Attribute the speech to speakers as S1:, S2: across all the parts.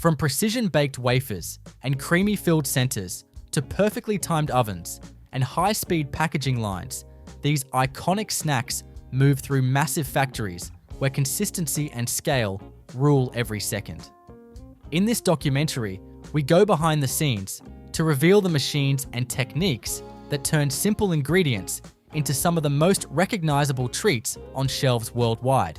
S1: From precision-baked wafers and creamy-filled centers to perfectly timed ovens and high-speed packaging lines, these iconic snacks move through massive factories where consistency and scale rule every second. In this documentary, we go behind the scenes to reveal the machines and techniques that turn simple ingredients into some of the most recognizable treats on shelves worldwide.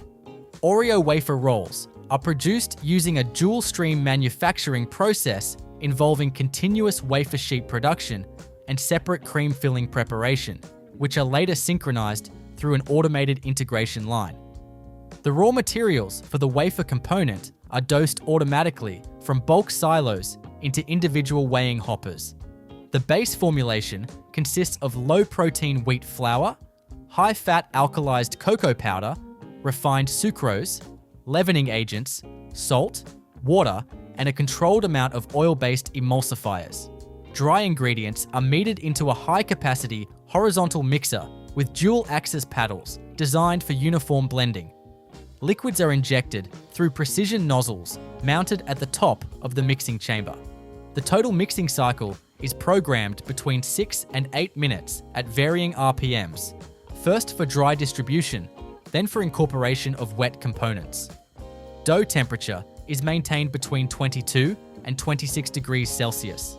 S1: Oreo Wafer rolls are produced using a dual-stream manufacturing process involving continuous wafer sheet production and separate cream filling preparation, which are later synchronized through an automated integration line. The raw materials for the wafer component are dosed automatically from bulk silos into individual weighing hoppers. The base formulation consists of low-protein wheat flour, high-fat alkalized cocoa powder, refined sucrose, leavening agents, salt, water, and a controlled amount of oil-based emulsifiers. Dry ingredients are metered into a high-capacity horizontal mixer with dual-axis paddles designed for uniform blending. Liquids are injected through precision nozzles mounted at the top of the mixing chamber. The total mixing cycle is programmed between 6 and 8 minutes at varying RPMs, first for dry distribution, then for incorporation of wet components. Dough temperature is maintained between 22 and 26 degrees Celsius.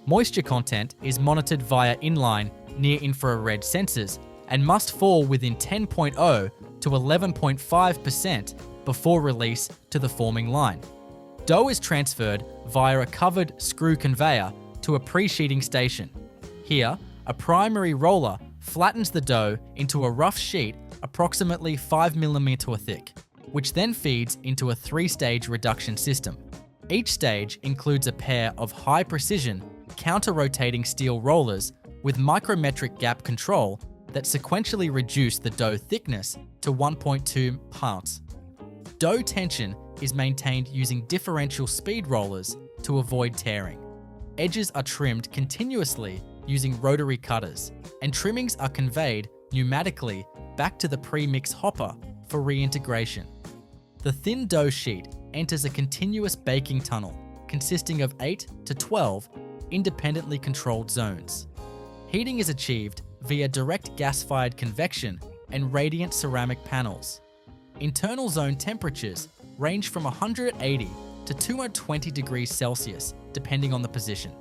S1: Moisture content is monitored via inline near-infrared sensors and must fall within 10.0 to 11.5% before release to the forming line. Dough is transferred via a covered screw conveyor to a pre-sheeting station. Here, a primary roller flattens the dough into a rough sheet approximately 5 mm thick, which then feeds into a 3-stage reduction system. Each stage includes a pair of high-precision, counter-rotating steel rollers with micrometric gap control that sequentially reduce the dough thickness to 1.2 pounds. Dough tension is maintained using differential speed rollers to avoid tearing. Edges are trimmed continuously using rotary cutters, and trimmings are conveyed pneumatically back to the pre-mix hopper for reintegration. The thin dough sheet enters a continuous baking tunnel consisting of 8 to 12 independently controlled zones. Heating is achieved via direct gas-fired convection and radiant ceramic panels. Internal zone temperatures range from 180 to 220 degrees Celsius depending on the position.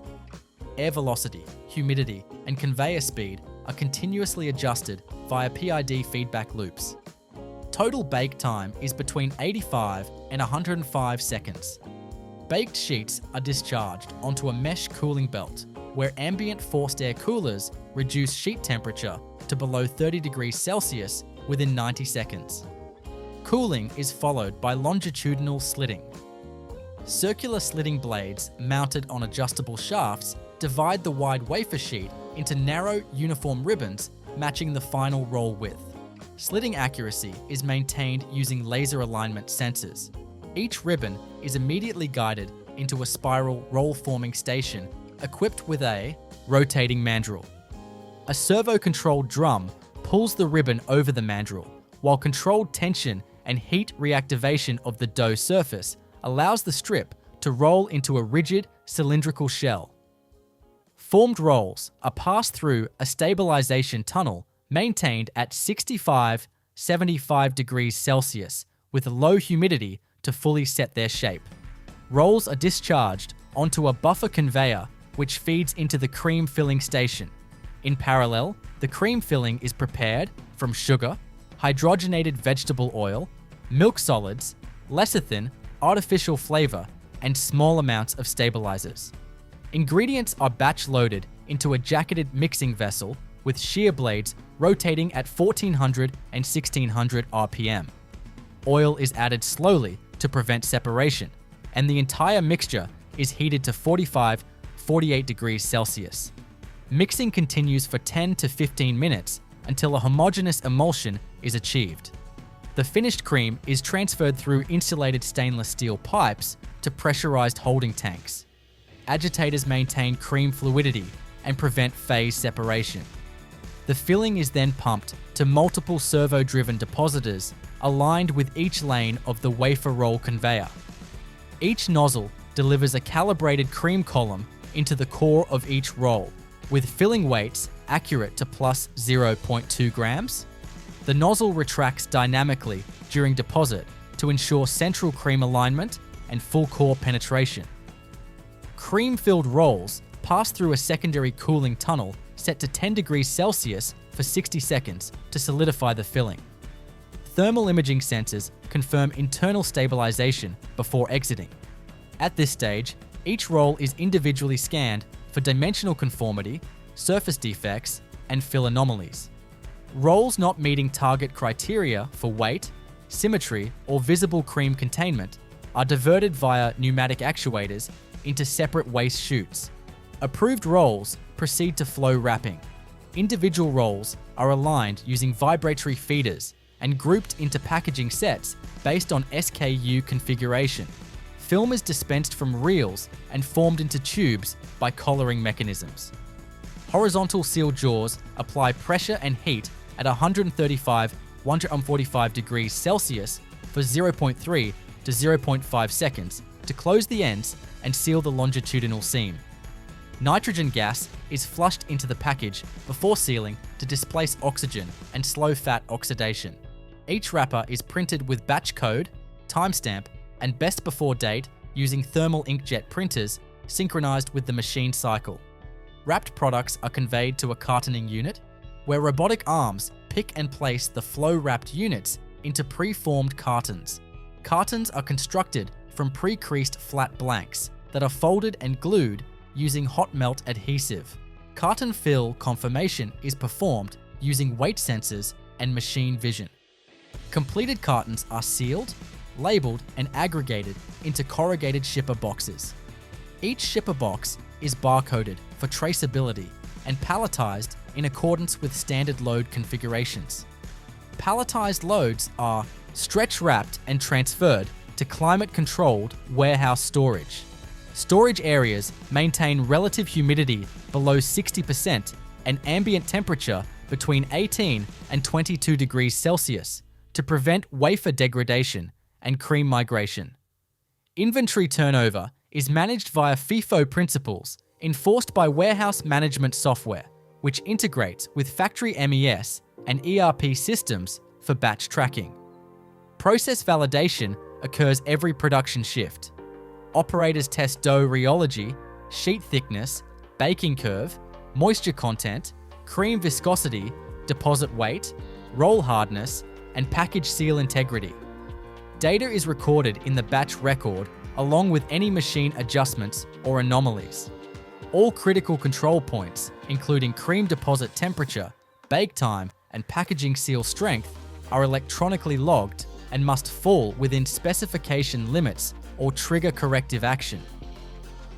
S1: Air velocity, humidity, and conveyor speed are continuously adjusted via PID feedback loops. Total bake time is between 85 and 105 seconds. Baked sheets are discharged onto a mesh cooling belt, where ambient forced air coolers reduce sheet temperature to below 30 degrees Celsius within 90 seconds. Cooling is followed by longitudinal slitting. Circular slitting blades mounted on adjustable shafts divide the wide wafer sheet into narrow, uniform ribbons matching the final roll width. Slitting accuracy is maintained using laser alignment sensors. Each ribbon is immediately guided into a spiral roll-forming station equipped with a rotating mandrel. A servo-controlled drum pulls the ribbon over the mandrel, while controlled tension and heat reactivation of the dough surface allows the strip to roll into a rigid, cylindrical shell. Formed rolls are passed through a stabilization tunnel maintained at 65-75 degrees Celsius with low humidity to fully set their shape. Rolls are discharged onto a buffer conveyor which feeds into the cream filling station. In parallel, the cream filling is prepared from sugar, hydrogenated vegetable oil, milk solids, lecithin, artificial flavor, and small amounts of stabilizers. Ingredients are batch loaded into a jacketed mixing vessel with shear blades rotating at 1400 and 1600 RPM. Oil is added slowly to prevent separation, and the entire mixture is heated to 45-48 degrees Celsius. Mixing continues for 10 to 15 minutes until a homogeneous emulsion is achieved. The finished cream is transferred through insulated stainless steel pipes to pressurized holding tanks. Agitators maintain cream fluidity and prevent phase separation. The filling is then pumped to multiple servo-driven depositors aligned with each lane of the wafer roll conveyor. Each nozzle delivers a calibrated cream column into the core of each roll, with filling weights accurate to plus 0.2 grams. The nozzle retracts dynamically during deposit to ensure central cream alignment and full core penetration. Cream-filled rolls pass through a secondary cooling tunnel set to 10 degrees Celsius for 60 seconds to solidify the filling. Thermal imaging sensors confirm internal stabilization before exiting. At this stage, each roll is individually scanned for dimensional conformity, surface defects, and fill anomalies. Rolls not meeting target criteria for weight, symmetry, or visible cream containment are diverted via pneumatic actuators into separate waste chutes. Approved rolls proceed to flow wrapping. Individual rolls are aligned using vibratory feeders and grouped into packaging sets based on SKU configuration. Film is dispensed from reels and formed into tubes by collaring mechanisms. Horizontal seal jaws apply pressure and heat at 135-145 degrees Celsius for 0.3 to 0.5 seconds to close the ends and seal the longitudinal seam. Nitrogen gas is flushed into the package before sealing to displace oxygen and slow fat oxidation. Each wrapper is printed with batch code, timestamp, and best before date using thermal inkjet printers synchronized with the machine cycle. Wrapped products are conveyed to a cartoning unit, where robotic arms pick and place the flow-wrapped units into pre-formed cartons. Cartons are constructed from pre-creased flat blanks that are folded and glued using hot melt adhesive. Carton fill confirmation is performed using weight sensors and machine vision. Completed cartons are sealed, labeled, and aggregated into corrugated shipper boxes. Each shipper box is barcoded for traceability and palletized in accordance with standard load configurations. Palletized loads are stretch wrapped and transferred to climate-controlled warehouse storage. Storage areas maintain relative humidity below 60% and ambient temperature between 18 and 22 degrees Celsius to prevent wafer degradation and cream migration. Inventory turnover is managed via FIFO principles enforced by warehouse management software, which integrates with factory MES and ERP systems for batch tracking. Process validation occurs every production shift. Operators test dough rheology, sheet thickness, baking curve, moisture content, cream viscosity, deposit weight, roll hardness, and package seal integrity. Data is recorded in the batch record along with any machine adjustments or anomalies. All critical control points, including cream deposit temperature, bake time, and packaging seal strength, are electronically logged and must fall within specification limits or trigger corrective action.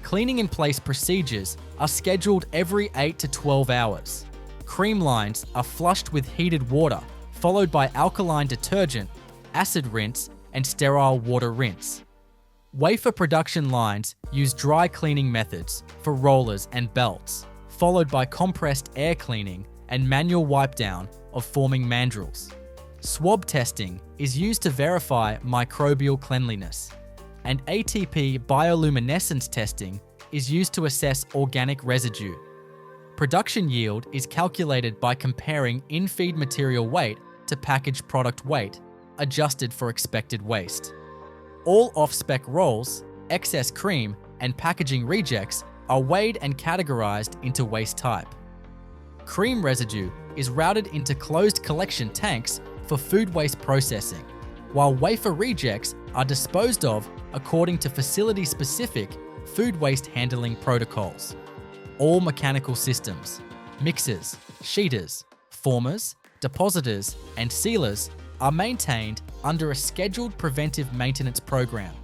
S1: Cleaning in place procedures are scheduled every 8 to 12 hours. Cream lines are flushed with heated water, followed by alkaline detergent, acid rinse, and sterile water rinse. Wafer production lines use dry cleaning methods for rollers and belts, followed by compressed air cleaning and manual wipe down of forming mandrels. Swab testing is used to verify microbial cleanliness, and ATP bioluminescence testing is used to assess organic residue. Production yield is calculated by comparing in-feed material weight to packaged product weight, adjusted for expected waste. All off-spec rolls, excess cream, and packaging rejects are weighed and categorized into waste type. Cream residue is routed into closed collection tanks for food waste processing, while wafer rejects are disposed of according to facility-specific food waste handling protocols. All mechanical systems, mixers, sheeters, formers, depositors, and sealers are maintained under a scheduled preventive maintenance program.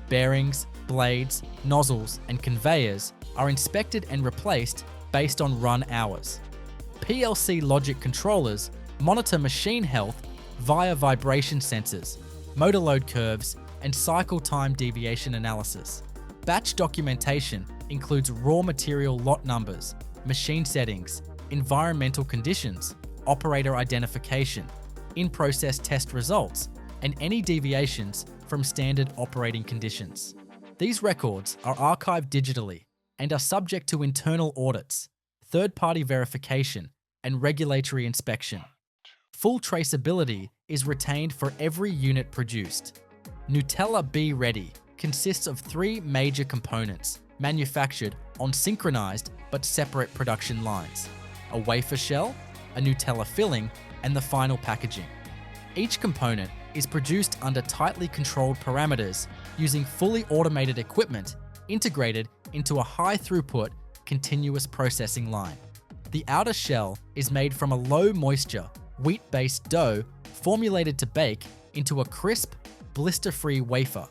S1: Bearings, blades, nozzles, and conveyors are inspected and replaced based on run hours. PLC logic controllers monitor machine health via vibration sensors, motor load curves, and cycle time deviation analysis. Batch documentation includes raw material lot numbers, machine settings, environmental conditions, operator identification, in-process test results, and any deviations from standard operating conditions. These records are archived digitally and are subject to internal audits, third-party verification, and regulatory inspection. Full traceability is retained for every unit produced. Nutella Be Ready consists of 3 major components manufactured on synchronized but separate production lines: a wafer shell, a Nutella filling, and the final packaging. Each component is produced under tightly controlled parameters using fully automated equipment integrated into a high-throughput, continuous processing line. The outer shell is made from a low-moisture, wheat-based dough formulated to bake into a crisp, blister-free wafer.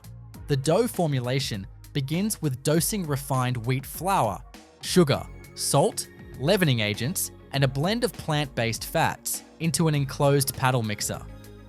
S1: The dough formulation begins with dosing refined wheat flour, sugar, salt, leavening agents, and a blend of plant-based fats into an enclosed paddle mixer.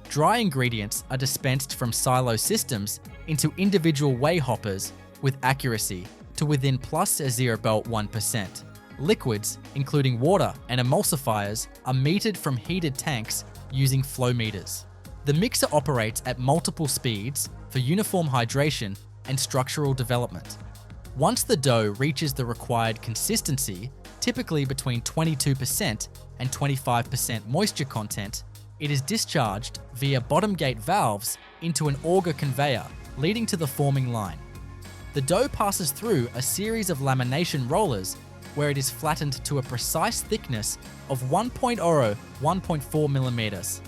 S1: Dry ingredients are dispensed from silo systems into individual weigh hoppers with accuracy to within plus 0.1%. Liquids, including water and emulsifiers, are metered from heated tanks using flow meters. The mixer operates at multiple speeds for uniform hydration and structural development. Once the dough reaches the required consistency, typically between 22% and 25% moisture content, it is discharged via bottom gate valves into an auger conveyor leading to the forming line. The dough passes through a series of lamination rollers where it is flattened to a precise thickness of 1.4 millimeters.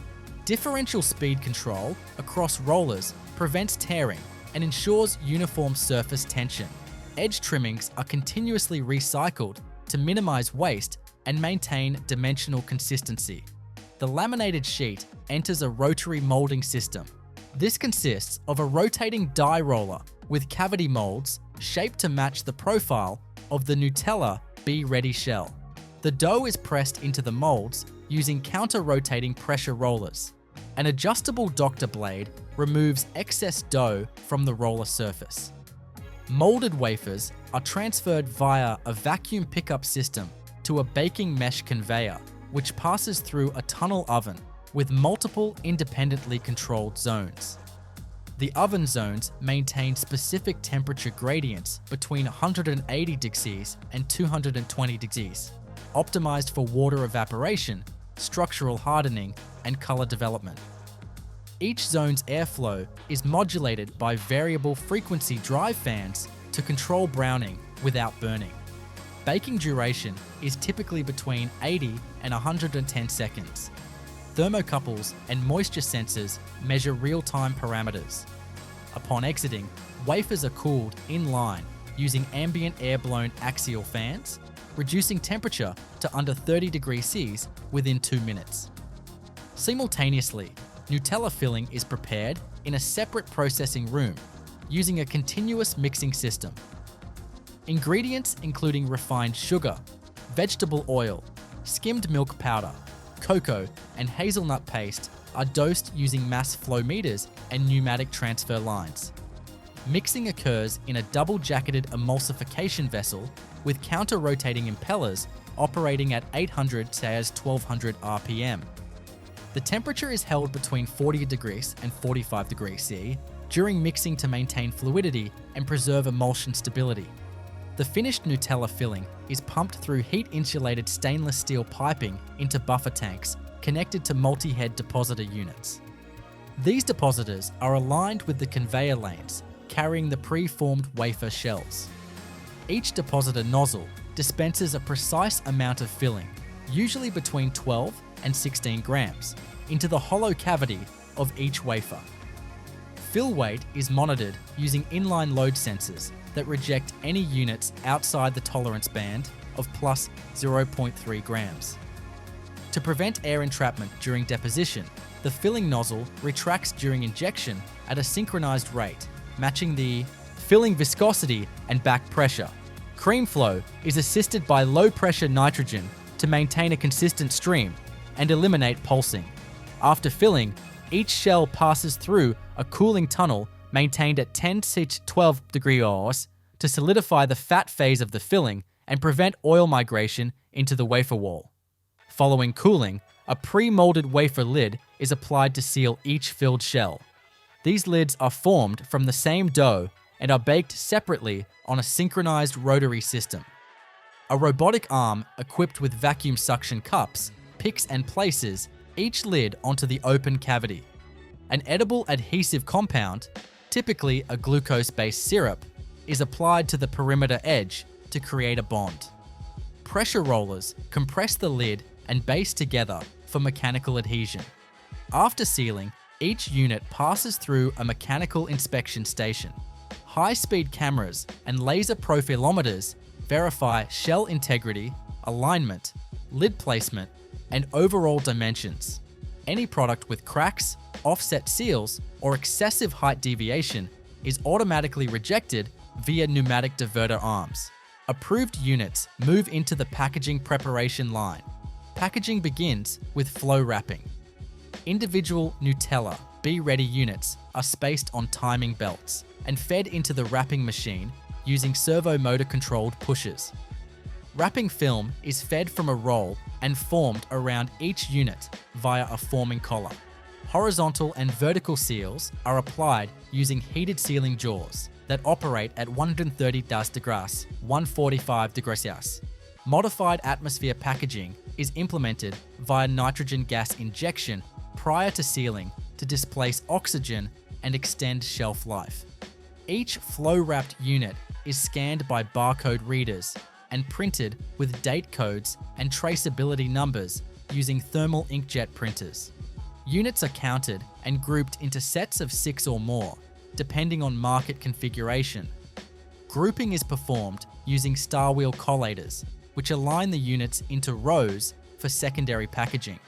S1: Differential speed control across rollers prevents tearing and ensures uniform surface tension. Edge trimmings are continuously recycled to minimize waste and maintain dimensional consistency. The laminated sheet enters a rotary molding system. This consists of a rotating die roller with cavity molds shaped to match the profile of the Nutella Be Ready shell. The dough is pressed into the molds using counter-rotating pressure rollers. An adjustable doctor blade removes excess dough from the roller surface. Molded wafers are transferred via a vacuum pickup system to a baking mesh conveyor, which passes through a tunnel oven with multiple independently controlled zones. The oven zones maintain specific temperature gradients between 180 degrees and 220 degrees, optimized for water evaporation, structural hardening, and color development. Each zone's airflow is modulated by variable frequency drive fans to control browning without burning. Baking duration is typically between 80 and 110 seconds. Thermocouples and moisture sensors measure real-time parameters. Upon exiting, wafers are cooled in line using ambient air-blown axial fans, reducing temperature to under 30 degrees Celsius within 2 minutes. Simultaneously, Nutella filling is prepared in a separate processing room using a continuous mixing system. Ingredients including refined sugar, vegetable oil, skimmed milk powder, cocoa, and hazelnut paste are dosed using mass flow meters and pneumatic transfer lines. Mixing occurs in a double-jacketed emulsification vessel with counter-rotating impellers operating at 800 to 1200 RPM. The temperature is held between 40 degrees and 45 degrees C during mixing to maintain fluidity and preserve emulsion stability. The finished Nutella filling is pumped through heat-insulated stainless steel piping into buffer tanks connected to multi-head depositor units. These depositors are aligned with the conveyor lanes carrying the pre-formed wafer shells. Each depositor nozzle dispenses a precise amount of filling, usually between 12 and 16 grams, into the hollow cavity of each wafer. Fill weight is monitored using inline load sensors that reject any units outside the tolerance band of plus 0.3 grams. To prevent air entrapment during deposition, the filling nozzle retracts during injection at a synchronized rate, matching the filling viscosity and back pressure. Cream flow is assisted by low-pressure nitrogen to maintain a consistent stream and eliminate pulsing. After filling, each shell passes through a cooling tunnel maintained at 10 to 12 degrees to solidify the fat phase of the filling and prevent oil migration into the wafer wall. Following cooling, a pre-molded wafer lid is applied to seal each filled shell. These lids are formed from the same dough and are baked separately on a synchronized rotary system. A robotic arm equipped with vacuum suction cups picks and places each lid onto the open cavity. An edible adhesive compound, typically a glucose-based syrup, is applied to the perimeter edge to create a bond. Pressure rollers compress the lid and base together for mechanical adhesion. After sealing, each unit passes through a mechanical inspection station. High-speed cameras and laser profilometers verify shell integrity, alignment, lid placement, and overall dimensions. Any product with cracks, offset seals, or excessive height deviation is automatically rejected via pneumatic diverter arms. Approved units move into the packaging preparation line. Packaging begins with flow wrapping. Individual Nutella Be-Ready units are spaced on timing belts and fed into the wrapping machine using servo motor-controlled pushers. Wrapping film is fed from a roll and formed around each unit via a forming collar. Horizontal and vertical seals are applied using heated sealing jaws that operate at 130 degrees, 145 degrees Celsius. Modified atmosphere packaging is implemented via nitrogen gas injection prior to sealing to displace oxygen and extend shelf life. Each flow-wrapped unit is scanned by barcode readers and printed with date codes and traceability numbers using thermal inkjet printers. Units are counted and grouped into sets of 6 or more, depending on market configuration. Grouping is performed using star wheel collators, which align the units into rows for secondary packaging.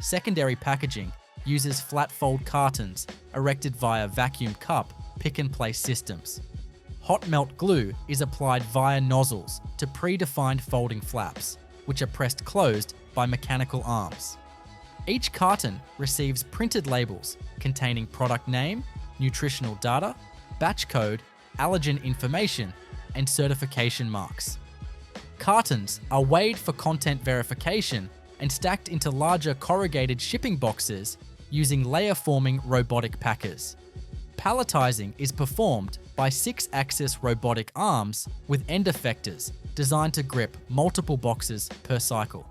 S1: Secondary packaging uses flat fold cartons erected via vacuum cup pick-and-place systems. Hot melt glue is applied via nozzles to predefined folding flaps, which are pressed closed by mechanical arms. Each carton receives printed labels containing product name, nutritional data, batch code, allergen information, and certification marks. Cartons are weighed for content verification and stacked into larger corrugated shipping boxes using layer-forming robotic packers. Palletizing is performed by 6-axis robotic arms with end effectors designed to grip multiple boxes per cycle.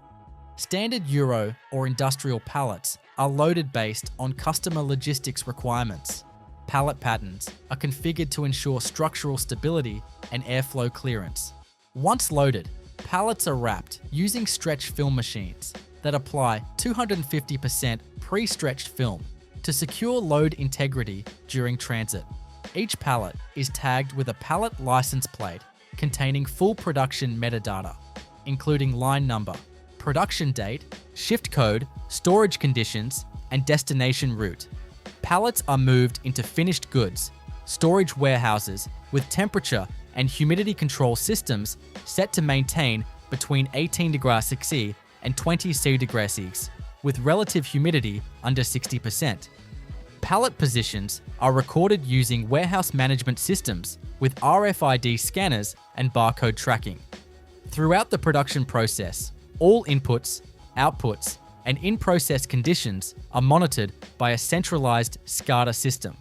S1: Standard Euro or industrial pallets are loaded based on customer logistics requirements. Pallet patterns are configured to ensure structural stability and airflow clearance. Once loaded, pallets are wrapped using stretch film machines that apply 250% pre-stretched film to secure load integrity during transit. Each pallet is tagged with a pallet license plate containing full production metadata, including line number, production date, shift code, storage conditions, and destination route. Pallets are moved into finished goods, storage warehouses with temperature and humidity control systems set to maintain between 18 degrees Celsius and 20 degrees Celsius, with relative humidity under 60%. Pallet positions are recorded using warehouse management systems with RFID scanners and barcode tracking. Throughout the production process, all inputs, outputs, and in-process conditions are monitored by a centralized SCADA system.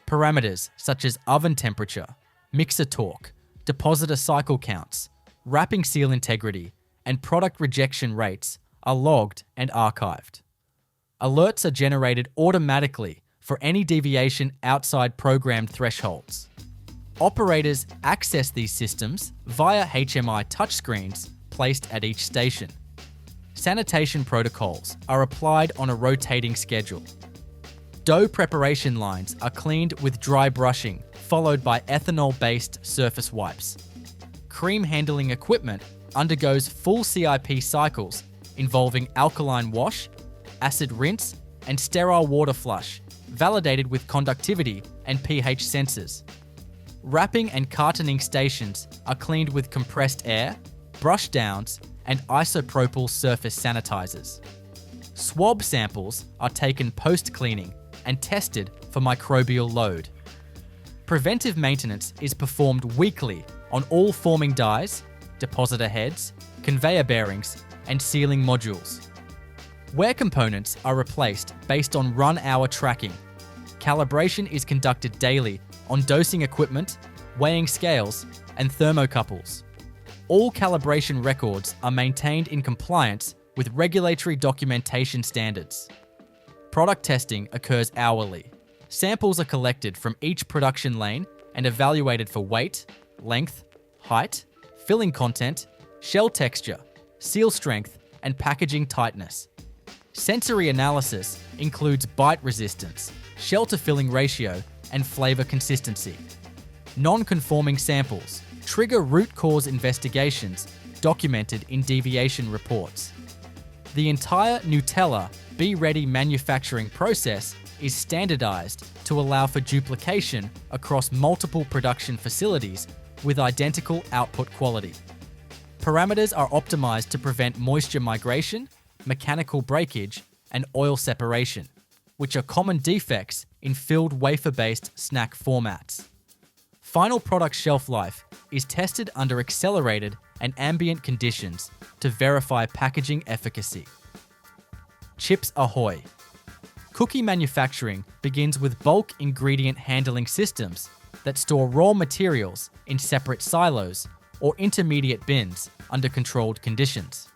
S1: Parameters such as oven temperature, mixer torque, depositor cycle counts, wrapping seal integrity, and product rejection rates are logged and archived. Alerts are generated automatically for any deviation outside programmed thresholds. Operators access these systems via HMI touchscreens placed at each station. Sanitation protocols are applied on a rotating schedule. Dough preparation lines are cleaned with dry brushing, followed by ethanol-based surface wipes. Cream handling equipment undergoes full CIP cycles involving alkaline wash, acid rinse, and sterile water flush, validated with conductivity and pH sensors. Wrapping and cartoning stations are cleaned with compressed air, brush downs, and isopropyl surface sanitizers. Swab samples are taken post-cleaning and tested for microbial load. Preventive maintenance is performed weekly on all forming dies, depositor heads, conveyor bearings, and sealing modules. Wear components are replaced based on run-hour tracking. Calibration is conducted daily on dosing equipment, weighing scales, and thermocouples. All calibration records are maintained in compliance with regulatory documentation standards. Product testing occurs hourly. Samples are collected from each production lane and evaluated for weight, length, height, filling content, shell texture, seal strength, and packaging tightness. Sensory analysis includes bite resistance, shell-to-filling ratio, and flavor consistency. Non-conforming samples trigger root cause investigations documented in deviation reports. The entire Nutella Be Ready manufacturing process is standardized to allow for duplication across multiple production facilities with identical output quality. Parameters are optimized to prevent moisture migration, mechanical breakage, and oil separation, which are common defects in filled wafer-based snack formats. Final product shelf life is tested under accelerated and ambient conditions to verify packaging efficacy. Chips Ahoy. Cookie manufacturing begins with bulk ingredient handling systems that store raw materials in separate silos or intermediate bins under controlled conditions.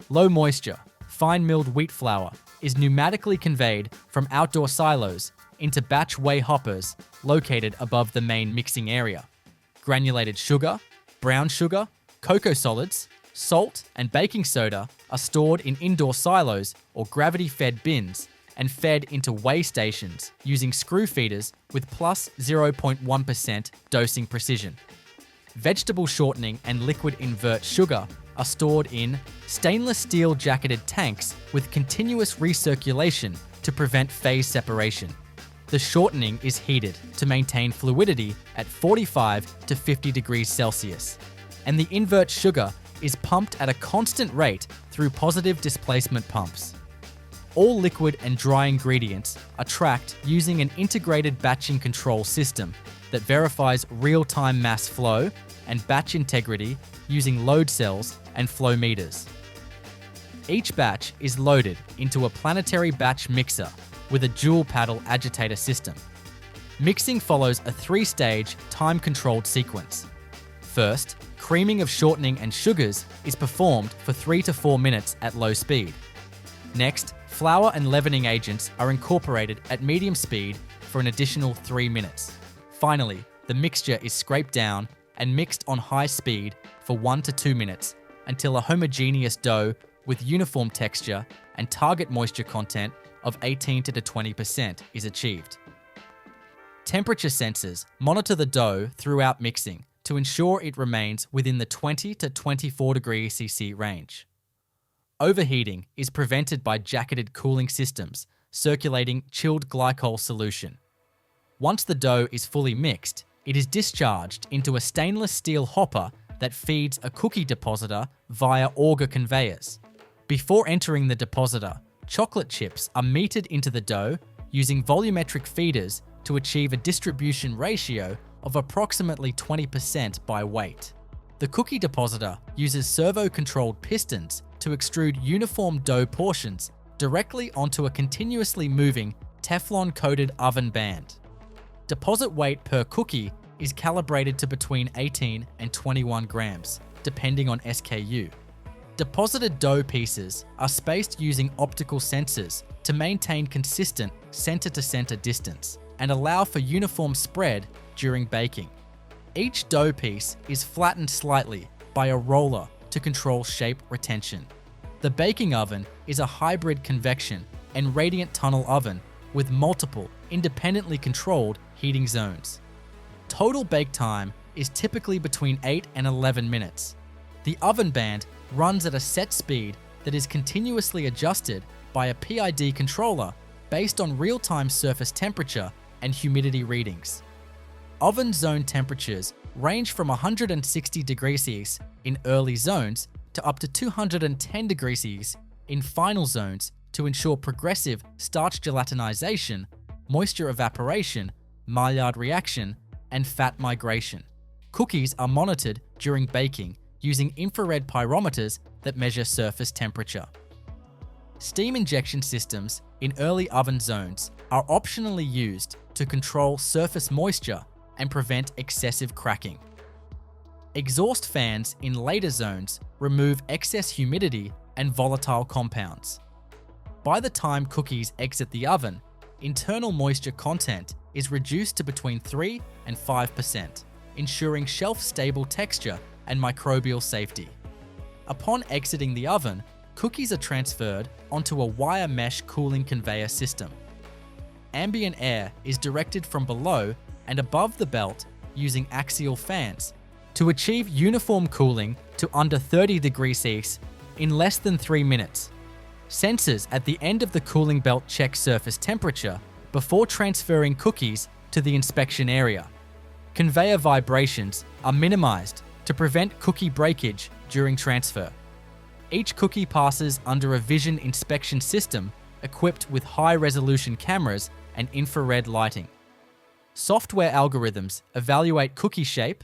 S1: Low moisture, fine milled wheat flour is pneumatically conveyed from outdoor silos into batch weigh hoppers located above the main mixing area. Granulated sugar, brown sugar, cocoa solids, salt, and baking soda are stored in indoor silos or gravity-fed bins and fed into weigh stations using screw feeders with plus 0.1% dosing precision. Vegetable shortening and liquid invert sugar are stored in stainless steel jacketed tanks with continuous recirculation to prevent phase separation. The shortening is heated to maintain fluidity at 45 to 50 degrees Celsius, and the invert sugar is pumped at a constant rate through positive displacement pumps. All liquid and dry ingredients are tracked using an integrated batching control system that verifies real-time mass flow and batch integrity using load cells and flow meters. Each batch is loaded into a planetary batch mixer with a dual paddle agitator system. Mixing follows a 3-stage time-controlled sequence. First, creaming of shortening and sugars is performed for 3 to 4 minutes at low speed. Next, flour and leavening agents are incorporated at medium speed for an additional 3 minutes. Finally, the mixture is scraped down and mixed on high speed for 1 to 2 minutes until a homogeneous dough with uniform texture and target moisture content of 18 to 20% is achieved. Temperature sensors monitor the dough throughout mixing to ensure it remains within the 20 to 24 degrees Celsius range. Overheating is prevented by jacketed cooling systems circulating chilled glycol solution. Once the dough is fully mixed, it is discharged into a stainless steel hopper that feeds a cookie depositor via auger conveyors. Before entering the depositor, chocolate chips are metered into the dough using volumetric feeders to achieve a distribution ratio of approximately 20% by weight. The cookie depositor uses servo-controlled pistons to extrude uniform dough portions directly onto a continuously moving Teflon-coated oven band. Deposit weight per cookie is calibrated to between 18 and 21 grams, depending on SKU. Deposited dough pieces are spaced using optical sensors to maintain consistent center-to-center distance and allow for uniform spread during baking. Each dough piece is flattened slightly by a roller to control shape retention. The baking oven is a hybrid convection and radiant tunnel oven with multiple independently controlled heating zones. Total bake time is typically between 8 and 11 minutes. The oven band runs at a set speed that is continuously adjusted by a PID controller based on real-time surface temperature and humidity readings. Oven zone temperatures range from 160 degrees Celsius in early zones to up to 210 degrees Celsius in final zones to ensure progressive starch gelatinization, moisture evaporation, Maillard reaction, and fat migration. Cookies are monitored during baking using infrared pyrometers that measure surface temperature. Steam injection systems in early oven zones are optionally used to control surface moisture and prevent excessive cracking. Exhaust fans in later zones remove excess humidity and volatile compounds. By the time cookies exit the oven, internal moisture content is reduced to between 3 and 5%, ensuring shelf-stable texture and microbial safety. Upon exiting the oven, cookies are transferred onto a wire mesh cooling conveyor system. Ambient air is directed from below and above the belt using axial fans to achieve uniform cooling to under 30 degrees Celsius in less than 3 minutes. Sensors at the end of the cooling belt check surface temperature before transferring cookies to the inspection area. Conveyor vibrations are minimized to prevent cookie breakage during transfer. Each cookie passes under a vision inspection system equipped with high-resolution cameras and infrared lighting. Software algorithms evaluate cookie shape,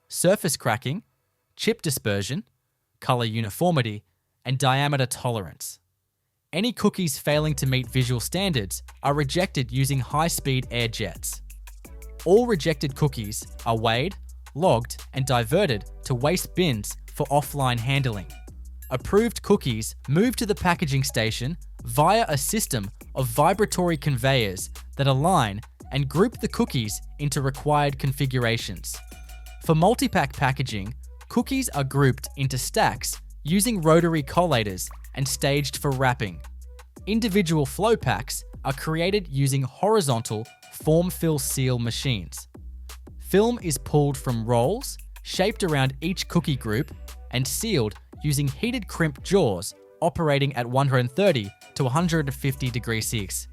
S1: surface cracking, chip dispersion, color uniformity, and diameter tolerance. Any cookies failing to meet visual standards are rejected using high-speed air jets. All rejected cookies are weighed, logged, and diverted to waste bins for offline handling. Approved cookies move to the packaging station via a system of vibratory conveyors that align and group the cookies into required configurations. For multi-pack packaging, cookies are grouped into stacks using rotary collators and staged for wrapping. Individual flow packs are created using horizontal form-fill-seal machines. Film is pulled from rolls, shaped around each cookie group, and sealed using heated crimp jaws operating at 130 to 150 degrees Celsius.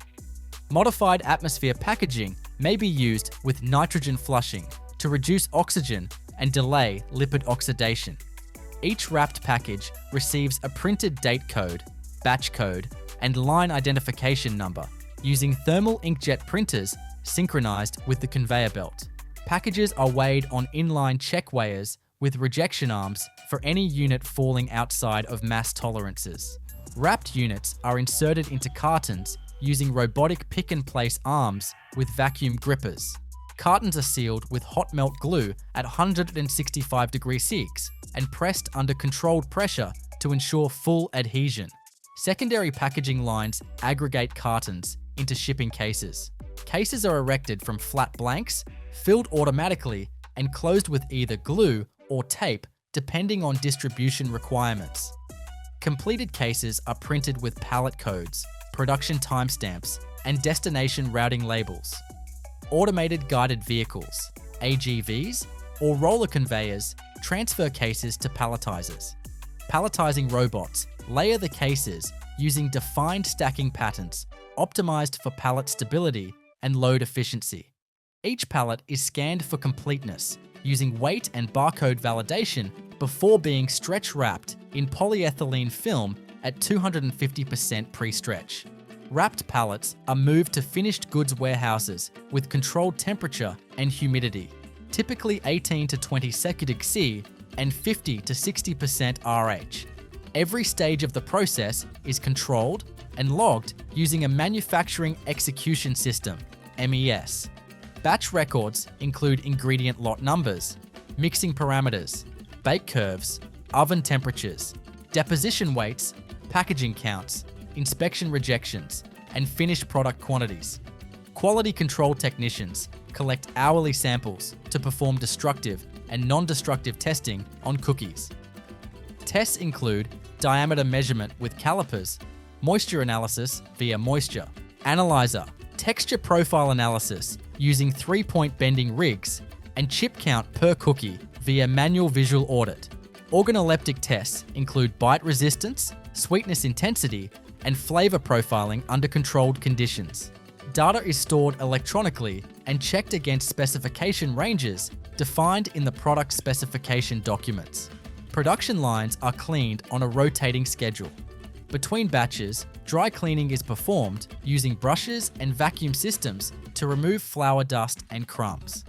S1: Modified atmosphere packaging may be used with nitrogen flushing to reduce oxygen and delay lipid oxidation. Each wrapped package receives a printed date code, batch code, and line identification number using thermal inkjet printers synchronized with the conveyor belt. Packages are weighed on inline check weighers with rejection arms for any unit falling outside of mass tolerances. Wrapped units are inserted into cartons using robotic pick-and-place arms with vacuum grippers. Cartons are sealed with hot melt glue at 165 degrees Celsius and pressed under controlled pressure to ensure full adhesion. Secondary packaging lines aggregate cartons into shipping cases. Cases are erected from flat blanks, filled automatically, and closed with either glue or tape depending on distribution requirements. Completed cases are printed with pallet codes, production timestamps, and destination routing labels. Automated guided vehicles, AGVs, or roller conveyors transfer cases to palletizers. Palletizing robots layer the cases using defined stacking patterns optimized for pallet stability and load efficiency. Each pallet is scanned for completeness using weight and barcode validation before being stretch wrapped in polyethylene film at 250% pre-stretch. Wrapped pallets are moved to finished goods warehouses with controlled temperature and humidity, typically 18 to 20 degrees C and 50 to 60% RH. Every stage of the process is controlled and logged using a manufacturing execution system, MES. Batch records include ingredient lot numbers, mixing parameters, bake curves, oven temperatures, deposition weights, packaging counts, inspection rejections, and finished product quantities. Quality control technicians collect hourly samples to perform destructive and non-destructive testing on cookies. Tests include diameter measurement with calipers, moisture analysis via moisture, analyzer, texture profile analysis using 3-point bending rigs, and chip count per cookie via manual visual audit. Organoleptic tests include bite resistance, sweetness intensity, and flavor profiling under controlled conditions. Data is stored electronically and checked against specification ranges defined in the product specification documents. Production lines are cleaned on a rotating schedule. Between batches, dry cleaning is performed using brushes and vacuum systems to remove flour dust and crumbs.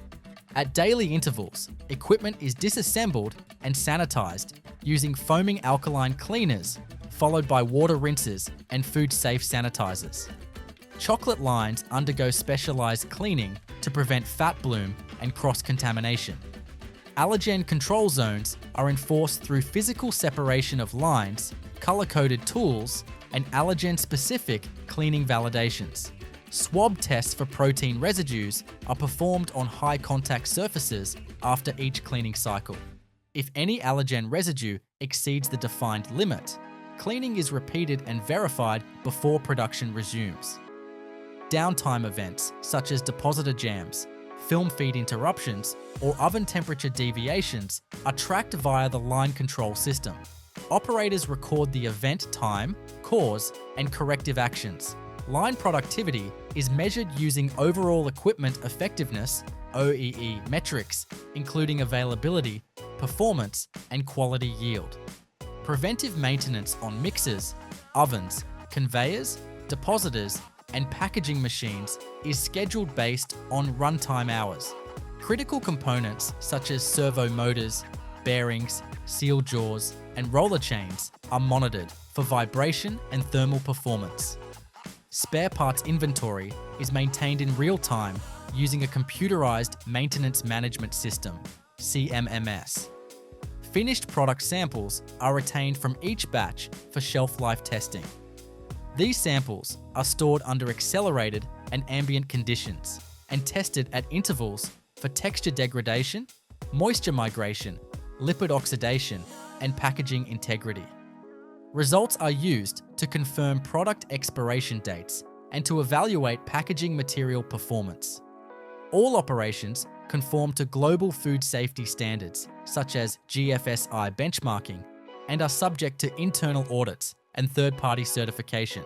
S1: At daily intervals, equipment is disassembled and sanitized using foaming alkaline cleaners, followed by water rinses and food-safe sanitizers. Chocolate lines undergo specialized cleaning to prevent fat bloom and cross-contamination. Allergen control zones are enforced through physical separation of lines, color-coded tools, and allergen-specific cleaning validations. Swab tests for protein residues are performed on high-contact surfaces after each cleaning cycle. If any allergen residue exceeds the defined limit, cleaning is repeated and verified before production resumes. Downtime events such as depositor jams, film feed interruptions, or oven temperature deviations are tracked via the line control system. Operators record the event time, cause, and corrective actions. Line productivity is measured using overall equipment effectiveness (OEE) metrics, including availability, performance, and quality yield. Preventive maintenance on mixers, ovens, conveyors, depositors, and packaging machines is scheduled based on runtime hours. Critical components such as servo motors, bearings, seal jaws, and roller chains are monitored for vibration and thermal performance. Spare parts inventory is maintained in real time using a computerized maintenance management system, CMMS. Finished product samples are retained from each batch for shelf life testing. These samples are stored under accelerated and ambient conditions and tested at intervals for texture degradation, moisture migration, lipid oxidation, and packaging integrity. Results are used to confirm product expiration dates and to evaluate packaging material performance. All operations conform to global food safety standards such as GFSI benchmarking and are subject to internal audits and third-party certification.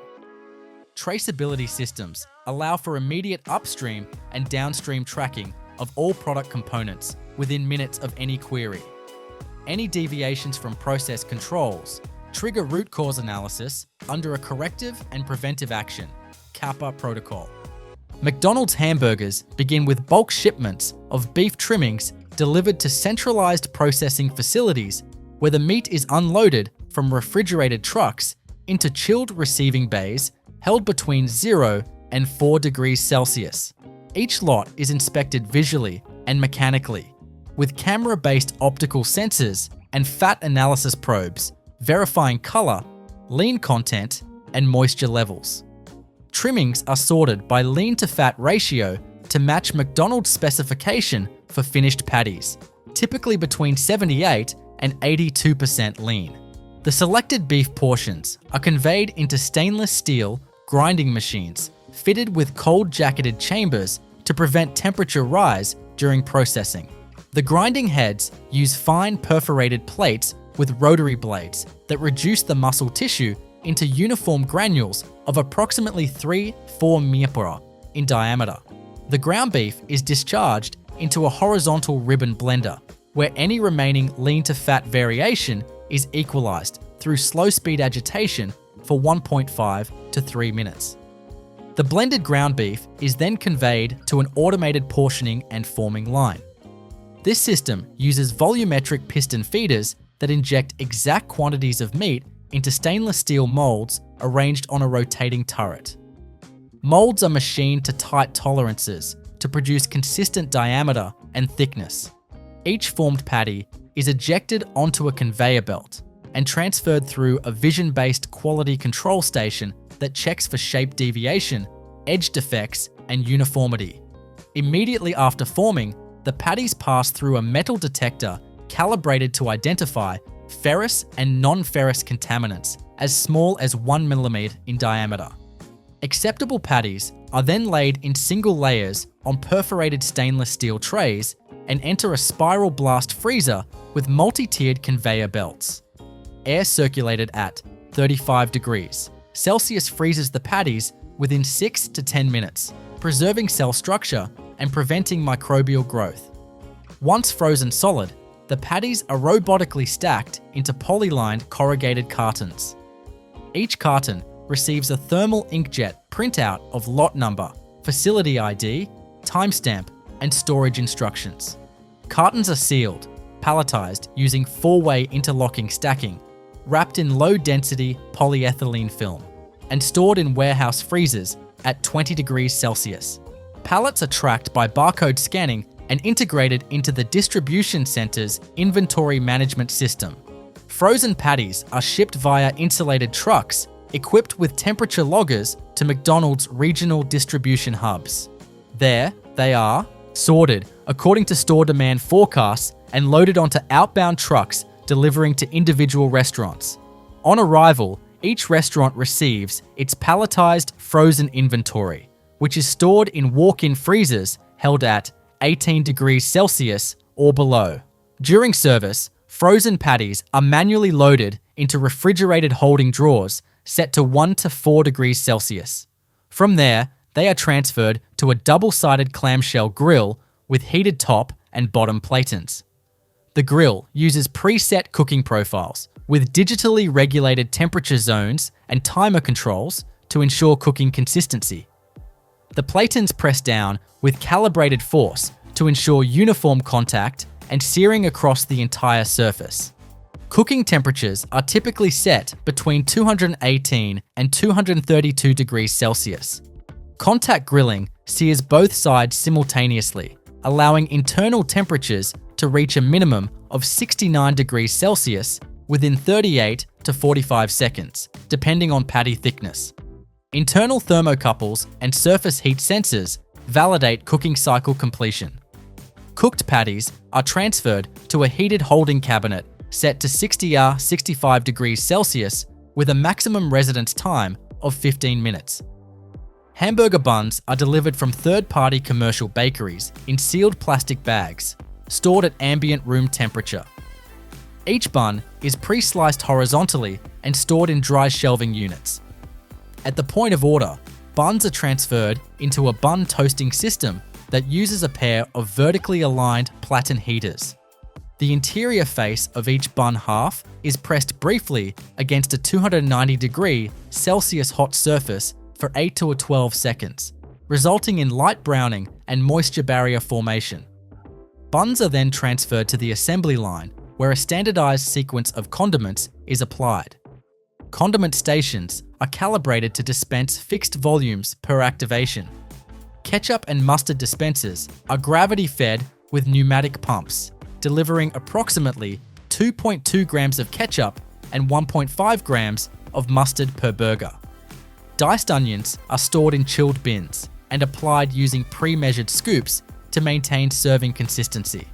S1: Traceability systems allow for immediate upstream and downstream tracking of all product components within minutes of any query. Any deviations from process controls trigger root cause analysis under a corrective and preventive action (CAPA) protocol. McDonald's hamburgers begin with bulk shipments of beef trimmings delivered to centralized processing facilities where the meat is unloaded from refrigerated trucks into chilled receiving bays held between 0 and 4 degrees Celsius. Each lot is inspected visually and mechanically with camera-based optical sensors and fat analysis probes verifying color, lean content, and moisture levels. Trimmings are sorted by lean to fat ratio to match McDonald's specification for finished patties, typically between 78 and 82% lean. The selected beef portions are conveyed into stainless steel grinding machines fitted with cold jacketed chambers to prevent temperature rise during processing. The grinding heads use fine perforated plates with rotary blades that reduce the muscle tissue into uniform granules of approximately 3-4 µm in diameter. The ground beef is discharged into a horizontal ribbon blender, where any remaining lean to fat variation is equalized through slow speed agitation for 1.5 to 3 minutes. The blended ground beef is then conveyed to an automated portioning and forming line. This system uses volumetric piston feeders that inject exact quantities of meat into stainless steel molds arranged on a rotating turret. Molds are machined to tight tolerances to produce consistent diameter and thickness. Each formed patty is ejected onto a conveyor belt and transferred through a vision-based quality control station that checks for shape deviation, edge defects, and uniformity. Immediately after forming, the patties pass through a metal detector calibrated to identify ferrous and non-ferrous contaminants as small as 1 mm in diameter. Acceptable patties are then laid in single layers on perforated stainless steel trays and enter a spiral blast freezer with multi-tiered conveyor belts. Air circulated at 35 degrees Celsius freezes the patties within 6 to 10 minutes, preserving cell structure and preventing microbial growth. Once frozen solid, the patties are robotically stacked into polylined corrugated cartons. Each carton receives a thermal inkjet printout of lot number, facility ID, timestamp, and storage instructions. Cartons are sealed, palletized using 4-way interlocking stacking, wrapped in low-density polyethylene film, and stored in warehouse freezers at 20 degrees Celsius. Pallets are tracked by barcode scanning and integrated into the distribution center's inventory management system. Frozen patties are shipped via insulated trucks equipped with temperature loggers to McDonald's regional distribution hubs. There, they are sorted according to store demand forecasts and loaded onto outbound trucks delivering to individual restaurants. On arrival, each restaurant receives its palletized frozen inventory, which is stored in walk-in freezers held at 18 degrees Celsius or below. During service, frozen patties are manually loaded into refrigerated holding drawers set to 1 to 4 degrees Celsius. From there, they are transferred to a double-sided clamshell grill with heated top and bottom platens. The grill uses preset cooking profiles with digitally regulated temperature zones and timer controls to ensure cooking consistency. The platens press down with calibrated force to ensure uniform contact and searing across the entire surface. Cooking temperatures are typically set between 218 and 232 degrees Celsius. Contact grilling sears both sides simultaneously, allowing internal temperatures to reach a minimum of 69 degrees Celsius within 38 to 45 seconds, depending on patty thickness. Internal thermocouples and surface heat sensors validate cooking cycle completion. Cooked patties are transferred to a heated holding cabinet set to 65 degrees Celsius with a maximum residence time of 15 minutes. Hamburger buns are delivered from third-party commercial bakeries in sealed plastic bags, stored at ambient room temperature. Each bun is pre-sliced horizontally and stored in dry shelving units. At the point of order, buns are transferred into a bun toasting system that uses a pair of vertically aligned platen heaters. The interior face of each bun half is pressed briefly against a 290 Celsius hot surface for 8 to 12 seconds, resulting in light browning and moisture barrier formation. Buns are then transferred to the assembly line, where a standardized sequence of condiments is applied. Condiment stations are calibrated to dispense fixed volumes per activation. Ketchup and mustard dispensers are gravity-fed with pneumatic pumps, delivering approximately 2.2 grams of ketchup and 1.5 grams of mustard per burger. Diced onions are stored in chilled bins and applied using pre-measured scoops to maintain serving consistency.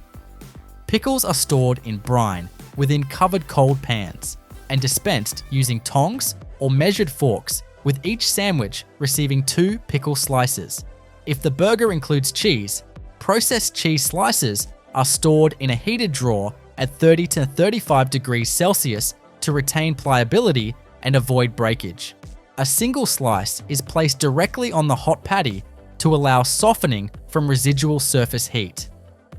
S1: Pickles are stored in brine within covered cold pans and dispensed using tongs or measured forks, with each sandwich receiving 2 pickle slices. If the burger includes cheese, processed cheese slices are stored in a heated drawer at 30 to 35 degrees Celsius to retain pliability and avoid breakage. A single slice is placed directly on the hot patty to allow softening from residual surface heat.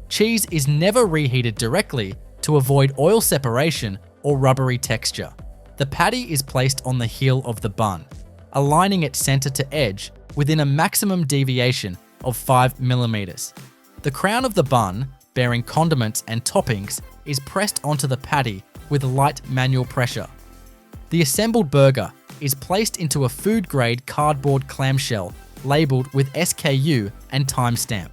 S1: Cheese is never reheated directly to avoid oil separation or rubbery texture. The patty is placed on the heel of the bun, aligning it center to edge within a maximum deviation of 5 millimeters. The crown of the bun, bearing condiments and toppings, is pressed onto the patty with light manual pressure. The assembled burger is placed into a food-grade cardboard clamshell labeled with SKU and timestamp.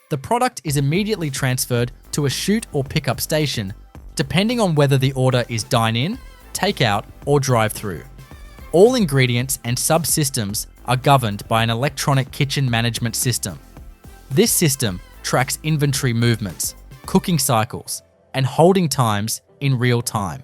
S1: The product is immediately transferred to a chute or pickup station, depending on whether the order is dine-in, takeout, or drive-through. All ingredients and subsystems are governed by an electronic kitchen management system. This system tracks inventory movements, cooking cycles, and holding times in real time.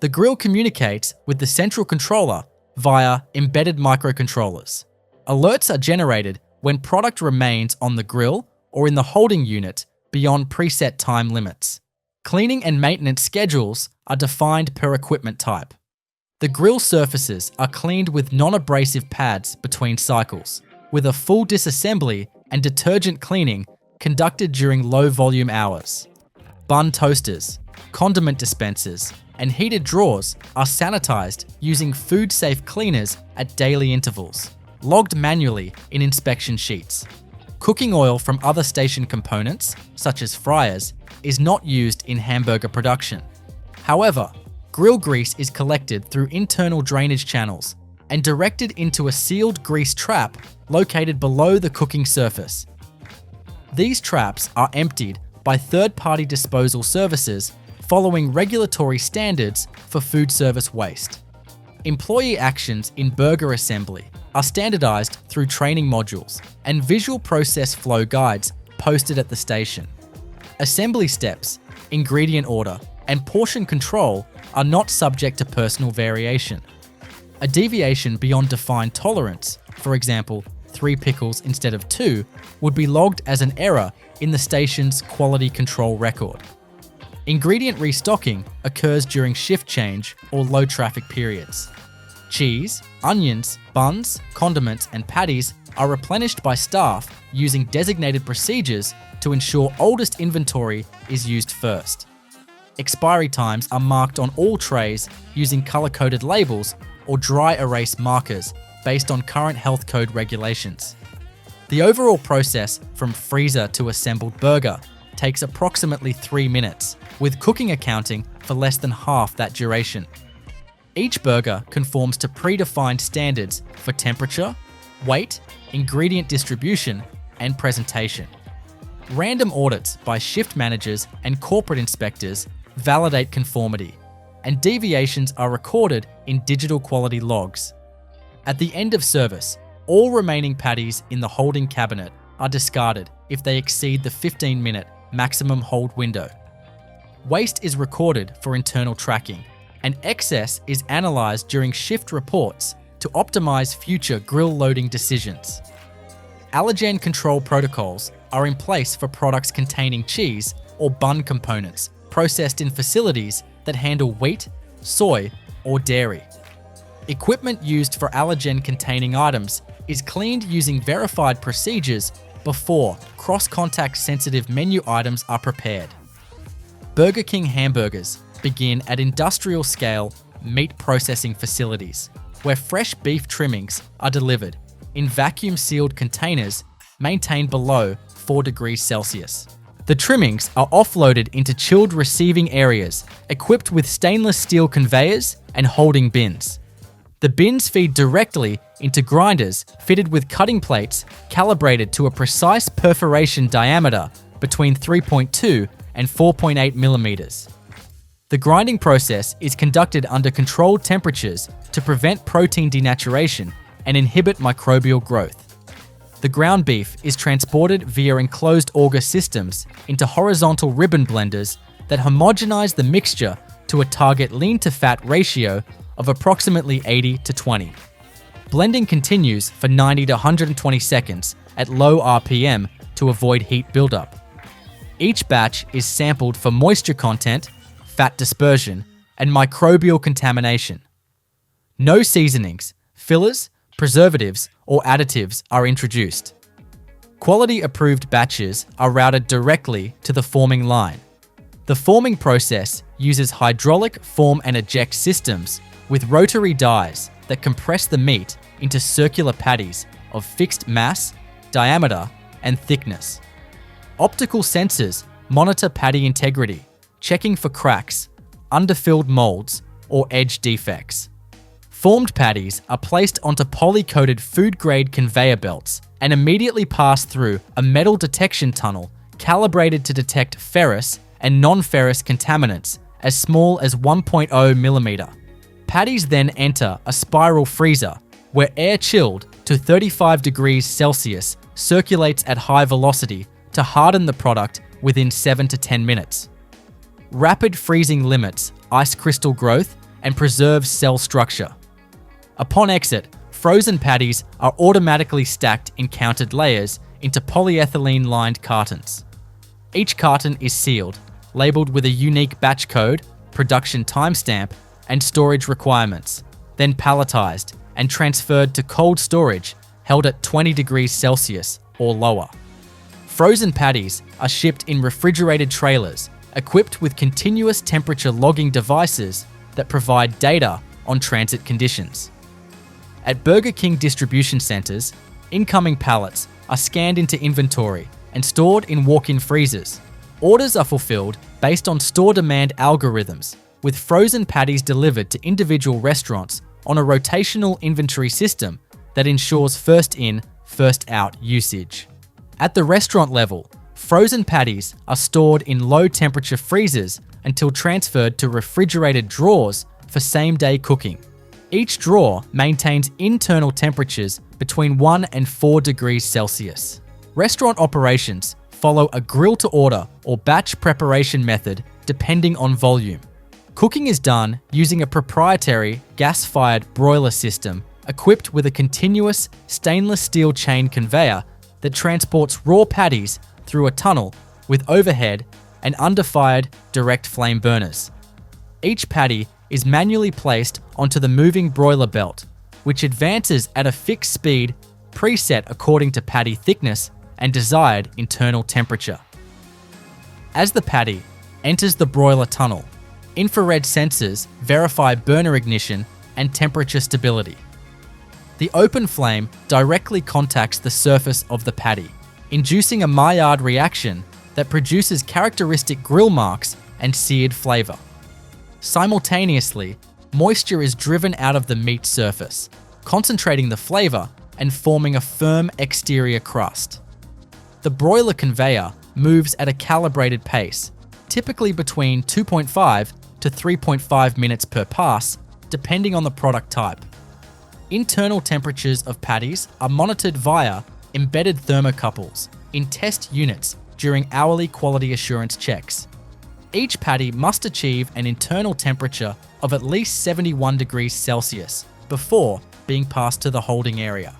S1: The grill communicates with the central controller via embedded microcontrollers. Alerts are generated when product remains on the grill or in the holding unit beyond preset time limits. Cleaning and maintenance schedules are defined per equipment type. The grill surfaces are cleaned with non-abrasive pads between cycles, with a full disassembly and detergent cleaning conducted during low-volume hours. Bun toasters, condiment dispensers, and heated drawers are sanitized using food-safe cleaners at daily intervals, logged manually in inspection sheets. Cooking oil from other station components, such as fryers, is not used in hamburger production. However, grill grease is collected through internal drainage channels and directed into a sealed grease trap located below the cooking surface. These traps are emptied by third-party disposal services following regulatory standards for food service waste. Employee actions in burger assembly are standardized through training modules and visual process flow guides posted at the station. Assembly steps, ingredient order, and portion control are not subject to personal variation. A deviation beyond defined tolerance, for example, 3 pickles instead of 2, would be logged as an error in the station's quality control record. Ingredient restocking occurs during shift change or low traffic periods. Cheese, onions, buns, condiments, and patties are replenished by staff using designated procedures to ensure oldest inventory is used first. Expiry times are marked on all trays using color-coded labels or dry erase markers based on current health code regulations. The overall process from freezer to assembled burger takes approximately 3 minutes, with cooking accounting for less than half that duration. Each burger conforms to predefined standards for temperature, weight, ingredient distribution, and presentation. Random audits by shift managers and corporate inspectors validate conformity, and deviations are recorded in digital quality logs. At the end of service, all remaining patties in the holding cabinet are discarded if they exceed the 15-minute maximum hold window. Waste is recorded for internal tracking, and excess is analysed during shift reports to optimise future grill loading decisions. Allergen control protocols are in place for products containing cheese or bun components processed in facilities that handle wheat, soy, or dairy. Equipment used for allergen-containing items is cleaned using verified procedures before cross-contact sensitive menu items are prepared. Burger King hamburgers begin at industrial-scale meat processing facilities, where fresh beef trimmings are delivered in vacuum-sealed containers maintained below 4 degrees Celsius. The trimmings are offloaded into chilled receiving areas equipped with stainless steel conveyors and holding bins. The bins feed directly into grinders fitted with cutting plates calibrated to a precise perforation diameter between 3.2 and 4.8 millimeters. The grinding process is conducted under controlled temperatures to prevent protein denaturation and inhibit microbial growth. The ground beef is transported via enclosed auger systems into horizontal ribbon blenders that homogenize the mixture to a target lean-to-fat ratio of approximately 80-20. Blending continues for 90 to 120 seconds at low RPM to avoid heat buildup. Each batch is sampled for moisture content, fat dispersion, and microbial contamination. No seasonings, fillers, preservatives, or additives are introduced. Quality-approved batches are routed directly to the forming line. The forming process uses hydraulic form and eject systems with rotary dies that compress the meat into circular patties of fixed mass, diameter, and thickness. Optical sensors monitor patty integrity, checking for cracks, underfilled molds, or edge defects. Formed patties are placed onto poly-coated food-grade conveyor belts and immediately pass through a metal detection tunnel calibrated to detect ferrous and non-ferrous contaminants as small as 1.0 millimeter. Patties then enter a spiral freezer where air chilled to 35 degrees Celsius circulates at high velocity to harden the product within 7 to 10 minutes. Rapid freezing limits ice crystal growth and preserves cell structure. Upon exit, frozen patties are automatically stacked in counted layers into polyethylene-lined cartons. Each carton is sealed, labeled with a unique batch code, production timestamp, and storage requirements, then palletized and transferred to cold storage held at 20 degrees Celsius or lower. Frozen patties are shipped in refrigerated trailers equipped with continuous temperature logging devices that provide data on transit conditions. At Burger King distribution centers, incoming pallets are scanned into inventory and stored in walk-in freezers. Orders are fulfilled based on store demand algorithms, with frozen patties delivered to individual restaurants on a rotational inventory system that ensures first in, first out usage. At the restaurant level, Frozen patties are stored in low-temperature freezers until transferred to refrigerated drawers for same-day cooking. Each drawer maintains internal temperatures between 1 and 4 degrees Celsius. Restaurant operations follow a grill-to-order or batch preparation method depending on volume. Cooking is done using a proprietary gas-fired broiler system equipped with a continuous stainless steel chain conveyor that transports raw patties through a tunnel with overhead and under-fired direct flame burners. Each patty is manually placed onto the moving broiler belt, which advances at a fixed speed preset according to patty thickness and desired internal temperature. As the patty enters the broiler tunnel, infrared sensors verify burner ignition and temperature stability. The open flame directly contacts the surface of the patty, inducing a Maillard reaction that produces characteristic grill marks and seared flavor. Simultaneously, moisture is driven out of the meat surface, concentrating the flavor and forming a firm exterior crust. The broiler conveyor moves at a calibrated pace, typically between 2.5 to 3.5 minutes per pass, depending on the product type. Internal temperatures of patties are monitored via embedded thermocouples in test units during hourly quality assurance checks. Each patty must achieve an internal temperature of at least 71 degrees Celsius before being passed to the holding area.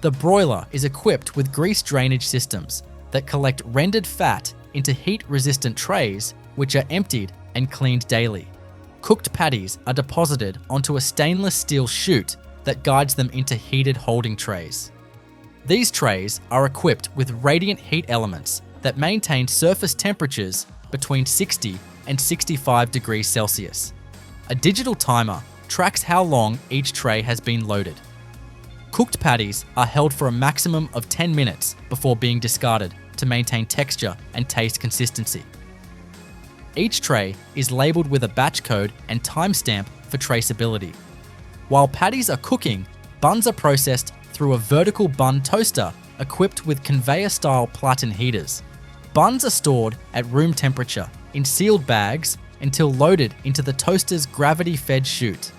S1: The broiler is equipped with grease drainage systems that collect rendered fat into heat-resistant trays, which are emptied and cleaned daily. Cooked patties are deposited onto a stainless steel chute that guides them into heated holding trays. These trays are equipped with radiant heat elements that maintain surface temperatures between 60 and 65 degrees Celsius. A digital timer tracks how long each tray has been loaded. Cooked patties are held for a maximum of 10 minutes before being discarded to maintain texture and taste consistency. Each tray is labeled with a batch code and timestamp for traceability. While patties are cooking, buns are processed through a vertical bun toaster equipped with conveyor-style platen heaters. Buns are stored at room temperature in sealed bags until loaded into the toaster's gravity-fed chute.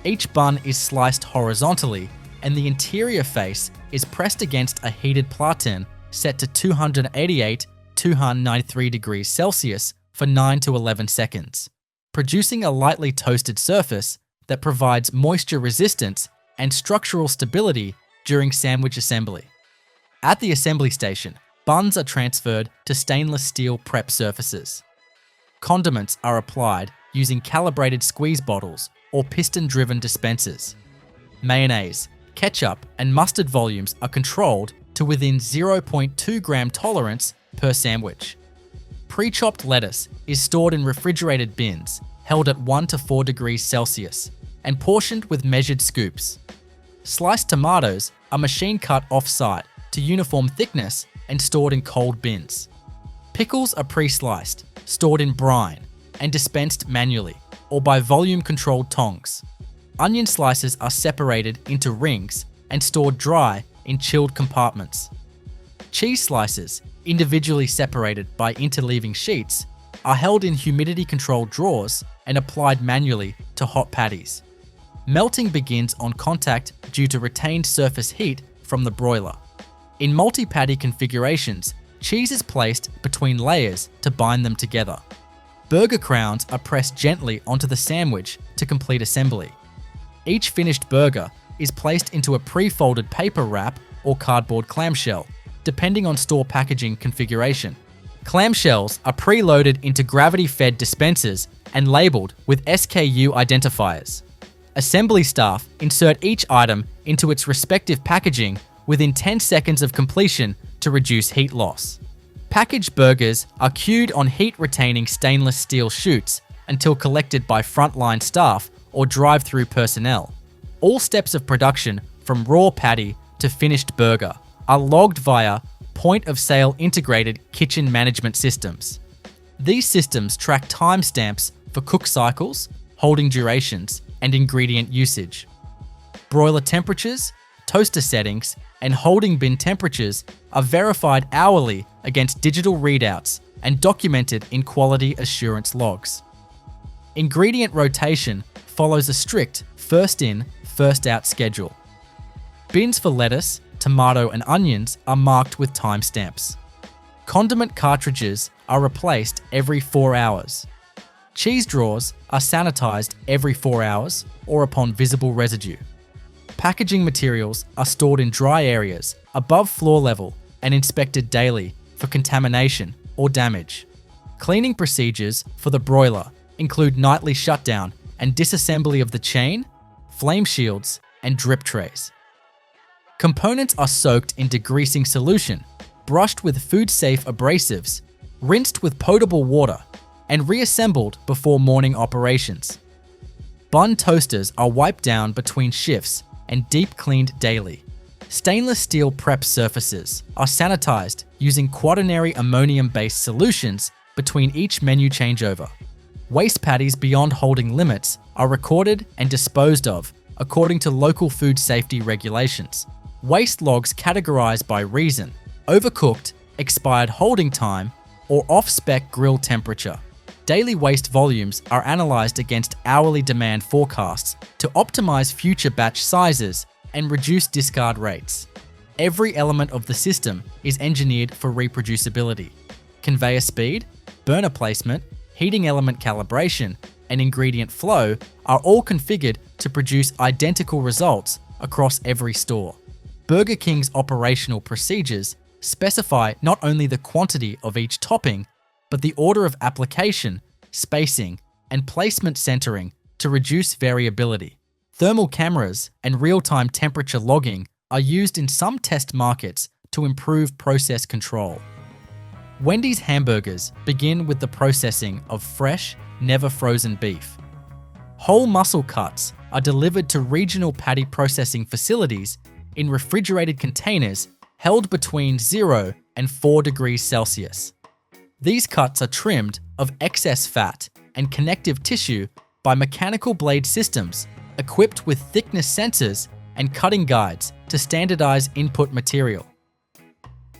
S1: Each bun is sliced horizontally, and the interior face is pressed against a heated platen set to 288-293 degrees Celsius for 9 to 11 seconds, producing a lightly toasted surface that provides moisture resistance and structural stability during sandwich assembly. At the assembly station, buns are transferred to stainless steel prep surfaces. Condiments are applied using calibrated squeeze bottles or piston-driven dispensers. Mayonnaise, ketchup, and mustard volumes are controlled to within 0.2 gram tolerance per sandwich. Pre-chopped lettuce is stored in refrigerated bins held at 1 to 4 degrees Celsius and portioned with measured scoops. Sliced tomatoes are machine-cut off-site to uniform thickness and stored in cold bins. Pickles are pre-sliced, stored in brine, and dispensed manually or by volume-controlled tongs. Onion slices are separated into rings and stored dry in chilled compartments. Cheese slices, individually separated by interleaving sheets, are held in humidity-controlled drawers and applied manually to hot patties. Melting begins on contact due to retained surface heat from the broiler. In multi-patty configurations, cheese is placed between layers to bind them together. Burger crowns are pressed gently onto the sandwich to complete assembly. Each finished burger is placed into a pre-folded paper wrap or cardboard clamshell, depending on store packaging configuration. Clamshells are pre-loaded into gravity-fed dispensers and labeled with SKU identifiers. Assembly staff insert each item into its respective packaging within 10 seconds of completion to reduce heat loss. Packaged burgers are queued on heat-retaining stainless steel chutes until collected by frontline staff or drive-through personnel. All steps of production, from raw patty to finished burger, are logged via point-of-sale integrated kitchen management systems. These systems track timestamps for cook cycles, holding durations, and ingredient usage. Broiler temperatures, toaster settings, and holding bin temperatures are verified hourly against digital readouts and documented in quality assurance logs. Ingredient rotation follows a strict first in, first out schedule. Bins for lettuce, tomato, and onions are marked with timestamps. Condiment cartridges are replaced every 4 hours. Cheese drawers are sanitized every 4 hours or upon visible residue. Packaging materials are stored in dry areas above floor level and inspected daily for contamination or damage. Cleaning procedures for the broiler include nightly shutdown and disassembly of the chain, flame shields, and drip trays. Components are soaked in degreasing solution, brushed with food-safe abrasives, rinsed with potable water, and reassembled before morning operations. Bun toasters are wiped down between shifts and deep cleaned daily. Stainless steel prep surfaces are sanitized using quaternary ammonium-based solutions between each menu changeover. Waste patties beyond holding limits are recorded and disposed of according to local food safety regulations. Waste logs categorized by reason: overcooked, expired holding time, or off-spec grill temperature. Daily waste volumes are analyzed against hourly demand forecasts to optimize future batch sizes and reduce discard rates. Every element of the system is engineered for reproducibility. Conveyor speed, burner placement, heating element calibration, and ingredient flow are all configured to produce identical results across every store. Burger King's operational procedures specify not only the quantity of each topping, but the order of application, spacing, and placement centering to reduce variability. Thermal cameras and real-time temperature logging are used in some test markets to improve process control. Wendy's hamburgers begin with the processing of fresh, never frozen beef. Whole muscle cuts are delivered to regional patty processing facilities in refrigerated containers held between 0 and 4 degrees Celsius. These cuts are trimmed of excess fat and connective tissue by mechanical blade systems equipped with thickness sensors and cutting guides to standardize input material.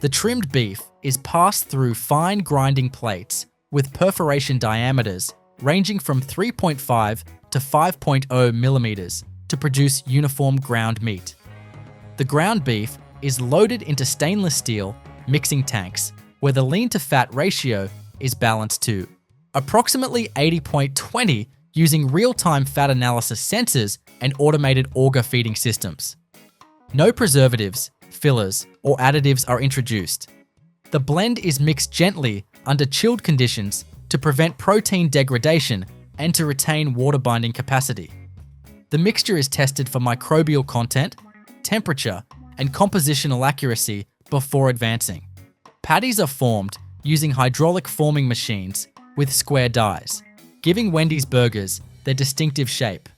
S1: The trimmed beef is passed through fine grinding plates with perforation diameters ranging from 3.5 to 5.0 millimeters to produce uniform ground meat. The ground beef is loaded into stainless steel mixing tanks where the lean to fat ratio is balanced to approximately 80.20 using real-time fat analysis sensors and automated auger feeding systems. No preservatives, fillers, or additives are introduced. The blend is mixed gently under chilled conditions to prevent protein degradation and to retain water binding capacity. The mixture is tested for microbial content, temperature, and compositional accuracy before advancing. Patties are formed using hydraulic forming machines with square dies, giving Wendy's burgers their distinctive shape.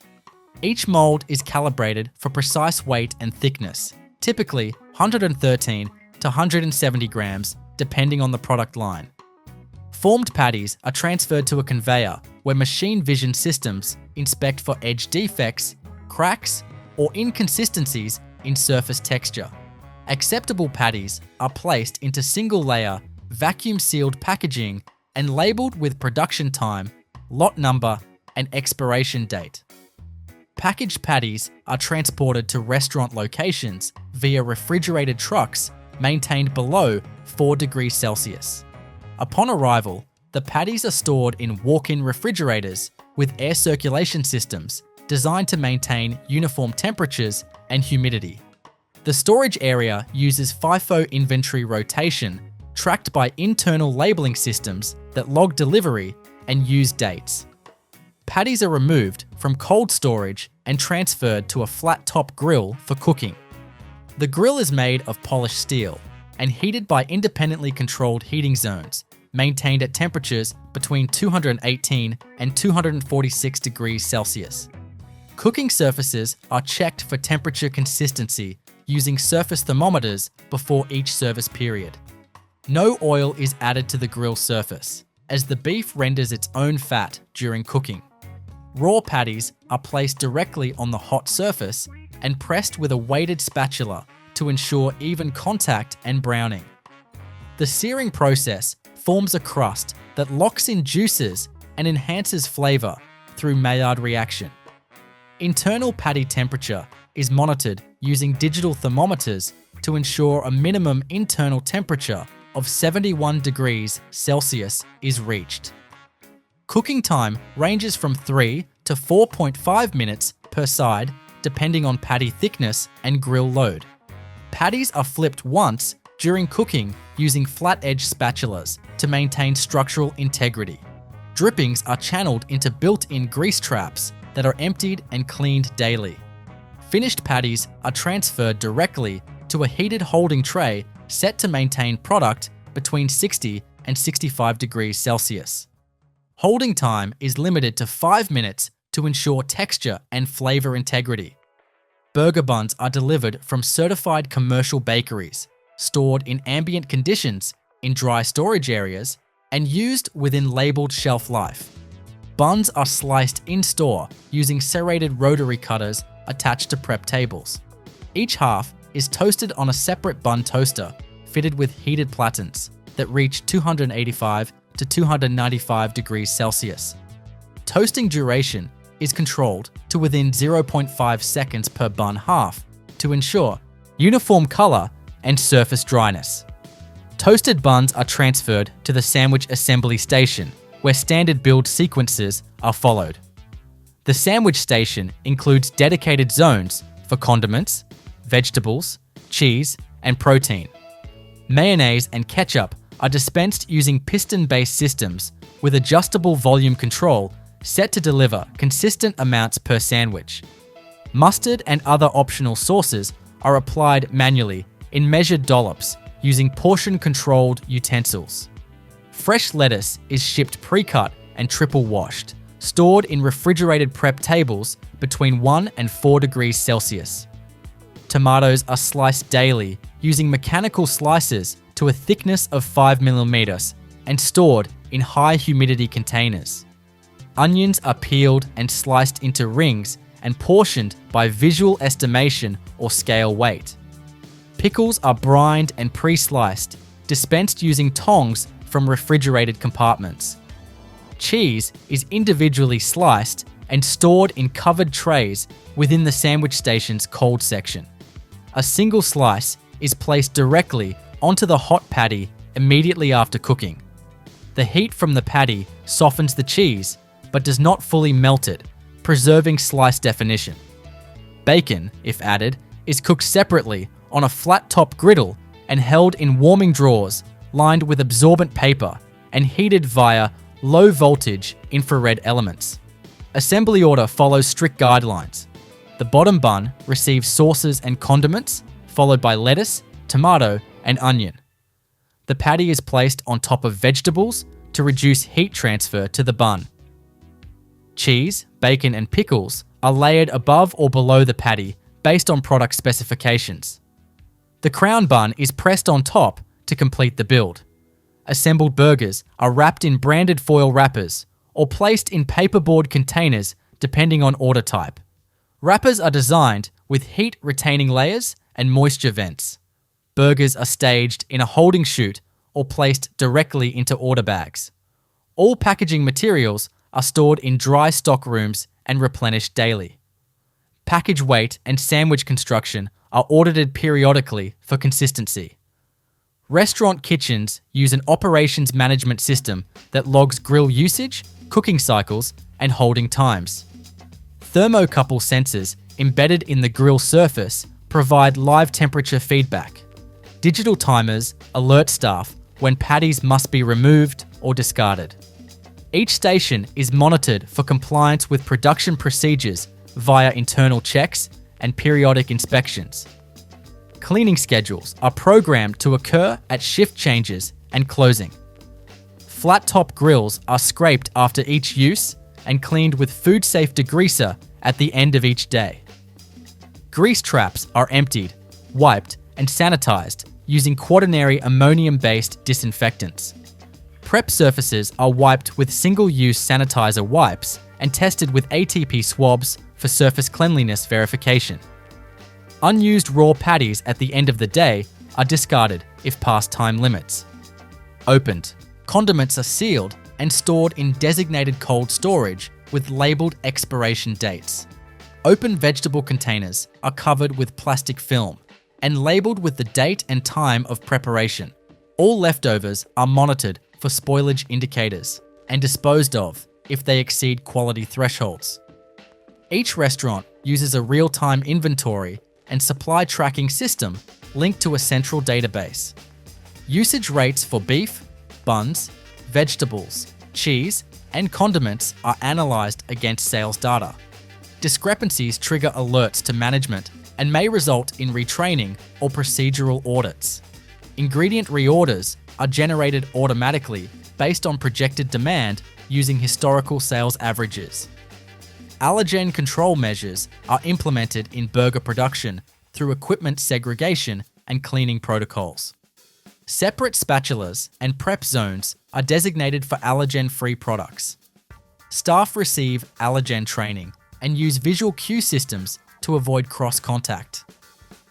S1: Each mold is calibrated for precise weight and thickness, typically 113 to 170 grams, depending on the product line. Formed patties are transferred to a conveyor where machine vision systems inspect for edge defects, cracks, or inconsistencies in surface texture. Acceptable patties are placed into single-layer, vacuum-sealed packaging and labeled with production time, lot number, and expiration date. Packaged patties are transported to restaurant locations via refrigerated trucks maintained below 4 degrees Celsius. Upon arrival, the patties are stored in walk-in refrigerators with air circulation systems designed to maintain uniform temperatures and humidity. The storage area uses FIFO inventory rotation, tracked by internal labeling systems that log delivery and use dates. Patties are removed from cold storage and transferred to a flat-top grill for cooking. The grill is made of polished steel and heated by independently controlled heating zones, maintained at temperatures between 218 and 246 degrees Celsius. Cooking surfaces are checked for temperature consistency using surface thermometers before each service period. No oil is added to the grill surface, as the beef renders its own fat during cooking. Raw patties are placed directly on the hot surface and pressed with a weighted spatula to ensure even contact and browning. The searing process forms a crust that locks in juices and enhances flavor through Maillard reaction. Internal patty temperature is monitored using digital thermometers to ensure a minimum internal temperature of 71 degrees Celsius is reached. Cooking time ranges from 3 to 4.5 minutes per side depending on patty thickness and grill load. Patties are flipped once during cooking using flat-edge spatulas to maintain structural integrity. Drippings are channeled into built-in grease traps that are emptied and cleaned daily. Finished patties are transferred directly to a heated holding tray set to maintain product between 60 and 65 degrees Celsius. Holding time is limited to 5 minutes to ensure texture and flavor integrity. Burger buns are delivered from certified commercial bakeries, stored in ambient conditions in dry storage areas, and used within labeled shelf life. Buns are sliced in-store using serrated rotary cutters attached to prep tables. Each half is toasted on a separate bun toaster fitted with heated platens that reach 285 to 295 degrees Celsius. Toasting duration is controlled to within 0.5 seconds per bun half to ensure uniform color and surface dryness. Toasted buns are transferred to the sandwich assembly station, where standard build sequences are followed. The sandwich station includes dedicated zones for condiments, vegetables, cheese, and protein. Mayonnaise and ketchup are dispensed using piston-based systems with adjustable volume control set to deliver consistent amounts per sandwich. Mustard and other optional sauces are applied manually in measured dollops using portion-controlled utensils. Fresh lettuce is shipped pre-cut and triple washed, stored in refrigerated prep tables between 1 and 4 degrees Celsius. Tomatoes are sliced daily using mechanical slicers to a thickness of 5 millimeters and stored in high humidity containers. Onions are peeled and sliced into rings and portioned by visual estimation or scale weight. Pickles are brined and pre-sliced, dispensed using tongs from refrigerated compartments. Cheese is individually sliced and stored in covered trays within the sandwich station's cold section. A single slice is placed directly onto the hot patty immediately after cooking. The heat from the patty softens the cheese, but does not fully melt it, preserving slice definition. Bacon, if added, is cooked separately on a flat-top griddle and held in warming drawers lined with absorbent paper and heated via low-voltage infrared elements. Assembly order follows strict guidelines. The bottom bun receives sauces and condiments, followed by lettuce, tomato, and onion. The patty is placed on top of vegetables to reduce heat transfer to the bun. Cheese, bacon, and pickles are layered above or below the patty based on product specifications. The crown bun is pressed on top to complete the build. Assembled burgers are wrapped in branded foil wrappers or placed in paperboard containers depending on order type. Wrappers are designed with heat-retaining layers and moisture vents. Burgers are staged in a holding chute or placed directly into order bags. All packaging materials are stored in dry stock rooms and replenished daily. Package weight and sandwich construction are audited periodically for consistency. Restaurant kitchens use an operations management system that logs grill usage, cooking cycles, and holding times. Thermocouple sensors embedded in the grill surface provide live temperature feedback. Digital timers alert staff when patties must be removed or discarded. Each station is monitored for compliance with production procedures via internal checks and periodic inspections. Cleaning schedules are programmed to occur at shift changes and closing. Flat-top grills are scraped after each use and cleaned with food-safe degreaser at the end of each day. Grease traps are emptied, wiped, and sanitized using quaternary ammonium-based disinfectants. Prep surfaces are wiped with single-use sanitizer wipes and tested with ATP swabs for surface cleanliness verification. Unused raw patties at the end of the day are discarded if past time limits. Opened, condiments are sealed and stored in designated cold storage with labeled expiration dates. Open vegetable containers are covered with plastic film and labeled with the date and time of preparation. All leftovers are monitored for spoilage indicators and disposed of if they exceed quality thresholds. Each restaurant uses a real-time inventory and supply tracking system linked to a central database. Usage rates for beef, buns, vegetables, cheese, and condiments are analyzed against sales data. Discrepancies trigger alerts to management and may result in retraining or procedural audits. Ingredient reorders are generated automatically based on projected demand using historical sales averages. Allergen control measures are implemented in burger production through equipment segregation and cleaning protocols. Separate spatulas and prep zones are designated for allergen-free products. Staff receive allergen training and use visual cue systems to avoid cross-contact.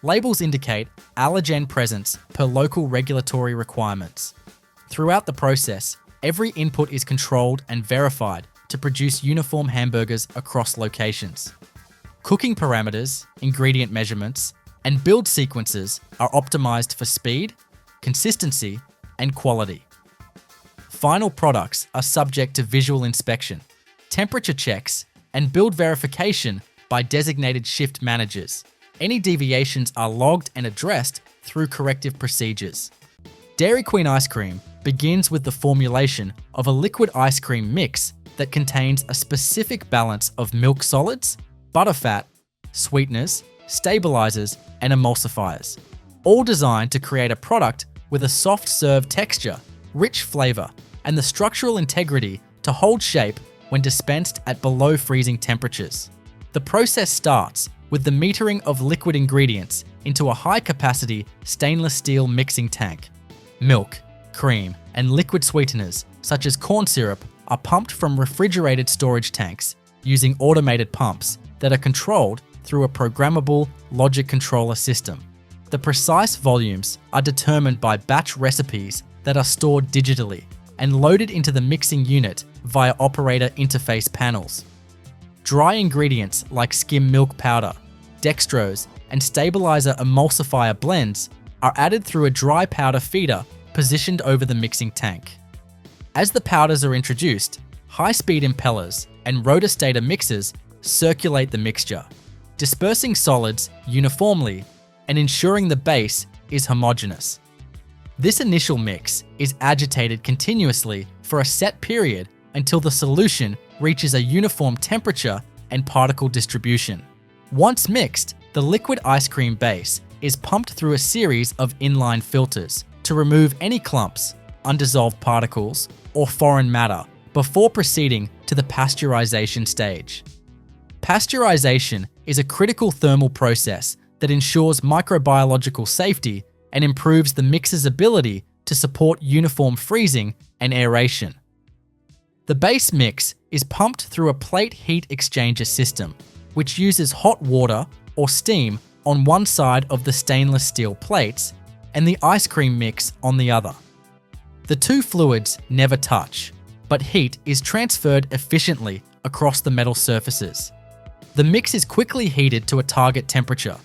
S1: Labels indicate allergen presence per local regulatory requirements. Throughout the process, every input is controlled and verified to produce uniform hamburgers across locations. Cooking parameters, ingredient measurements, and build sequences are optimized for speed, consistency, and quality. Final products are subject to visual inspection, temperature checks, and build verification by designated shift managers. Any deviations are logged and addressed through corrective procedures. Dairy Queen ice cream begins with the formulation of a liquid ice cream mix that contains a specific balance of milk solids, butterfat, sweeteners, stabilizers, and emulsifiers, all designed to create a product with a soft serve texture, rich flavor, and the structural integrity to hold shape when dispensed at below freezing temperatures. The process starts with the metering of liquid ingredients into a high-capacity stainless steel mixing tank. Milk, cream, and liquid sweeteners, such as corn syrup, are pumped from refrigerated storage tanks using automated pumps that are controlled through a programmable logic controller system. The precise volumes are determined by batch recipes that are stored digitally and loaded into the mixing unit via operator interface panels. Dry ingredients like skim milk powder, dextrose, and stabilizer emulsifier blends are added through a dry powder feeder positioned over the mixing tank. As the powders are introduced, high-speed impellers and rotor-stator mixers circulate the mixture, dispersing solids uniformly and ensuring the base is homogeneous. This initial mix is agitated continuously for a set period until the solution reaches a uniform temperature and particle distribution. Once mixed, the liquid ice cream base is pumped through a series of inline filters to remove any clumps, undissolved particles, or foreign matter before proceeding to the pasteurization stage. Pasteurization is a critical thermal process that ensures microbiological safety and improves the mixer's ability to support uniform freezing and aeration. The base mix is pumped through a plate heat exchanger system, which uses hot water or steam on one side of the stainless steel plates and the ice cream mix on the other. The two fluids never touch, but heat is transferred efficiently across the metal surfaces. The mix is quickly heated to a target temperature,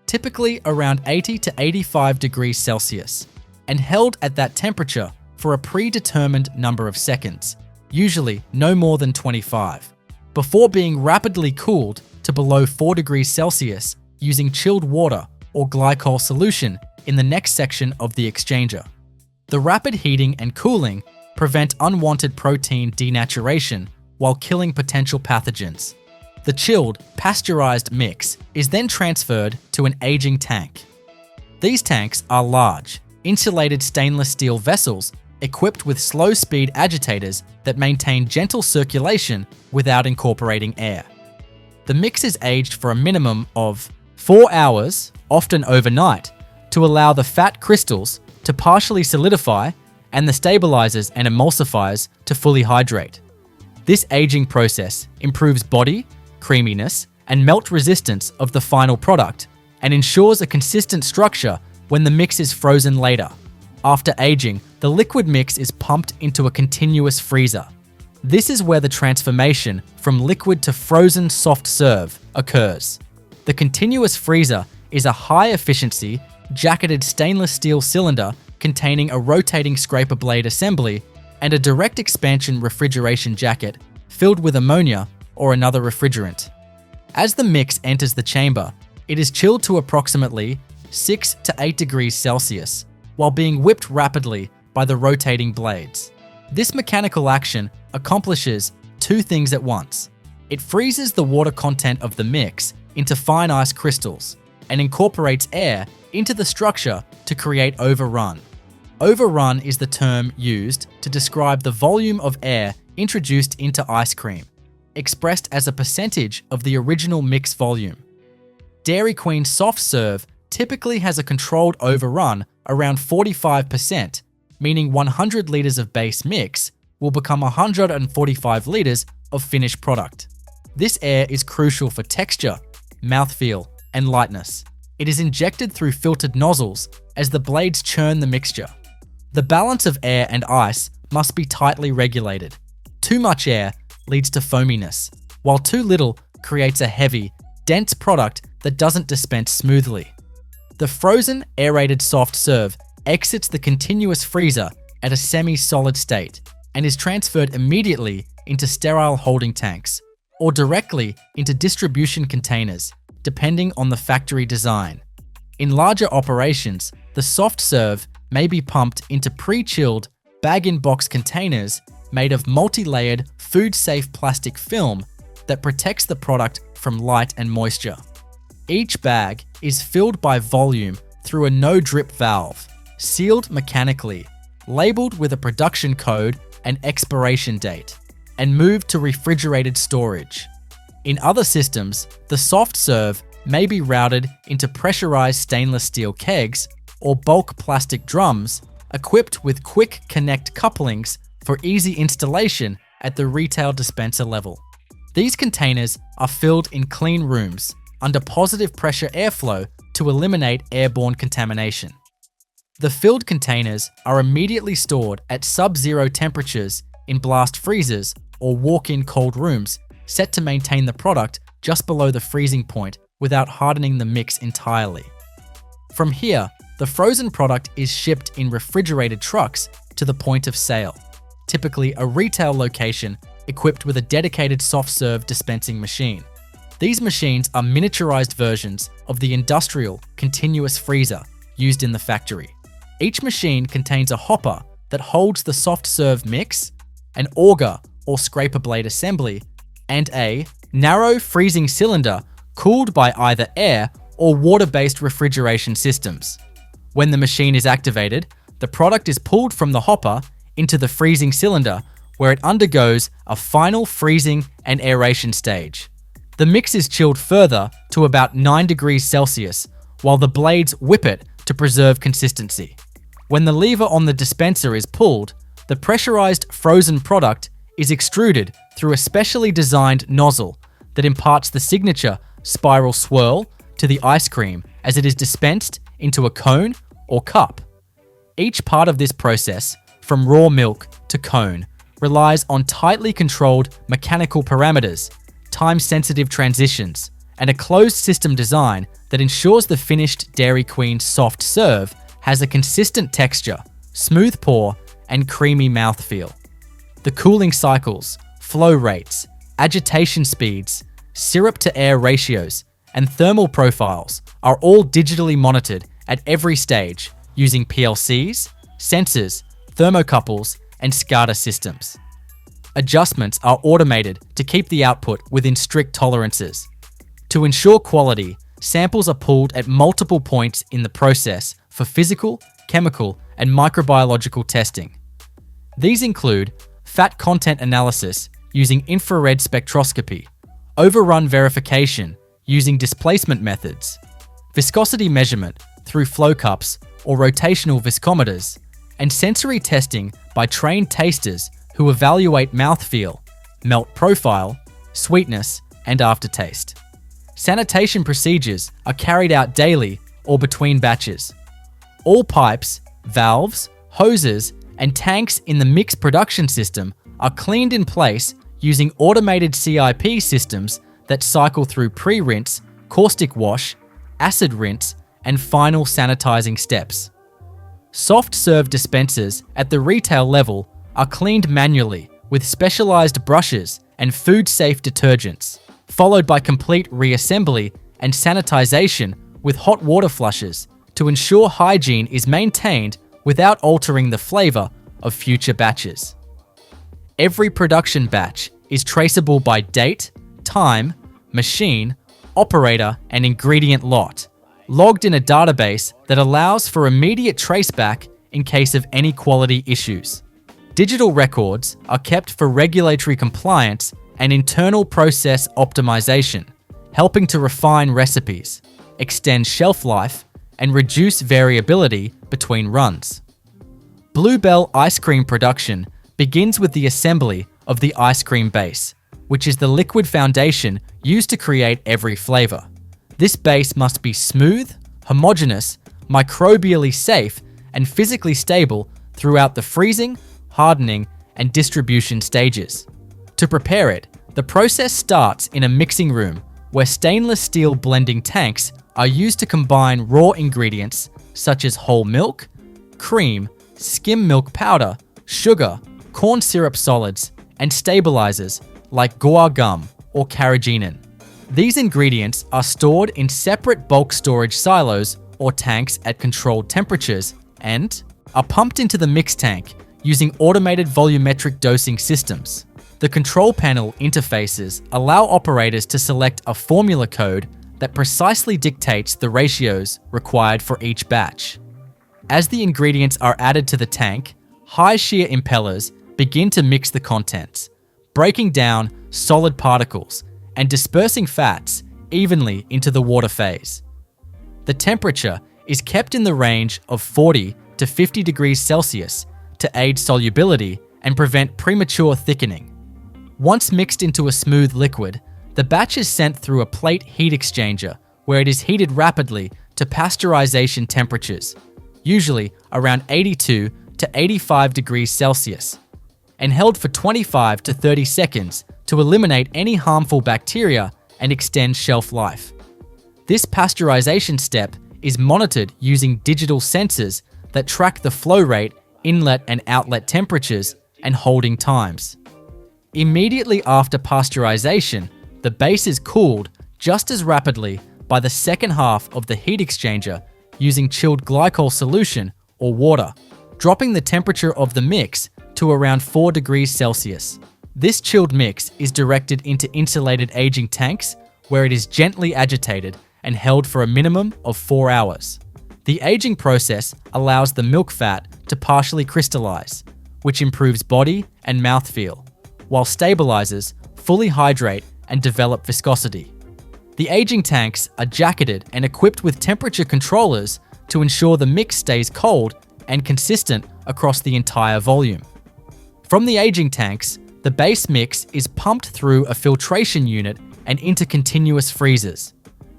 S1: typically around 80 to 85 degrees Celsius, and held at that temperature for a predetermined number of seconds, usually no more than 25, before being rapidly cooled to below 4 degrees Celsius using chilled water or glycol solution in the next section of the exchanger. The rapid heating and cooling prevent unwanted protein denaturation while killing potential pathogens. The chilled, pasteurized mix is then transferred to an aging tank. These tanks are large, insulated stainless steel vessels equipped with slow-speed agitators that maintain gentle circulation without incorporating air. The mix is aged for a minimum of 4 hours, often overnight, to allow the fat crystals to partially solidify and the stabilizers and emulsifiers to fully hydrate. This aging process improves body, creaminess, and melt resistance of the final product and ensures a consistent structure when the mix is frozen later. After aging, The liquid mix is pumped into a continuous freezer. This is where the transformation from liquid to frozen soft serve occurs. The continuous freezer is a high-efficiency, jacketed stainless steel cylinder containing a rotating scraper blade assembly and a direct expansion refrigeration jacket filled with ammonia or another refrigerant. As the mix enters the chamber, it is chilled to approximately 6 to 8 degrees Celsius while being whipped rapidly by the rotating blades. This mechanical action accomplishes two things at once. It freezes the water content of the mix into fine ice crystals and incorporates air into the structure to create overrun. Overrun is the term used to describe the volume of air introduced into ice cream, expressed as a percentage of the original mix volume. Dairy Queen soft serve typically has a controlled overrun around 45%, meaning 100 liters of base mix will become 145 liters of finished product. This air is crucial for texture, mouthfeel, and lightness. It is injected through filtered nozzles as the blades churn the mixture. The balance of air and ice must be tightly regulated. Too much air leads to foaminess, while too little creates a heavy, dense product that doesn't dispense smoothly. The frozen, aerated soft serve exits the continuous freezer at a semi-solid state and is transferred immediately into sterile holding tanks or directly into distribution containers, depending on the factory design. In larger operations, the soft serve may be pumped into pre-chilled, bag-in-box containers made of multi-layered, food-safe plastic film that protects the product from light and moisture. Each bag is filled by volume through a no-drip valve, sealed mechanically, labeled with a production code and expiration date, and moved to refrigerated storage. In other systems, the soft serve may be routed into pressurized stainless steel kegs or bulk plastic drums equipped with quick connect couplings for easy installation at the retail dispenser level. These containers are filled in clean rooms under positive pressure airflow to eliminate airborne contamination. The filled containers are immediately stored at sub-zero temperatures in blast freezers or walk-in cold rooms set to maintain the product just below the freezing point without hardening the mix entirely. From here, the frozen product is shipped in refrigerated trucks to the point of sale, typically a retail location equipped with a dedicated soft serve dispensing machine. These machines are miniaturized versions of the industrial continuous freezer used in the factory. Each machine contains a hopper that holds the soft serve mix, an auger or scraper blade assembly, and a narrow freezing cylinder cooled by either air or water-based refrigeration systems. When the machine is activated, the product is pulled from the hopper into the freezing cylinder where it undergoes a final freezing and aeration stage. The mix is chilled further to about 9 degrees Celsius while the blades whip it to preserve consistency. When the lever on the dispenser is pulled, the pressurized frozen product is extruded through a specially designed nozzle that imparts the signature spiral swirl to the ice cream as it is dispensed into a cone or cup. Each part of this process, from raw milk to cone, relies on tightly controlled mechanical parameters, time-sensitive transitions, and a closed system design that ensures the finished Dairy Queen soft serve has a consistent texture, smooth pour, and creamy mouthfeel. The cooling cycles, flow rates, agitation speeds, syrup-to-air ratios, and thermal profiles are all digitally monitored at every stage using PLCs, sensors, thermocouples, and SCADA systems. Adjustments are automated to keep the output within strict tolerances. To ensure quality, samples are pulled at multiple points in the process for physical, chemical, and microbiological testing. These include fat content analysis using infrared spectroscopy, overrun verification using displacement methods, viscosity measurement through flow cups or rotational viscometers, and sensory testing by trained tasters who evaluate mouthfeel, melt profile, sweetness, and aftertaste. Sanitation procedures are carried out daily or between batches. All pipes, valves, hoses, and tanks in the mix production system are cleaned in place using automated CIP systems that cycle through pre-rinse, caustic wash, acid rinse, and final sanitizing steps. Soft serve dispensers at the retail level are cleaned manually with specialized brushes and food-safe detergents, followed by complete reassembly and sanitization with hot water flushes to ensure hygiene is maintained without altering the flavor of future batches. Every production batch is traceable by date, time, machine, operator, and ingredient lot, logged in a database that allows for immediate traceback in case of any quality issues. Digital records are kept for regulatory compliance and internal process optimization, helping to refine recipes, extend shelf life, and reduce variability between runs. Bluebell ice cream production begins with the assembly of the ice cream base, which is the liquid foundation used to create every flavor. This base must be smooth, homogeneous, microbially safe, and physically stable throughout the freezing, hardening, and distribution stages. To prepare it, the process starts in a mixing room where stainless steel blending tanks are used to combine raw ingredients such as whole milk, cream, skim milk powder, sugar, corn syrup solids, and stabilizers like guar gum or carrageenan. These ingredients are stored in separate bulk storage silos or tanks at controlled temperatures and are pumped into the mix tank using automated volumetric dosing systems. The control panel interfaces allow operators to select a formula code that precisely dictates the ratios required for each batch. As the ingredients are added to the tank, high shear impellers begin to mix the contents, breaking down solid particles and dispersing fats evenly into the water phase. The temperature is kept in the range of 40 to 50 degrees Celsius to aid solubility and prevent premature thickening. Once mixed into a smooth liquid, the batch is sent through a plate heat exchanger where it is heated rapidly to pasteurization temperatures, usually around 82 to 85 degrees Celsius, and held for 25 to 30 seconds to eliminate any harmful bacteria and extend shelf life. This pasteurization step is monitored using digital sensors that track the flow rate, inlet and outlet temperatures, and holding times. Immediately after pasteurization, the base is cooled just as rapidly by the second half of the heat exchanger using chilled glycol solution or water, dropping the temperature of the mix to around 4 degrees Celsius. This chilled mix is directed into insulated aging tanks where it is gently agitated and held for a minimum of 4 hours. The aging process allows the milk fat to partially crystallize, which improves body and mouthfeel, while stabilizers fully hydrate and develop viscosity. The aging tanks are jacketed and equipped with temperature controllers to ensure the mix stays cold and consistent across the entire volume. From the aging tanks, the base mix is pumped through a filtration unit and into continuous freezers.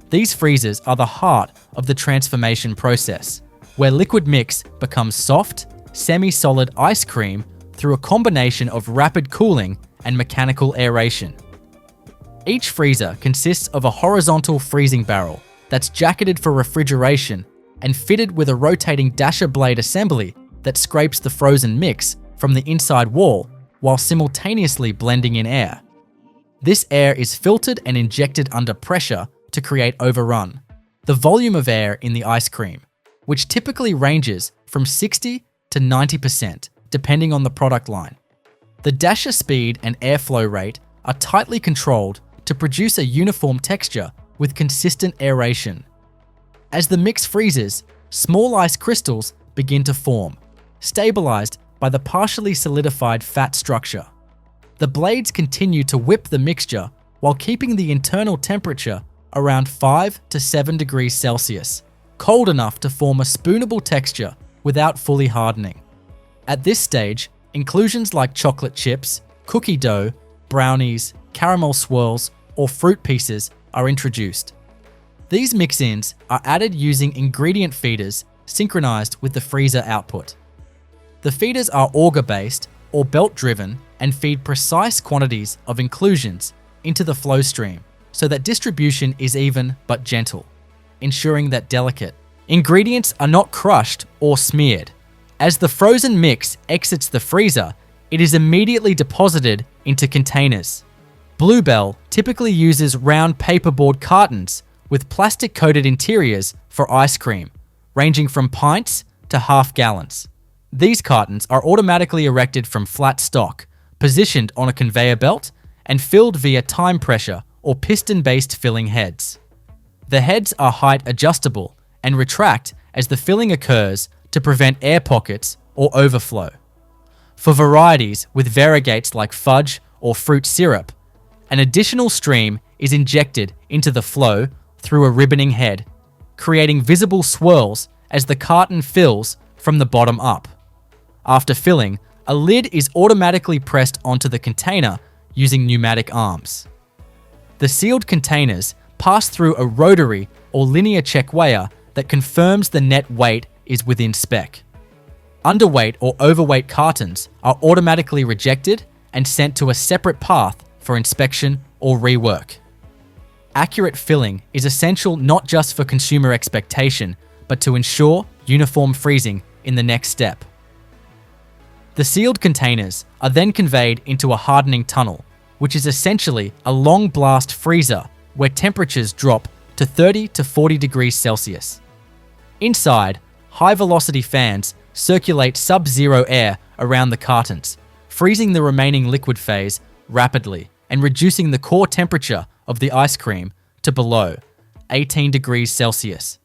S1: These freezers are the heart of the transformation process, where liquid mix becomes soft, semi-solid ice cream through a combination of rapid cooling and mechanical aeration. Each freezer consists of a horizontal freezing barrel that's jacketed for refrigeration and fitted with a rotating dasher blade assembly that scrapes the frozen mix from the inside wall while simultaneously blending in air. This air is filtered and injected under pressure to create overrun, the volume of air in the ice cream, which typically ranges from 60 to 90% depending on the product line. The dasher speed and airflow rate are tightly controlled to produce a uniform texture with consistent aeration. As the mix freezes, small ice crystals begin to form, stabilized by the partially solidified fat structure. The blades continue to whip the mixture while keeping the internal temperature around 5 to 7 degrees Celsius, cold enough to form a spoonable texture without fully hardening. At this stage, inclusions like chocolate chips, cookie dough, brownies, caramel swirls, or fruit pieces are introduced. These mix-ins are added using ingredient feeders synchronized with the freezer output. The feeders are auger-based or belt-driven and feed precise quantities of inclusions into the flow stream so that distribution is even but gentle, ensuring that delicate ingredients are not crushed or smeared. As the frozen mix exits the freezer, it is immediately deposited into containers. Bluebell typically uses round paperboard cartons with plastic-coated interiors for ice cream, ranging from pints to half gallons. These cartons are automatically erected from flat stock, positioned on a conveyor belt, and filled via time pressure or piston-based filling heads. The heads are height adjustable and retract as the filling occurs to prevent air pockets or overflow. For varieties with variegates like fudge or fruit syrup, an additional stream is injected into the flow through a ribboning head, creating visible swirls as the carton fills from the bottom up. After filling, a lid is automatically pressed onto the container using pneumatic arms. The sealed containers pass through a rotary or linear check weigher that confirms the net weight is within spec. Underweight or overweight cartons are automatically rejected and sent to a separate path for inspection or rework. Accurate filling is essential not just for consumer expectation, but to ensure uniform freezing in the next step. The sealed containers are then conveyed into a hardening tunnel, which is essentially a long blast freezer where temperatures drop to 30 to 40 degrees Celsius. Inside, high-velocity fans circulate sub-zero air around the cartons, freezing the remaining liquid phase rapidly and reducing the core temperature of the ice cream to below 18 degrees Celsius.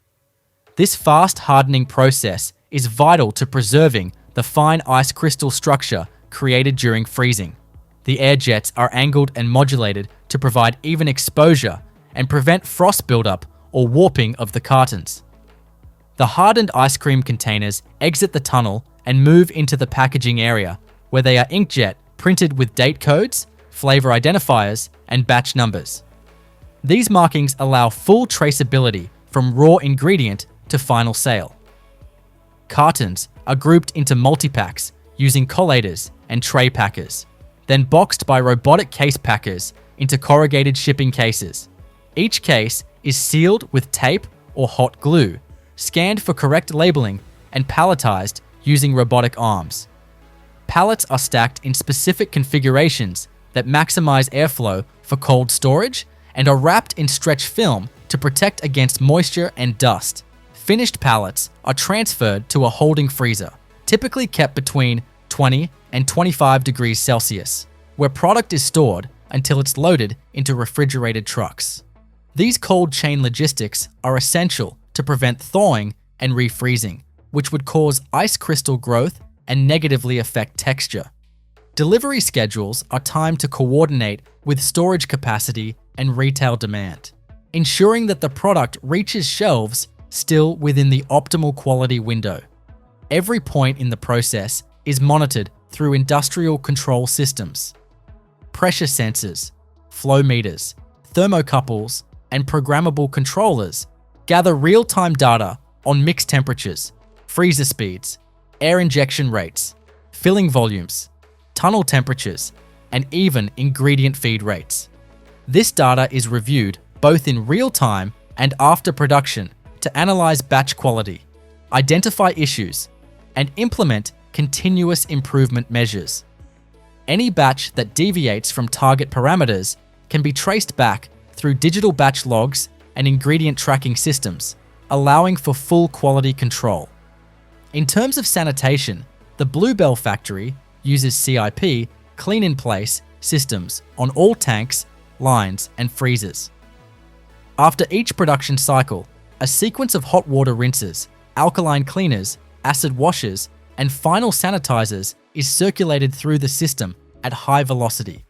S1: This fast hardening process is vital to preserving the fine ice crystal structure created during freezing. The air jets are angled and modulated to provide even exposure and prevent frost buildup or warping of the cartons. The hardened ice cream containers exit the tunnel and move into the packaging area, where they are inkjet printed with date codes, flavor identifiers, and batch numbers. These markings allow full traceability from raw ingredient to final sale. Cartons are grouped into multi-packs using collators and tray packers, then boxed by robotic case packers into corrugated shipping cases. Each case is sealed with tape or hot glue, scanned for correct labeling, and palletized using robotic arms. Pallets are stacked in specific configurations that maximize airflow for cold storage and are wrapped in stretch film to protect against moisture and dust. Finished pallets are transferred to a holding freezer, typically kept between 20 and 25 degrees Celsius, where product is stored until it's loaded into refrigerated trucks. These cold chain logistics are essential to prevent thawing and refreezing, which would cause ice crystal growth and negatively affect texture. Delivery schedules are timed to coordinate with storage capacity and retail demand, ensuring that the product reaches shelves still within the optimal quality window. Every point in the process is monitored through industrial control systems. Pressure sensors, flow meters, thermocouples, and programmable controllers gather real-time data on mix temperatures, freezer speeds, air injection rates, filling volumes, tunnel temperatures, and even ingredient feed rates. This data is reviewed both in real time and after production to analyze batch quality, identify issues, and implement continuous improvement measures. Any batch that deviates from target parameters can be traced back through digital batch logs and ingredient tracking systems, allowing for full quality control. In terms of sanitation, the Bluebell factory uses CIP, clean-in-place, systems on all tanks, lines, and freezers. After each production cycle, a sequence of hot water rinses, alkaline cleaners, acid washers, and final sanitizers is circulated through the system at high velocity.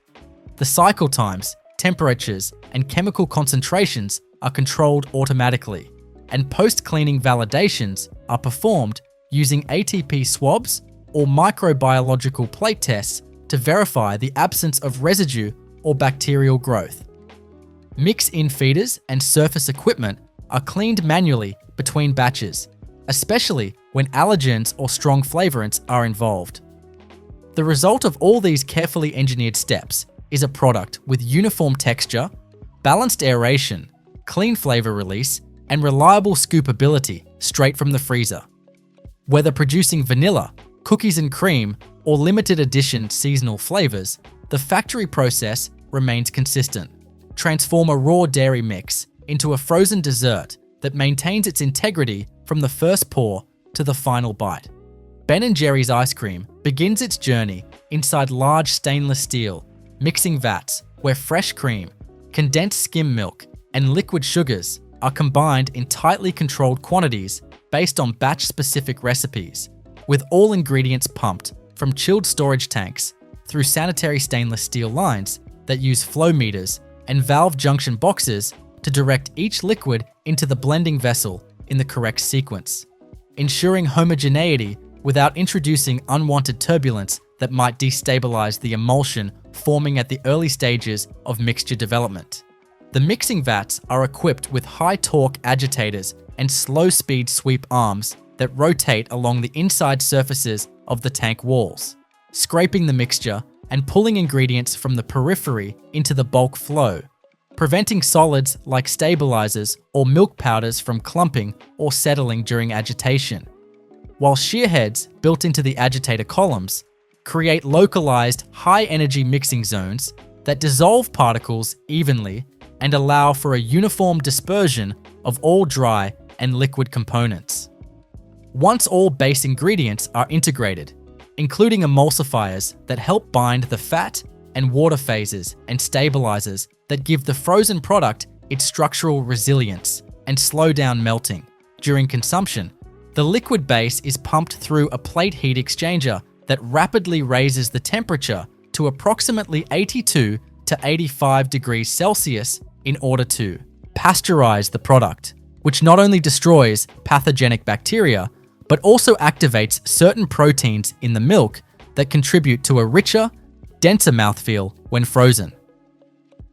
S1: The cycle times, temperatures, and chemical concentrations are controlled automatically, and post-cleaning validations are performed using ATP swabs or microbiological plate tests to verify the absence of residue or bacterial growth. Mix-in feeders and surface equipment are cleaned manually between batches, especially when allergens or strong flavorants are involved. The result of all these carefully engineered steps is a product with uniform texture, balanced aeration, clean flavor release, and reliable scoopability straight from the freezer. Whether producing vanilla, cookies and cream, or limited edition seasonal flavors, the factory process remains consistent. Transform a raw dairy mix into a frozen dessert that maintains its integrity from the first pour to the final bite. Ben & Jerry's ice cream begins its journey inside large stainless steel mixing vats where fresh cream, condensed skim milk, and liquid sugars are combined in tightly controlled quantities based on batch-specific recipes, with all ingredients pumped from chilled storage tanks through sanitary stainless steel lines that use flow meters and valve junction boxes to direct each liquid into the blending vessel in the correct sequence, ensuring homogeneity without introducing unwanted turbulence that might destabilize the emulsion forming at the early stages of mixture development. The mixing vats are equipped with high-torque agitators and slow-speed sweep arms that rotate along the inside surfaces of the tank walls, scraping the mixture and pulling ingredients from the periphery into the bulk flow, preventing solids like stabilizers or milk powders from clumping or settling during agitation. While shear heads built into the agitator columns create localized high-energy mixing zones that dissolve particles evenly and allow for a uniform dispersion of all dry and liquid components. Once all base ingredients are integrated, including emulsifiers that help bind the fat and water phases and stabilizers that give the frozen product its structural resilience and slow down melting during consumption, the liquid base is pumped through a plate heat exchanger that rapidly raises the temperature to approximately 82 to 85 degrees Celsius in order to pasteurize the product, which not only destroys pathogenic bacteria, but also activates certain proteins in the milk that contribute to a richer, denser mouthfeel when frozen.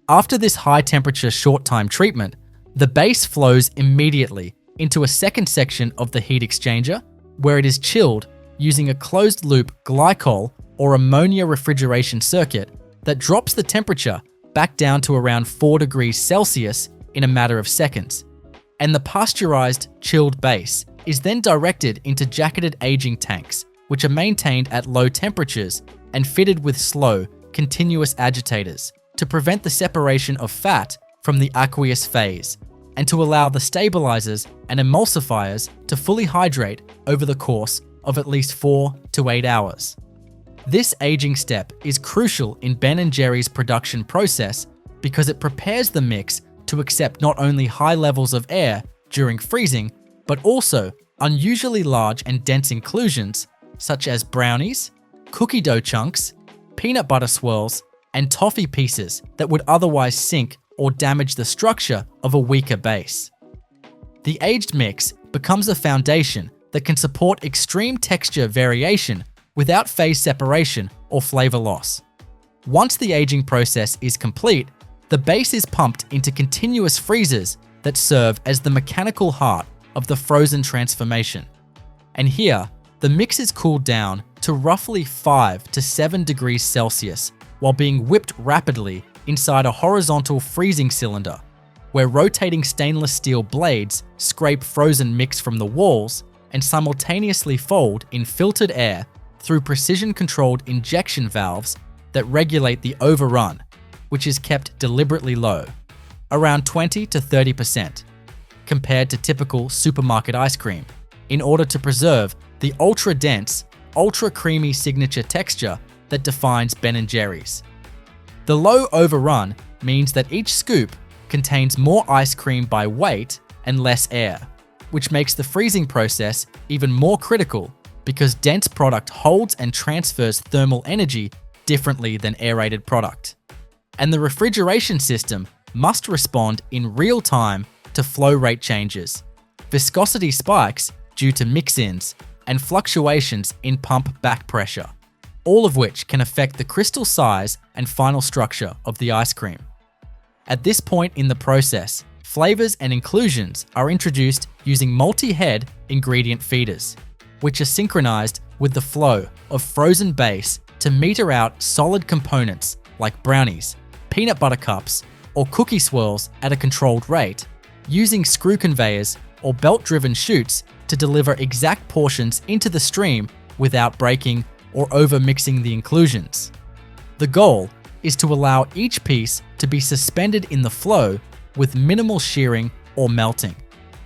S1: After this high-temperature short-time treatment, the base flows immediately into a second section of the heat exchanger, where it is chilled using a closed-loop glycol or ammonia refrigeration circuit that drops the temperature back down to around 4 degrees Celsius in a matter of seconds. And the pasteurized, chilled base is then directed into jacketed aging tanks, which are maintained at low temperatures and fitted with slow, continuous agitators to prevent the separation of fat from the aqueous phase and to allow the stabilizers and emulsifiers to fully hydrate over the course of at least 4 to 8 hours. This aging step is crucial in Ben & Jerry's production process because it prepares the mix to accept not only high levels of air during freezing, but also unusually large and dense inclusions such as brownies, cookie dough chunks, peanut butter swirls, and toffee pieces that would otherwise sink or damage the structure of a weaker base. The aged mix becomes a foundation that can support extreme texture variation without phase separation or flavor loss. Once the aging process is complete, the base is pumped into continuous freezers that serve as the mechanical heart of the frozen transformation. And here, the mix is cooled down to roughly 5 to 7 degrees Celsius while being whipped rapidly inside a horizontal freezing cylinder, where rotating stainless steel blades scrape frozen mix from the walls and simultaneously fold in filtered air through precision-controlled injection valves that regulate the overrun, which is kept deliberately low, around 20 to 30%, compared to typical supermarket ice cream, in order to preserve the ultra-dense, ultra-creamy signature texture that defines Ben & Jerry's. The low overrun means that each scoop contains more ice cream by weight and less air, which makes the freezing process even more critical because dense product holds and transfers thermal energy differently than aerated product. And the refrigeration system must respond in real time to flow rate changes, viscosity spikes due to mix-ins, and fluctuations in pump back pressure, all of which can affect the crystal size and final structure of the ice cream. At this point in the process, flavors and inclusions are introduced using multi-head ingredient feeders, which are synchronized with the flow of frozen base to meter out solid components like brownies, peanut butter cups, or cookie swirls at a controlled rate, using screw conveyors or belt-driven chutes to deliver exact portions into the stream without breaking or over-mixing the inclusions. The goal is to allow each piece to be suspended in the flow with minimal shearing or melting,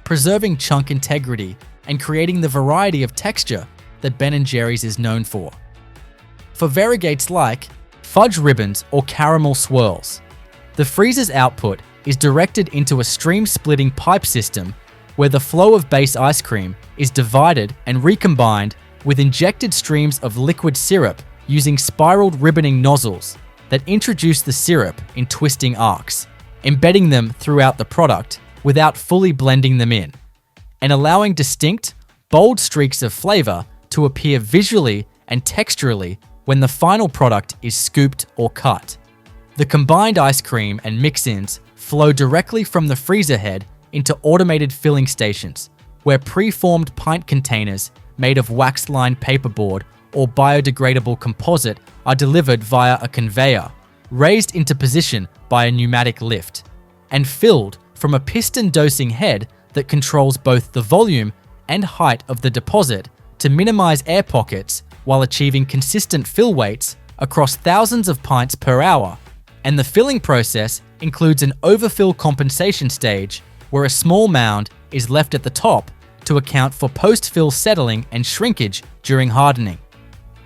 S1: preserving chunk integrity and creating the variety of texture that Ben & Jerry's is known for. For variegates like fudge ribbons or caramel swirls, the freezer's output is directed into a stream-splitting pipe system where the flow of base ice cream is divided and recombined with injected streams of liquid syrup using spiraled ribboning nozzles that introduce the syrup in twisting arcs, embedding them throughout the product without fully blending them in, and allowing distinct, bold streaks of flavor to appear visually and texturally when the final product is scooped or cut. The combined ice cream and mix-ins flow directly from the freezer head into automated filling stations, where pre-formed pint containers made of wax-lined paperboard or biodegradable composite are delivered via a conveyor, raised into position by a pneumatic lift, and filled from a piston dosing head that controls both the volume and height of the deposit to minimize air pockets while achieving consistent fill weights across thousands of pints per hour. And the filling process includes an overfill compensation stage where a small mound is left at the top to account for post-fill settling and shrinkage during hardening.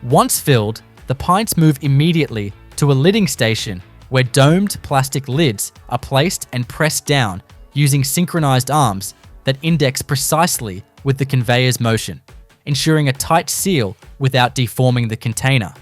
S1: Once filled, the pints move immediately to a lidding station where domed plastic lids are placed and pressed down using synchronized arms that index precisely with the conveyor's motion, ensuring a tight seal without deforming the container.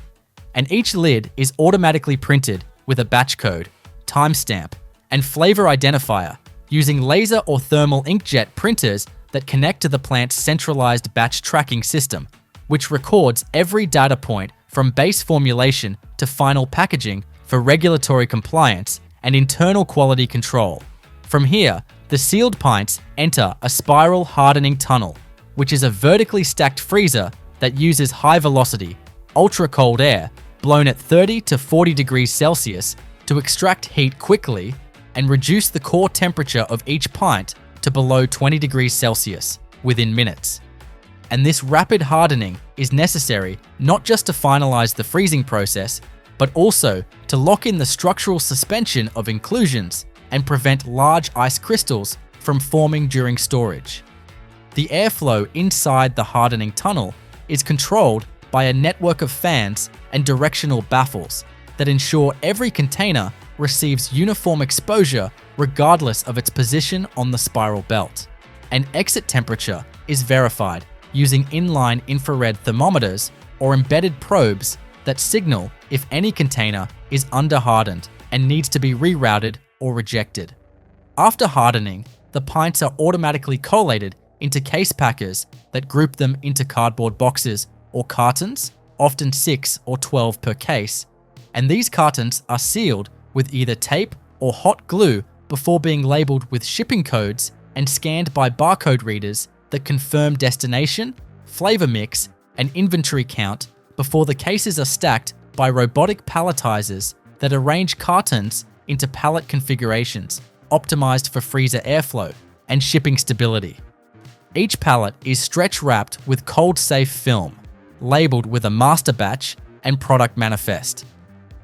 S1: And each lid is automatically printed with a batch code, timestamp, and flavor identifier using laser or thermal inkjet printers that connect to the plant's centralized batch tracking system, which records every data point from base formulation to final packaging for regulatory compliance and internal quality control. From here, the sealed pints enter a spiral hardening tunnel, which is a vertically stacked freezer that uses high-velocity, ultra-cold air blown at 30 to 40 degrees Celsius to extract heat quickly and reduce the core temperature of each pint to below 20 degrees Celsius within minutes. And this rapid hardening is necessary not just to finalize the freezing process, but also to lock in the structural suspension of inclusions and prevent large ice crystals from forming during storage. The airflow inside the hardening tunnel is controlled by a network of fans and directional baffles that ensure every container receives uniform exposure regardless of its position on the spiral belt. And exit temperature is verified using inline infrared thermometers or embedded probes that signal if any container is under-hardened and needs to be rerouted or rejected. After hardening, the pints are automatically collated into case packers that group them into cardboard boxes or cartons, often 6 or 12 per case, and these cartons are sealed with either tape or hot glue before being labeled with shipping codes and scanned by barcode readers that confirm destination, flavor mix, and inventory count before the cases are stacked by robotic palletizers that arrange cartons into pallet configurations optimized for freezer airflow and shipping stability. Each pallet is stretch-wrapped with cold-safe film, labeled with a master batch and product manifest,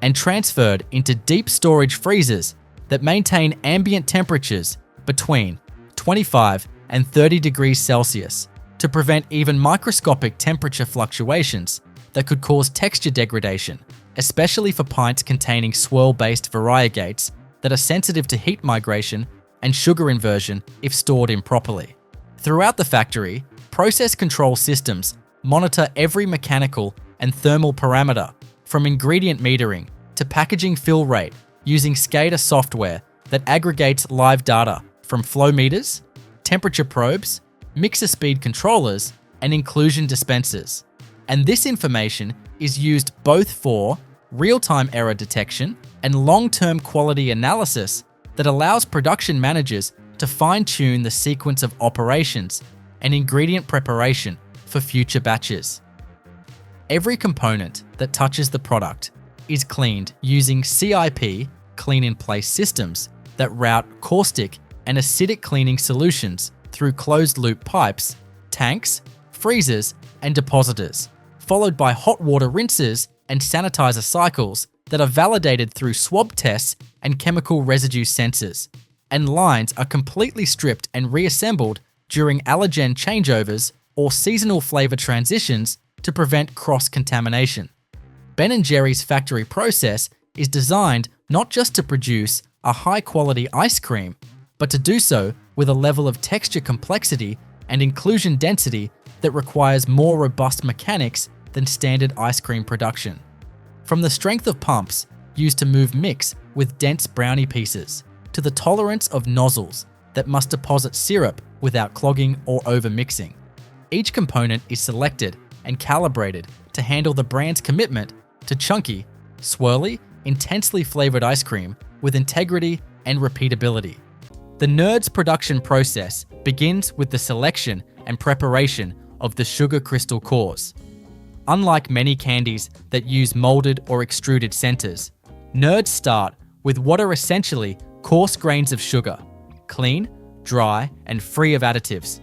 S1: and transferred into deep storage freezers that maintain ambient temperatures between 25 and 30 degrees Celsius to prevent even microscopic temperature fluctuations that could cause texture degradation, especially for pints containing swirl-based variegates that are sensitive to heat migration and sugar inversion if stored improperly. Throughout the factory, process control systems monitor every mechanical and thermal parameter, from ingredient metering to packaging fill rate, using SCADA software that aggregates live data from flow meters, temperature probes, mixer speed controllers, and inclusion dispensers. And this information is used both for real-time error detection and long-term quality analysis that allows production managers to fine-tune the sequence of operations and ingredient preparation for future batches. Every component that touches the product is cleaned using CIP clean-in-place systems that route caustic and acidic cleaning solutions through closed-loop pipes, tanks, freezers, and depositors, followed by hot water rinses and sanitizer cycles that are validated through swab tests and chemical residue sensors. And lines are completely stripped and reassembled during allergen changeovers or seasonal flavor transitions to prevent cross-contamination. Ben & Jerry's factory process is designed not just to produce a high-quality ice cream, but to do so with a level of texture complexity and inclusion density that requires more robust mechanics than standard ice cream production. From the strength of pumps used to move mix with dense brownie pieces, to the tolerance of nozzles that must deposit syrup without clogging or over-mixing. Each component is selected and calibrated to handle the brand's commitment to chunky, swirly, intensely flavored ice cream with integrity and repeatability. The Nerds production process begins with the selection and preparation of the sugar crystal cores. Unlike many candies that use molded or extruded centers, Nerds start with what are essentially coarse grains of sugar, clean, dry, and free of additives.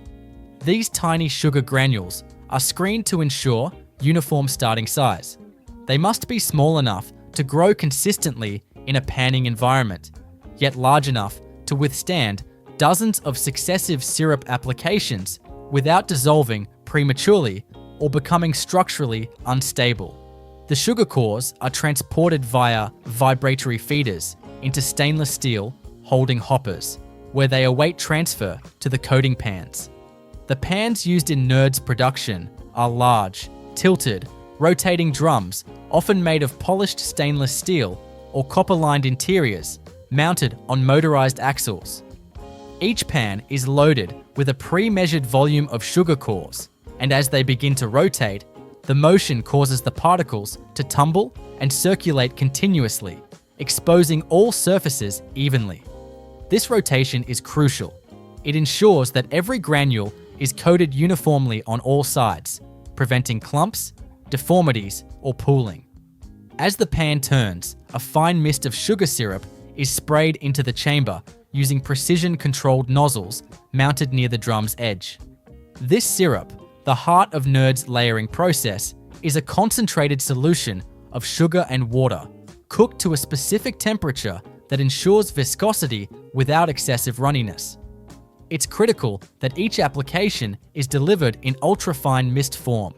S1: These tiny sugar granules are screened to ensure uniform starting size. They must be small enough to grow consistently in a panning environment, yet large enough to withstand dozens of successive syrup applications without dissolving prematurely or becoming structurally unstable. The sugar cores are transported via vibratory feeders into stainless steel holding hoppers, where they await transfer to the coating pans. The pans used in Nerds production are large, tilted, rotating drums, often made of polished stainless steel or copper-lined interiors, mounted on motorized axles. Each pan is loaded with a pre-measured volume of sugar cores, and as they begin to rotate, the motion causes the particles to tumble and circulate continuously, exposing all surfaces evenly. This rotation is crucial. It ensures that every granule is coated uniformly on all sides, preventing clumps, deformities, or pooling. As the pan turns, a fine mist of sugar syrup is sprayed into the chamber using precision-controlled nozzles mounted near the drum's edge. This syrup, the heart of Nerds' layering process, is a concentrated solution of sugar and water, cooked to a specific temperature that ensures viscosity without excessive runniness. It's critical that each application is delivered in ultra-fine mist form.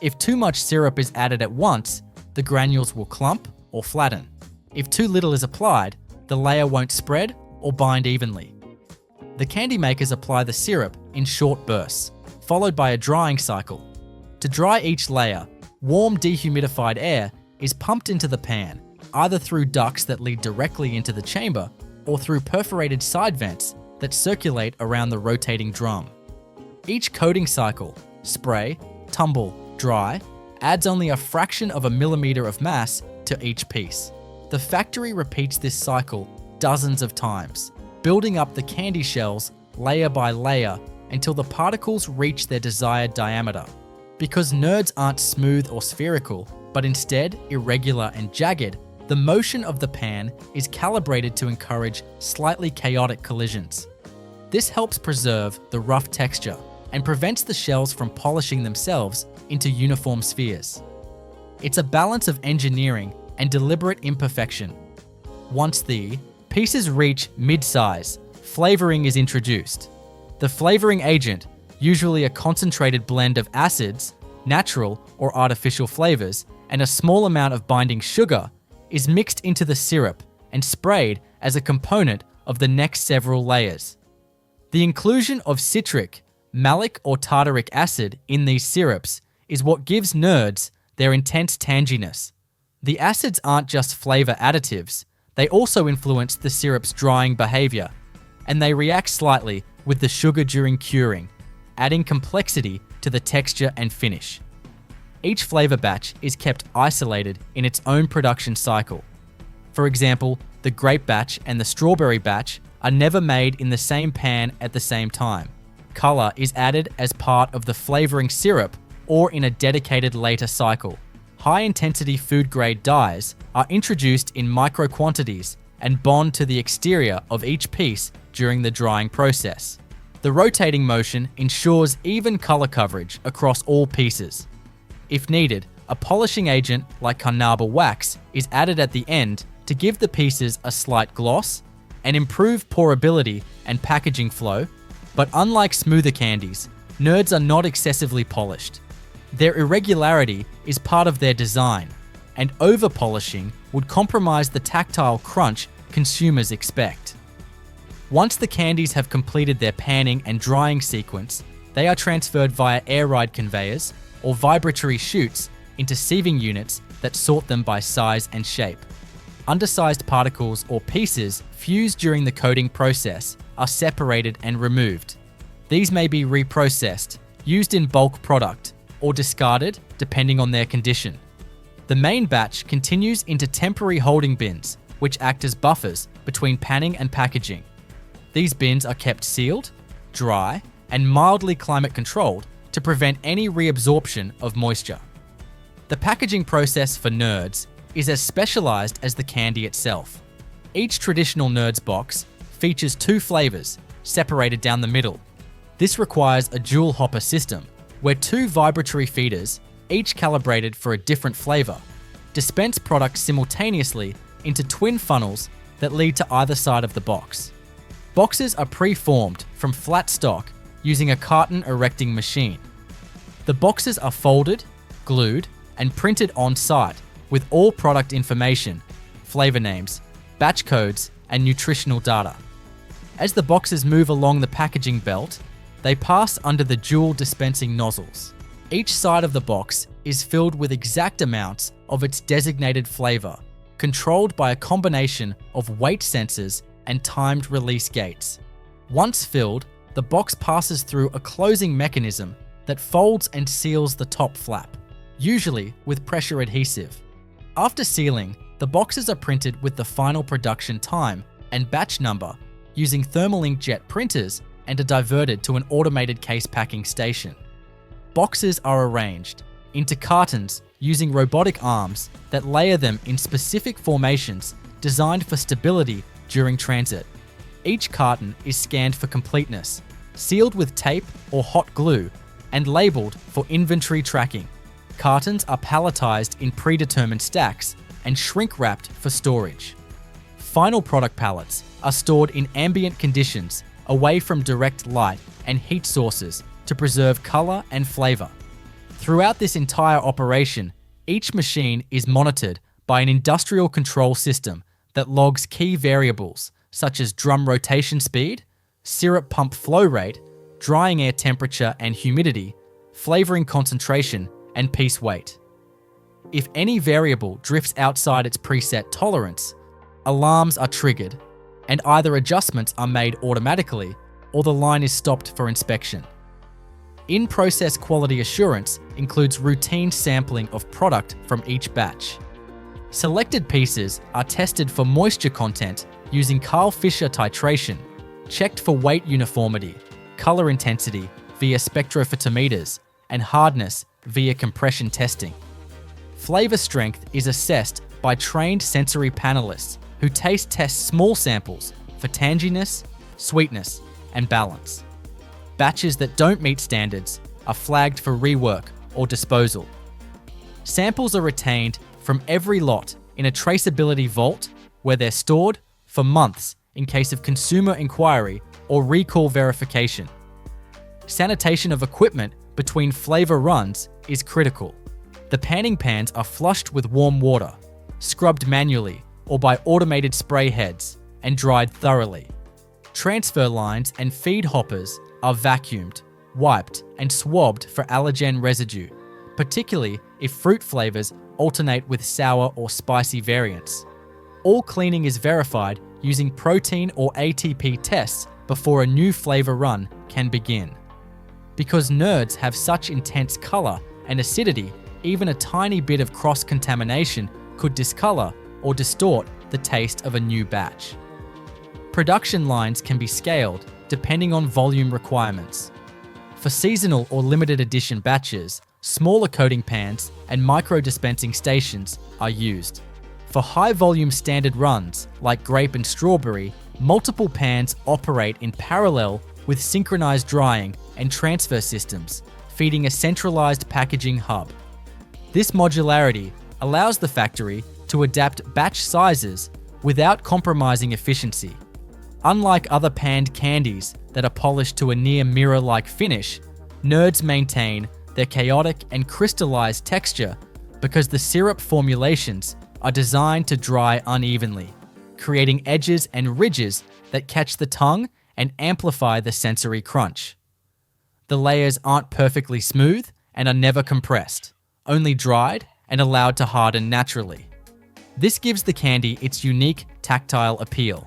S1: If too much syrup is added at once, the granules will clump or flatten. If too little is applied, the layer won't spread or bind evenly. The candy makers apply the syrup in short bursts, followed by a drying cycle. To dry each layer, warm dehumidified air is pumped into the pan, either through ducts that lead directly into the chamber or through perforated side vents that circulate around the rotating drum. Each coating cycle, spray, tumble, dry, adds only a fraction of a millimeter of mass to each piece. The factory repeats this cycle dozens of times, building up the candy shells layer by layer until the particles reach their desired diameter. Because Nerds aren't smooth or spherical, but instead irregular and jagged, the motion of the pan is calibrated to encourage slightly chaotic collisions. This helps preserve the rough texture and prevents the shells from polishing themselves into uniform spheres. It's a balance of engineering and deliberate imperfection. Once the pieces reach mid-size, flavoring is introduced. The flavoring agent, usually a concentrated blend of acids, natural or artificial flavors, and a small amount of binding sugar, is mixed into the syrup and sprayed as a component of the next several layers. The inclusion of citric, malic or tartaric acid in these syrups is what gives Nerds their intense tanginess. The acids aren't just flavor additives, they also influence the syrup's drying behavior, and they react slightly with the sugar during curing, adding complexity to the texture and finish. Each flavor batch is kept isolated in its own production cycle. For example, the grape batch and the strawberry batch are never made in the same pan at the same time. Color is added as part of the flavoring syrup or in a dedicated later cycle. High-intensity food-grade dyes are introduced in micro quantities and bond to the exterior of each piece during the drying process. The rotating motion ensures even color coverage across all pieces. If needed, a polishing agent like carnauba wax is added at the end to give the pieces a slight gloss and improve pourability and packaging flow, but unlike smoother candies, Nerds are not excessively polished. Their irregularity is part of their design, and over-polishing would compromise the tactile crunch consumers expect. Once the candies have completed their panning and drying sequence, they are transferred via air ride conveyors or vibratory chutes into sieving units that sort them by size and shape. Undersized particles or pieces fused during the coating process are separated and removed. These may be reprocessed, used in bulk product, or discarded depending on their condition. The main batch continues into temporary holding bins, which act as buffers between panning and packaging. These bins are kept sealed, dry, and mildly climate controlled to prevent any reabsorption of moisture. The packaging process for Nerds is as specialized as the candy itself. Each traditional Nerds box features 2 flavors, separated down the middle. This requires a dual hopper system, where 2 vibratory feeders, each calibrated for a different flavor, dispense product simultaneously into twin funnels that lead to either side of the box. Boxes are pre-formed from flat stock using a carton erecting machine. The boxes are folded, glued, and printed on site with all product information, flavor names, batch codes, and nutritional data. As the boxes move along the packaging belt, they pass under the dual dispensing nozzles. Each side of the box is filled with exact amounts of its designated flavor, controlled by a combination of weight sensors and timed release gates. Once filled, the box passes through a closing mechanism that folds and seals the top flap, usually with pressure adhesive. After sealing, the boxes are printed with the final production time and batch number using thermal inkjet printers and are diverted to an automated case packing station. Boxes are arranged into cartons using robotic arms that layer them in specific formations designed for stability during transit. Each carton is scanned for completeness, sealed with tape or hot glue, and labeled for inventory tracking. Cartons are palletized in predetermined stacks and shrink-wrapped for storage. Final product pallets are stored in ambient conditions away from direct light and heat sources to preserve color and flavor. Throughout this entire operation, each machine is monitored by an industrial control system that logs key variables such as drum rotation speed, syrup pump flow rate, drying air temperature and humidity, flavoring concentration, and piece weight. If any variable drifts outside its preset tolerance, alarms are triggered, and either adjustments are made automatically or the line is stopped for inspection. In-process quality assurance includes routine sampling of product from each batch. Selected pieces are tested for moisture content using Carl Fisher titration, checked for weight uniformity, color intensity via spectrophotometers, and hardness via compression testing. Flavor strength is assessed by trained sensory panelists who taste test small samples for tanginess, sweetness, and balance. Batches that don't meet standards are flagged for rework or disposal. Samples are retained from every lot in a traceability vault where they're stored for months in case of consumer inquiry or recall verification. Sanitation of equipment between flavor runs is critical. The panning pans are flushed with warm water, scrubbed manually or by automated spray heads, and dried thoroughly. Transfer lines and feed hoppers are vacuumed, wiped, and swabbed for allergen residue, particularly if fruit flavors alternate with sour or spicy variants. All cleaning is verified using protein or ATP tests before a new flavor run can begin. Because Nerds have such intense color and acidity, even a tiny bit of cross-contamination could discolor or distort the taste of a new batch. Production lines can be scaled depending on volume requirements. For seasonal or limited edition batches, smaller coating pans and micro-dispensing stations are used. For high-volume standard runs, like grape and strawberry, multiple pans operate in parallel with synchronized drying and transfer systems, feeding a centralized packaging hub. This modularity allows the factory to adapt batch sizes without compromising efficiency. Unlike other panned candies that are polished to a near mirror-like finish, nerds maintain their chaotic and crystallized texture because the syrup formulations are designed to dry unevenly, creating edges and ridges that catch the tongue and amplify the sensory crunch. The layers aren't perfectly smooth and are never compressed, only dried and allowed to harden naturally. This gives the candy its unique tactile appeal.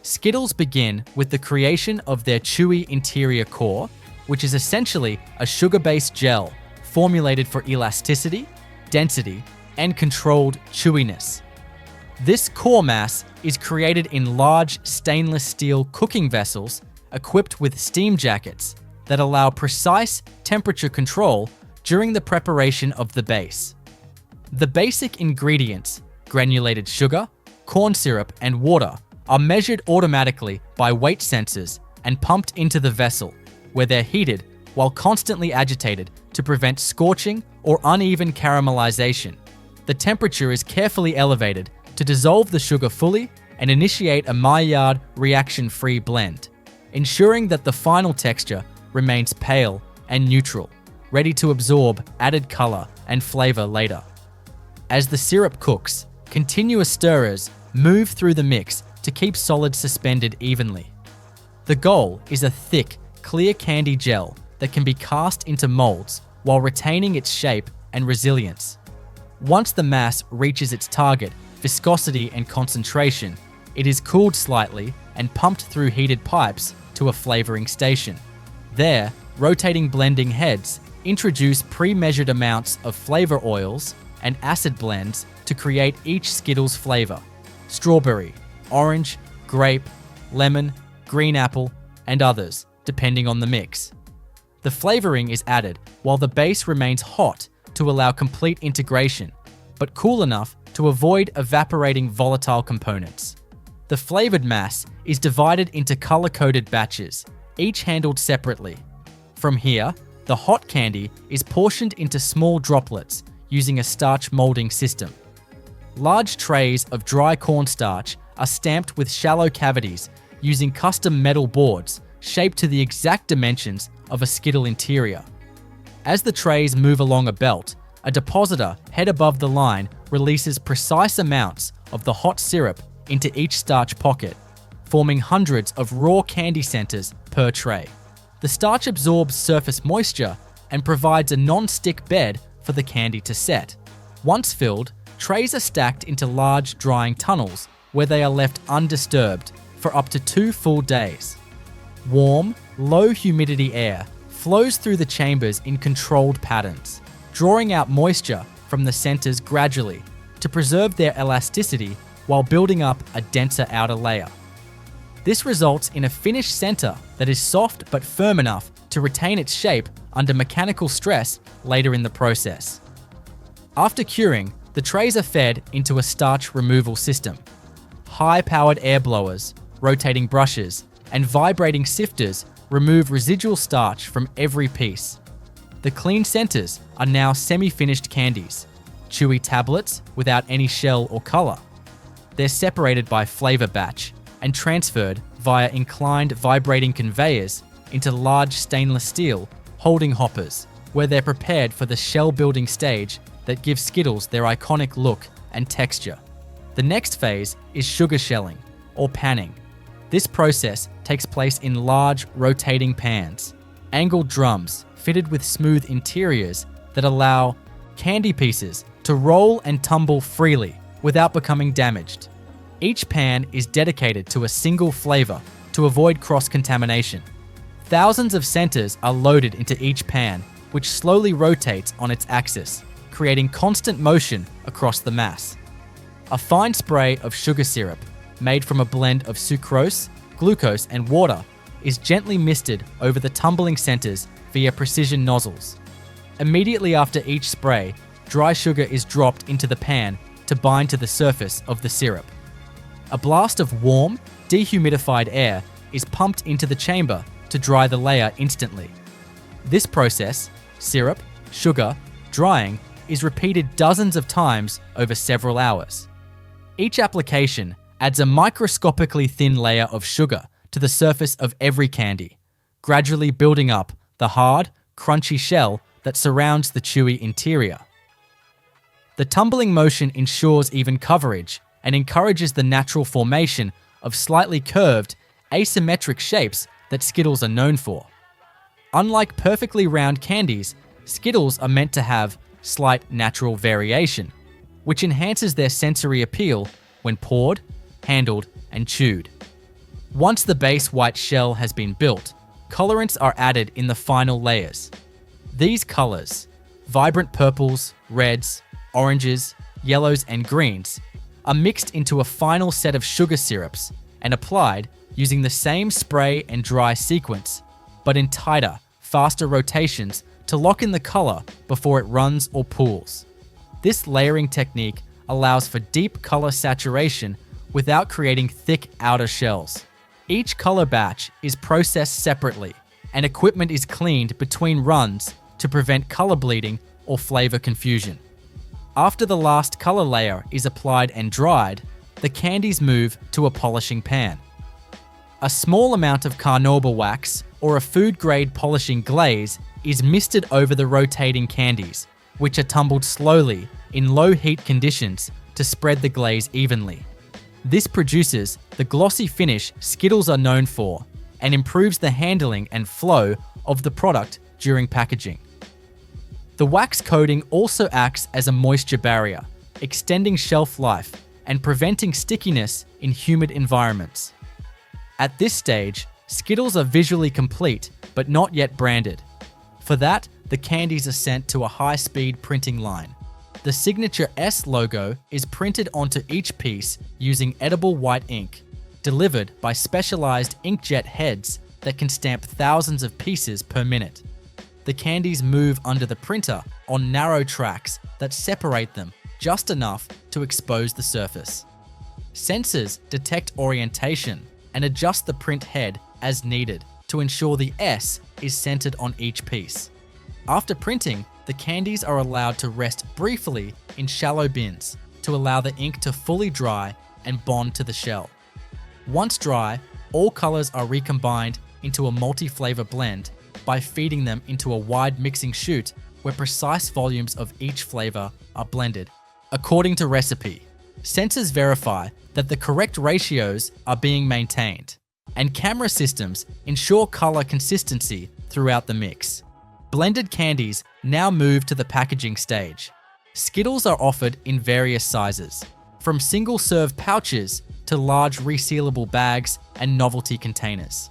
S1: Skittles begin with the creation of their chewy interior core, which is essentially a sugar-based gel formulated for elasticity, density, and controlled chewiness. This core mass is created in large stainless steel cooking vessels equipped with steam jackets that allow precise temperature control during the preparation of the base. The basic ingredients, granulated sugar, corn syrup, and water, are measured automatically by weight sensors and pumped into the vessel, where they're heated while constantly agitated to prevent scorching or uneven caramelization. The temperature is carefully elevated to dissolve the sugar fully and initiate a Maillard reaction-free blend, ensuring that the final texture remains pale and neutral, ready to absorb added color and flavor later. As the syrup cooks, continuous stirrers move through the mix to keep solids suspended evenly. The goal is a thick, clear candy gel that can be cast into molds while retaining its shape and resilience. Once the mass reaches its target viscosity and concentration, it is cooled slightly and pumped through heated pipes to a flavoring station. There, rotating blending heads introduce pre-measured amounts of flavor oils and acid blends to create each Skittles flavor: strawberry, orange, grape, lemon, green apple, and others, depending on the mix. The flavoring is added while the base remains hot to allow complete integration, but cool enough to avoid evaporating volatile components. The flavored mass is divided into color-coded batches, each handled separately. From here, the hot candy is portioned into small droplets using a starch molding system. Large trays of dry cornstarch are stamped with shallow cavities using custom metal boards shaped to the exact dimensions of a Skittle interior. As the trays move along a belt, a depositor head above the line releases precise amounts of the hot syrup into each starch pocket, forming hundreds of raw candy centers per tray. The starch absorbs surface moisture and provides a non-stick bed for the candy to set. Once filled, trays are stacked into large drying tunnels where they are left undisturbed for up to 2 full days. Warm, low humidity air flows through the chambers in controlled patterns, drawing out moisture from the centers gradually to preserve their elasticity while building up a denser outer layer. This results in a finished center that is soft but firm enough to retain its shape under mechanical stress later in the process. After curing, the trays are fed into a starch removal system. High-powered air blowers, rotating brushes, and vibrating sifters remove residual starch from every piece. The clean centers are now semi-finished candies, chewy tablets without any shell or color. They're separated by flavor batch and transferred via inclined vibrating conveyors into large stainless steel holding hoppers, where they're prepared for the shell building stage that gives Skittles their iconic look and texture. The next phase is sugar shelling, or panning. This process takes place in large rotating pans, angled drums fitted with smooth interiors that allow candy pieces to roll and tumble freely without becoming damaged. Each pan is dedicated to a single flavor to avoid cross-contamination. Thousands of centers are loaded into each pan, which slowly rotates on its axis, creating constant motion across the mass. A fine spray of sugar syrup, made from a blend of sucrose, glucose, and water is gently misted over the tumbling centers via precision nozzles. Immediately after each spray, dry sugar is dropped into the pan to bind to the surface of the syrup. A blast of warm, dehumidified air is pumped into the chamber to dry the layer instantly. This process, syrup, sugar, drying, is repeated dozens of times over several hours. Each application adds a microscopically thin layer of sugar to the surface of every candy, gradually building up the hard, crunchy shell that surrounds the chewy interior. The tumbling motion ensures even coverage and encourages the natural formation of slightly curved, asymmetric shapes that Skittles are known for. Unlike perfectly round candies, Skittles are meant to have slight natural variation, which enhances their sensory appeal when poured, handled, and chewed. Once the base white shell has been built, colorants are added in the final layers. These colors, vibrant purples, reds, oranges, yellows, and greens, are mixed into a final set of sugar syrups and applied using the same spray and dry sequence, but in tighter, faster rotations to lock in the color before it runs or pools. This layering technique allows for deep color saturation without creating thick outer shells. Each color batch is processed separately, and equipment is cleaned between runs to prevent color bleeding or flavor confusion. After the last color layer is applied and dried, the candies move to a polishing pan. A small amount of carnauba wax or a food-grade polishing glaze is misted over the rotating candies, which are tumbled slowly in low-heat conditions to spread the glaze evenly. This produces the glossy finish Skittles are known for and improves the handling and flow of the product during packaging. The wax coating also acts as a moisture barrier, extending shelf life and preventing stickiness in humid environments. At this stage, Skittles are visually complete but not yet branded. For that, the candies are sent to a high-speed printing line. The signature S logo is printed onto each piece using edible white ink, delivered by specialized inkjet heads that can stamp thousands of pieces per minute. The candies move under the printer on narrow tracks that separate them just enough to expose the surface. Sensors detect orientation and adjust the print head as needed to ensure the S is centered on each piece. After printing, the candies are allowed to rest briefly in shallow bins to allow the ink to fully dry and bond to the shell. Once dry, all colors are recombined into a multi-flavor blend by feeding them into a wide mixing chute where precise volumes of each flavor are blended according to recipe. Sensors verify that the correct ratios are being maintained, and camera systems ensure color consistency throughout the mix. Blended candies now move to the packaging stage. Skittles are offered in various sizes, from single-serve pouches to large resealable bags and novelty containers.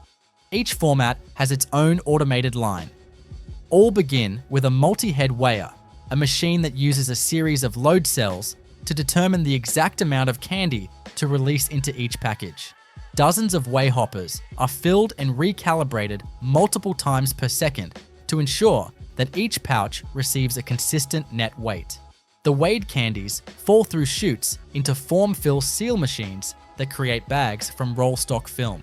S1: Each format has its own automated line. All begin with a multi-head weigher, a machine that uses a series of load cells to determine the exact amount of candy to release into each package. Dozens of weigh hoppers are filled and recalibrated multiple times per second to ensure that each pouch receives a consistent net weight. The weighed candies fall through chutes into form-fill seal machines that create bags from roll stock film.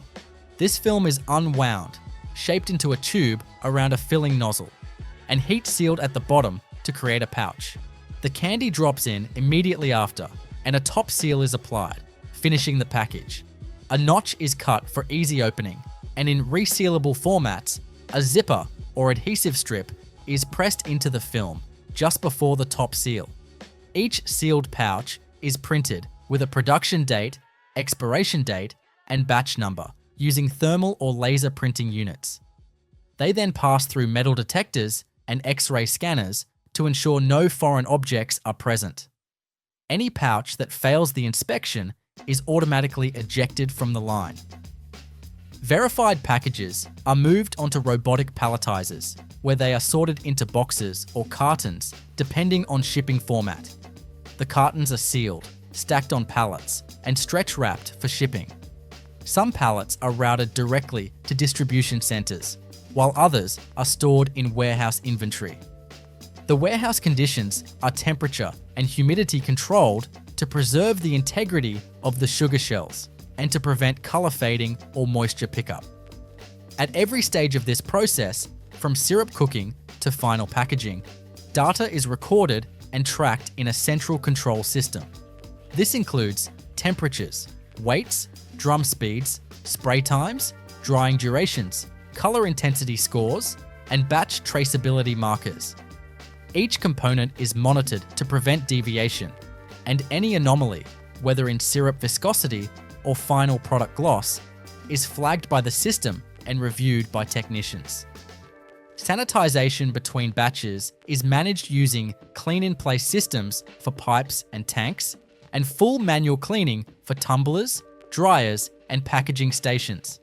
S1: This film is unwound, shaped into a tube around a filling nozzle, and heat sealed at the bottom to create a pouch. The candy drops in immediately after, and a top seal is applied, finishing the package. A notch is cut for easy opening, and in resealable formats, a zipper or adhesive strip is pressed into the film just before the top seal. Each sealed pouch is printed with a production date, expiration date, and batch number using thermal or laser printing units. They then pass through metal detectors and X-ray scanners to ensure no foreign objects are present. Any pouch that fails the inspection is automatically ejected from the line. Verified packages are moved onto robotic palletizers, where they are sorted into boxes or cartons depending on shipping format. The cartons are sealed, stacked on pallets, and stretch wrapped for shipping. Some pallets are routed directly to distribution centers, while others are stored in warehouse inventory. The warehouse conditions are temperature and humidity controlled to preserve the integrity of the sugar shells and to prevent color fading or moisture pickup. At every stage of this process, from syrup cooking to final packaging, data is recorded and tracked in a central control system. This includes temperatures, weights, drum speeds, spray times, drying durations, color intensity scores, and batch traceability markers. Each component is monitored to prevent deviation, and any anomaly, whether in syrup viscosity or final product gloss, is flagged by the system and reviewed by technicians. Sanitization between batches is managed using clean-in-place systems for pipes and tanks, and full manual cleaning for tumblers, dryers, and packaging stations.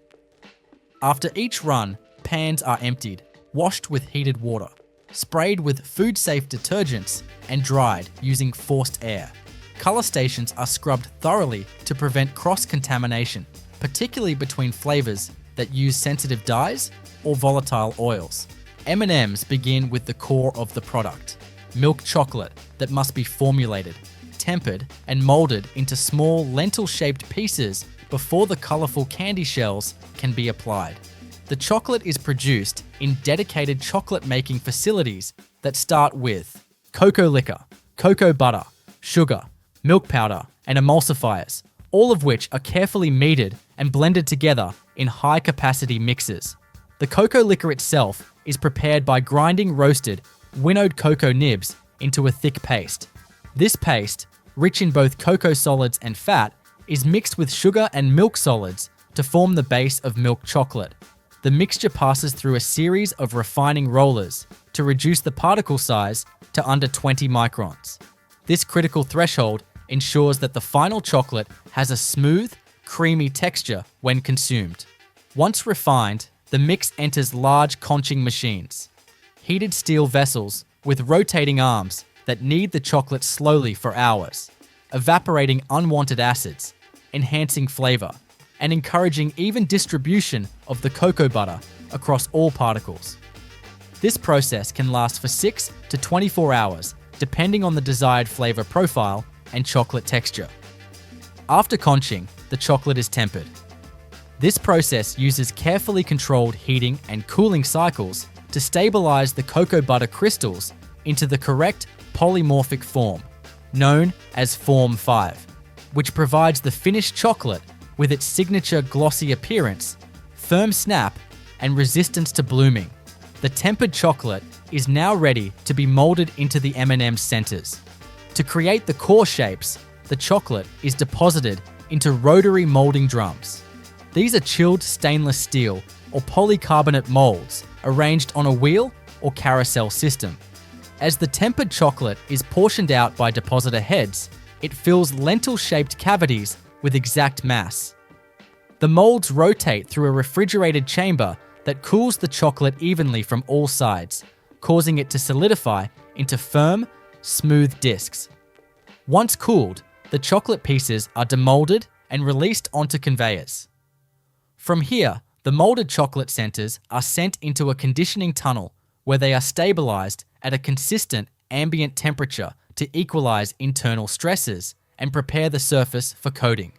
S1: After each run, pans are emptied, washed with heated water, sprayed with food-safe detergents, and dried using forced air. Color stations are scrubbed thoroughly to prevent cross-contamination, particularly between flavors that use sensitive dyes or volatile oils. M&Ms begin with the core of the product, milk chocolate that must be formulated, tempered, and molded into small lentil-shaped pieces before the colorful candy shells can be applied. The chocolate is produced in dedicated chocolate-making facilities that start with cocoa liquor, cocoa butter, sugar, milk powder, and emulsifiers, all of which are carefully metered and blended together in high-capacity mixers. The cocoa liquor itself is prepared by grinding roasted, winnowed cocoa nibs into a thick paste. This paste, rich in both cocoa solids and fat, is mixed with sugar and milk solids to form the base of milk chocolate. The mixture passes through a series of refining rollers to reduce the particle size to under 20 microns. This critical threshold ensures that the final chocolate has a smooth, creamy texture when consumed. Once refined, the mix enters large conching machines, heated steel vessels with rotating arms that knead the chocolate slowly for hours, evaporating unwanted acids, enhancing flavor, and encouraging even distribution of the cocoa butter across all particles. This process can last for 6 to 24 hours, depending on the desired flavor profile and chocolate texture. After conching, the chocolate is tempered. This process uses carefully controlled heating and cooling cycles to stabilize the cocoa butter crystals into the correct polymorphic form, known as Form 5, which provides the finished chocolate with its signature glossy appearance, firm snap, and resistance to blooming. The tempered chocolate is now ready to be molded into the M&M centers. To create the core shapes, the chocolate is deposited into rotary molding drums. These are chilled stainless steel or polycarbonate molds arranged on a wheel or carousel system. As the tempered chocolate is portioned out by depositor heads, it fills lentil-shaped cavities with exact mass. The molds rotate through a refrigerated chamber that cools the chocolate evenly from all sides, causing it to solidify into firm, smooth discs. Once cooled, the chocolate pieces are demolded and released onto conveyors. From here, the molded chocolate centers are sent into a conditioning tunnel where they are stabilized at a consistent ambient temperature to equalize internal stresses and prepare the surface for coating.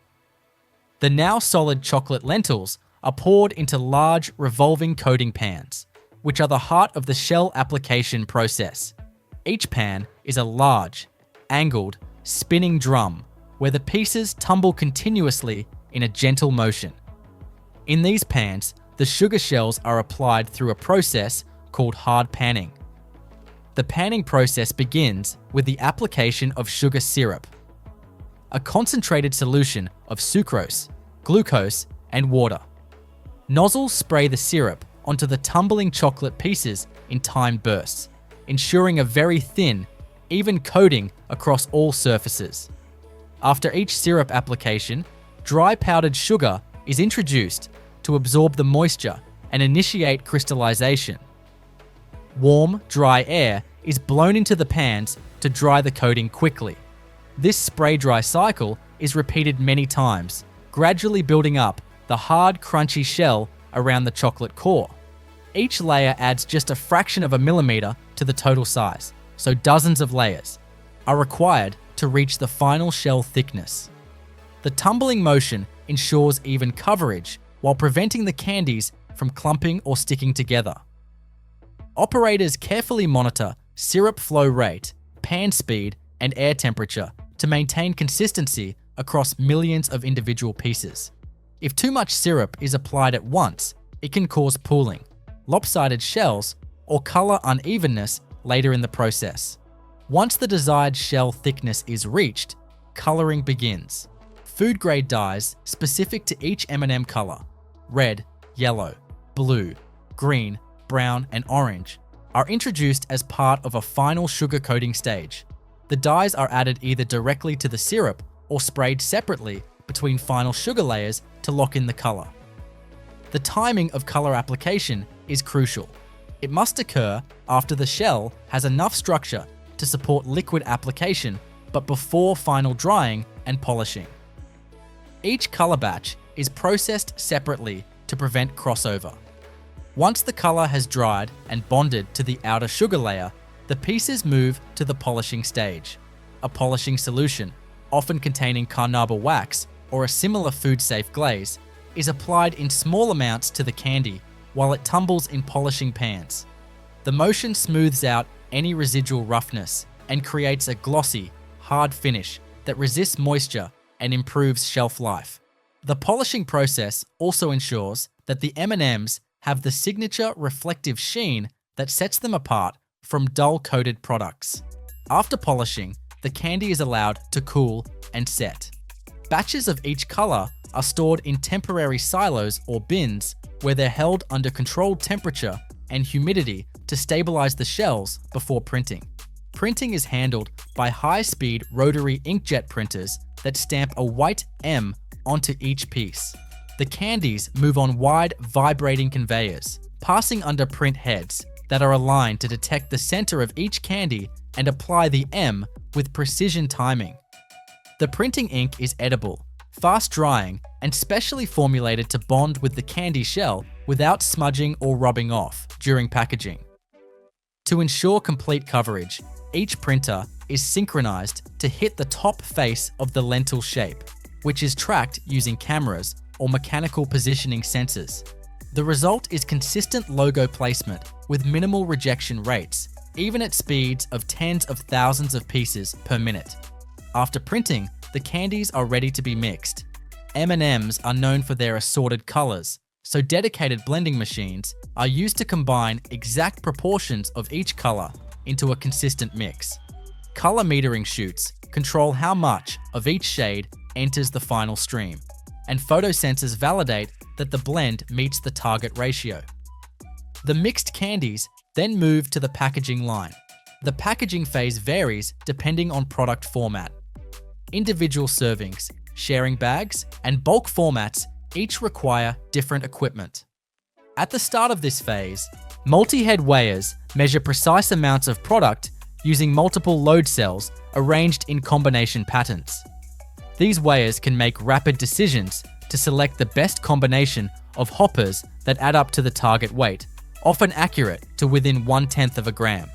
S1: The now solid chocolate lentils are poured into large revolving coating pans, which are the heart of the shell application process. Each pan is a large, angled, spinning drum where the pieces tumble continuously in a gentle motion. In these pans, the sugar shells are applied through a process called hard panning. The panning process begins with the application of sugar syrup, a concentrated solution of sucrose, glucose, and water. Nozzles spray the syrup onto the tumbling chocolate pieces in timed bursts, ensuring a very thin, even coating across all surfaces. After each syrup application, dry powdered sugar is introduced to absorb the moisture and initiate crystallization. Warm, dry air is blown into the pans to dry the coating quickly. This spray-dry cycle is repeated many times, gradually building up the hard, crunchy shell around the chocolate core. Each layer adds just a fraction of a millimeter to the total size, so dozens of layers are required to reach the final shell thickness. The tumbling motion ensures even coverage while preventing the candies from clumping or sticking together. Operators carefully monitor syrup flow rate, pan speed, and air temperature to maintain consistency across millions of individual pieces. If too much syrup is applied at once, it can cause pooling, lopsided shells, or color unevenness later in the process. Once the desired shell thickness is reached, coloring begins. Food-grade dyes specific to each M&M color, red, yellow, blue, green, brown, and orange, are introduced as part of a final sugar coating stage. The dyes are added either directly to the syrup or sprayed separately between final sugar layers to lock in the color. The timing of color application is crucial. It must occur after the shell has enough structure to support liquid application, but before final drying and polishing. Each color batch is processed separately to prevent crossover. Once the color has dried and bonded to the outer sugar layer, the pieces move to the polishing stage. A polishing solution, often containing carnauba wax or a similar food-safe glaze, is applied in small amounts to the candy while it tumbles in polishing pans. The motion smooths out any residual roughness and creates a glossy, hard finish that resists moisture and improves shelf life. The polishing process also ensures that the M&Ms have the signature reflective sheen that sets them apart from dull-coated products. After polishing, the candy is allowed to cool and set. Batches of each color are stored in temporary silos or bins where they're held under controlled temperature and humidity to stabilize the shells before printing. Printing is handled by high-speed rotary inkjet printers that stamp a white M onto each piece. The candies move on wide, vibrating conveyors, passing under print heads that are aligned to detect the center of each candy and apply the M with precision timing. The printing ink is edible, fast-drying, and specially formulated to bond with the candy shell without smudging or rubbing off during packaging. To ensure complete coverage, each printer is synchronized to hit the top face of the lentil shape, which is tracked using cameras or mechanical positioning sensors. The result is consistent logo placement with minimal rejection rates, even at speeds of tens of thousands of pieces per minute. After printing, the candies are ready to be mixed. M&Ms are known for their assorted colors, so dedicated blending machines are used to combine exact proportions of each color into a consistent mix. Color metering chutes control how much of each shade enters the final stream, and photosensors validate that the blend meets the target ratio. The mixed candies then move to the packaging line. The packaging phase varies depending on product format. Individual servings, sharing bags, and bulk formats each require different equipment. At the start of this phase, multi-head weighers measure precise amounts of product using multiple load cells arranged in combination patterns. These weighers can make rapid decisions to select the best combination of hoppers that add up to the target weight, often accurate to within 1/10 of a gram.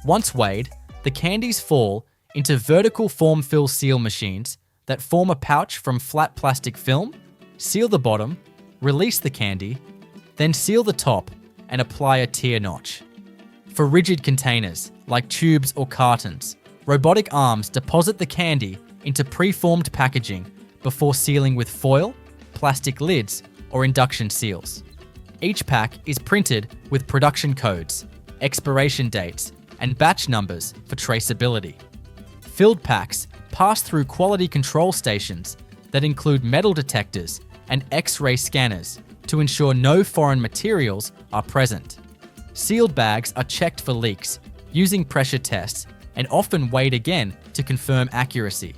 S1: Once weighed, the candies fall into vertical form-fill seal machines that form a pouch from flat plastic film, seal the bottom, release the candy, then seal the top and apply a tier notch. For rigid containers, like tubes or cartons, robotic arms deposit the candy into pre-formed packaging before sealing with foil, plastic lids, or induction seals. Each pack is printed with production codes, expiration dates, and batch numbers for traceability. Filled packs pass through quality control stations that include metal detectors and X-ray scanners to ensure no foreign materials are present. Sealed bags are checked for leaks using pressure tests and often weighed again to confirm accuracy.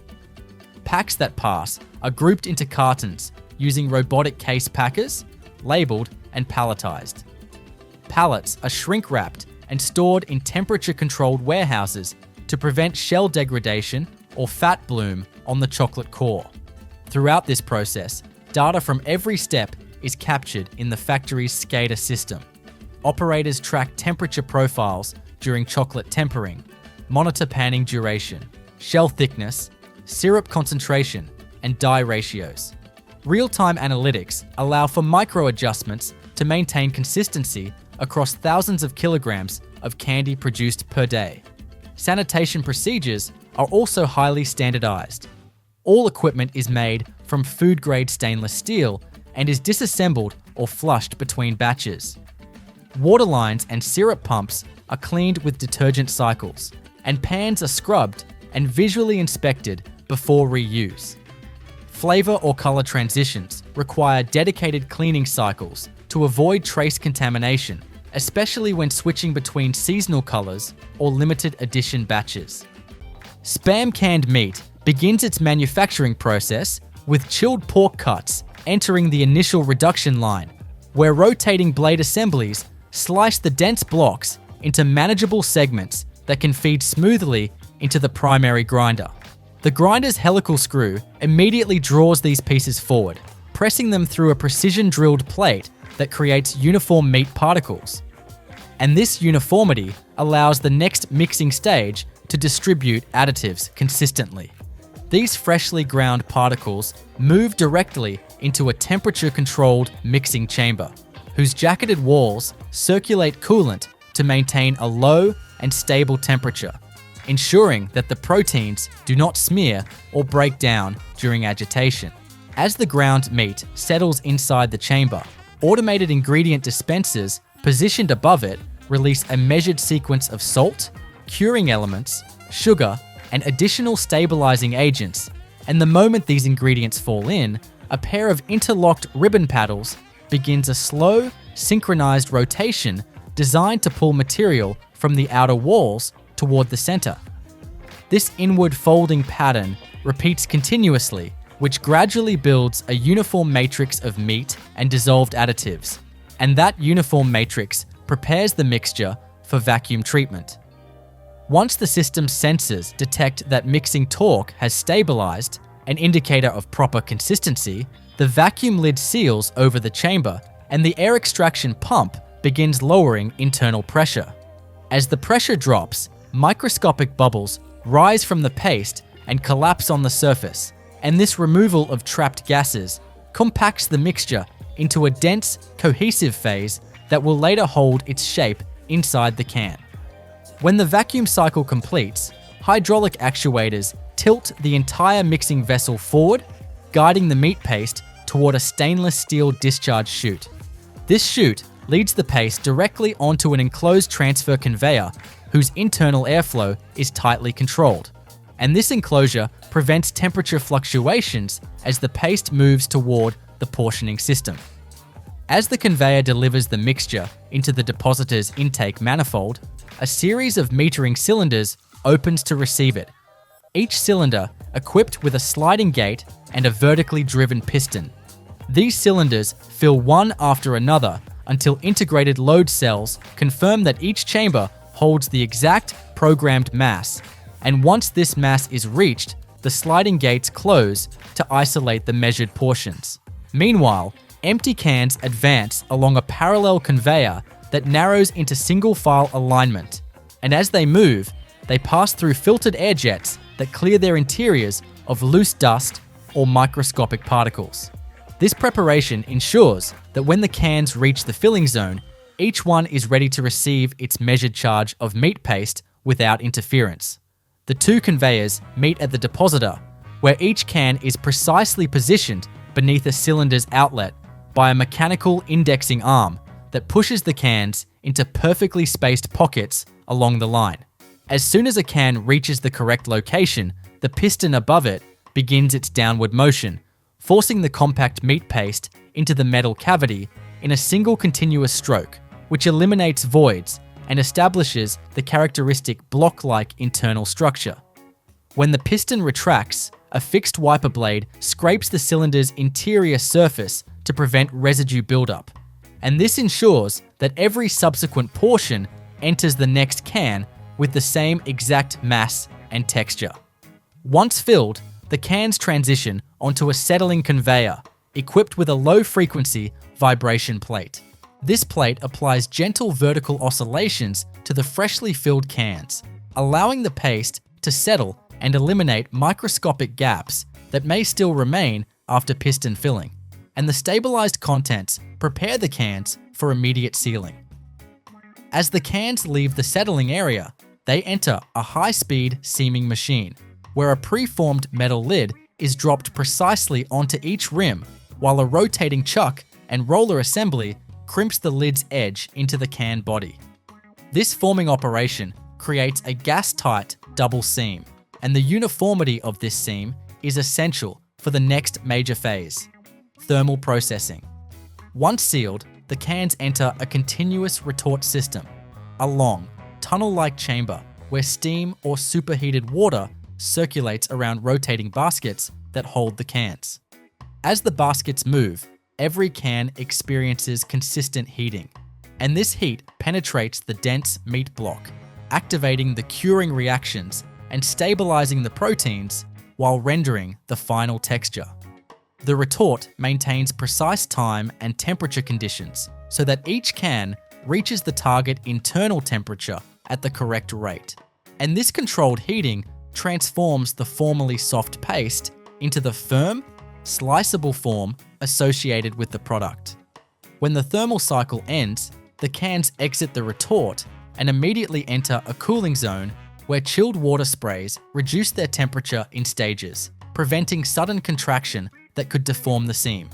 S1: Packs that pass are grouped into cartons using robotic case packers, labeled and palletized. Pallets are shrink-wrapped and stored in temperature-controlled warehouses to prevent shell degradation or fat bloom on the chocolate core. Throughout this process, data from every step is captured in the factory's SCADA system. Operators track temperature profiles during chocolate tempering, monitor panning duration, shell thickness, syrup concentration, and dye ratios. Real-time analytics allow for micro-adjustments to maintain consistency across thousands of kilograms of candy produced per day. Sanitation procedures are also highly standardized. All equipment is made from food-grade stainless steel and is disassembled or flushed between batches. Water lines and syrup pumps are cleaned with detergent cycles, and pans are scrubbed and visually inspected before reuse. Flavor or color transitions require dedicated cleaning cycles to avoid trace contamination, especially when switching between seasonal colors or limited edition batches. Spam canned meat begins its manufacturing process with chilled pork cuts entering the initial reduction line, where rotating blade assemblies slice the dense blocks into manageable segments that can feed smoothly into the primary grinder. The grinder's helical screw immediately draws these pieces forward, pressing them through a precision-drilled plate that creates uniform meat particles. And this uniformity allows the next mixing stage to distribute additives consistently. These freshly ground particles move directly into a temperature-controlled mixing chamber, whose jacketed walls circulate coolant to maintain a low and stable temperature, ensuring that the proteins do not smear or break down during agitation. As the ground meat settles inside the chamber, automated ingredient dispensers positioned above it release a measured sequence of salt, curing elements, sugar, and additional stabilizing agents, and the moment these ingredients fall in, a pair of interlocked ribbon paddles begins a slow, synchronized rotation designed to pull material from the outer walls toward the center. This inward folding pattern repeats continuously, which gradually builds a uniform matrix of meat and dissolved additives, and that uniform matrix prepares the mixture for vacuum treatment. Once the system's sensors detect that mixing torque has stabilized, an indicator of proper consistency, the vacuum lid seals over the chamber and the air extraction pump begins lowering internal pressure. As the pressure drops, microscopic bubbles rise from the paste and collapse on the surface, and this removal of trapped gases compacts the mixture into a dense, cohesive phase that will later hold its shape inside the can. When the vacuum cycle completes, hydraulic actuators tilt the entire mixing vessel forward, guiding the meat paste toward a stainless steel discharge chute. This chute leads the paste directly onto an enclosed transfer conveyor whose internal airflow is tightly controlled. And this enclosure prevents temperature fluctuations as the paste moves toward the portioning system. As the conveyor delivers the mixture into the depositor's intake manifold, a series of metering cylinders opens to receive it, each cylinder equipped with a sliding gate and a vertically driven piston. These cylinders fill one after another until integrated load cells confirm that each chamber holds the exact programmed mass, and once this mass is reached, the sliding gates close to isolate the measured portions. Meanwhile, empty cans advance along a parallel conveyor that narrows into single-file alignment, and as they move, they pass through filtered air jets that clear their interiors of loose dust or microscopic particles. This preparation ensures that when the cans reach the filling zone, each one is ready to receive its measured charge of meat paste without interference. The two conveyors meet at the depositor, where each can is precisely positioned beneath a cylinder's outlet by a mechanical indexing arm that pushes the cans into perfectly spaced pockets along the line. As soon as a can reaches the correct location, the piston above it begins its downward motion, forcing the compact meat paste into the metal cavity in a single continuous stroke, which eliminates voids and establishes the characteristic block-like internal structure. When the piston retracts, a fixed wiper blade scrapes the cylinder's interior surface to prevent residue buildup, and this ensures that every subsequent portion enters the next can with the same exact mass and texture. Once filled, the cans transition onto a settling conveyor, equipped with a low-frequency vibration plate. This plate applies gentle vertical oscillations to the freshly filled cans, allowing the paste to settle and eliminate microscopic gaps that may still remain after piston filling, and the stabilized contents prepare the cans for immediate sealing. As the cans leave the settling area, they enter a high-speed seaming machine, where a preformed metal lid is dropped precisely onto each rim, while a rotating chuck and roller assembly crimps the lid's edge into the can body. This forming operation creates a gas-tight double seam, and the uniformity of this seam is essential for the next major phase, thermal processing. Once sealed, the cans enter a continuous retort system, a long, tunnel-like chamber where steam or superheated water circulates around rotating baskets that hold the cans. As the baskets move, every can experiences consistent heating, and this heat penetrates the dense meat block, activating the curing reactions and stabilizing the proteins while rendering the final texture. The retort maintains precise time and temperature conditions so that each can reaches the target internal temperature at the correct rate. And this controlled heating transforms the formerly soft paste into the firm, sliceable form associated with the product. When the thermal cycle ends, the cans exit the retort and immediately enter a cooling zone where chilled water sprays reduce their temperature in stages, preventing sudden contraction that could deform the seam.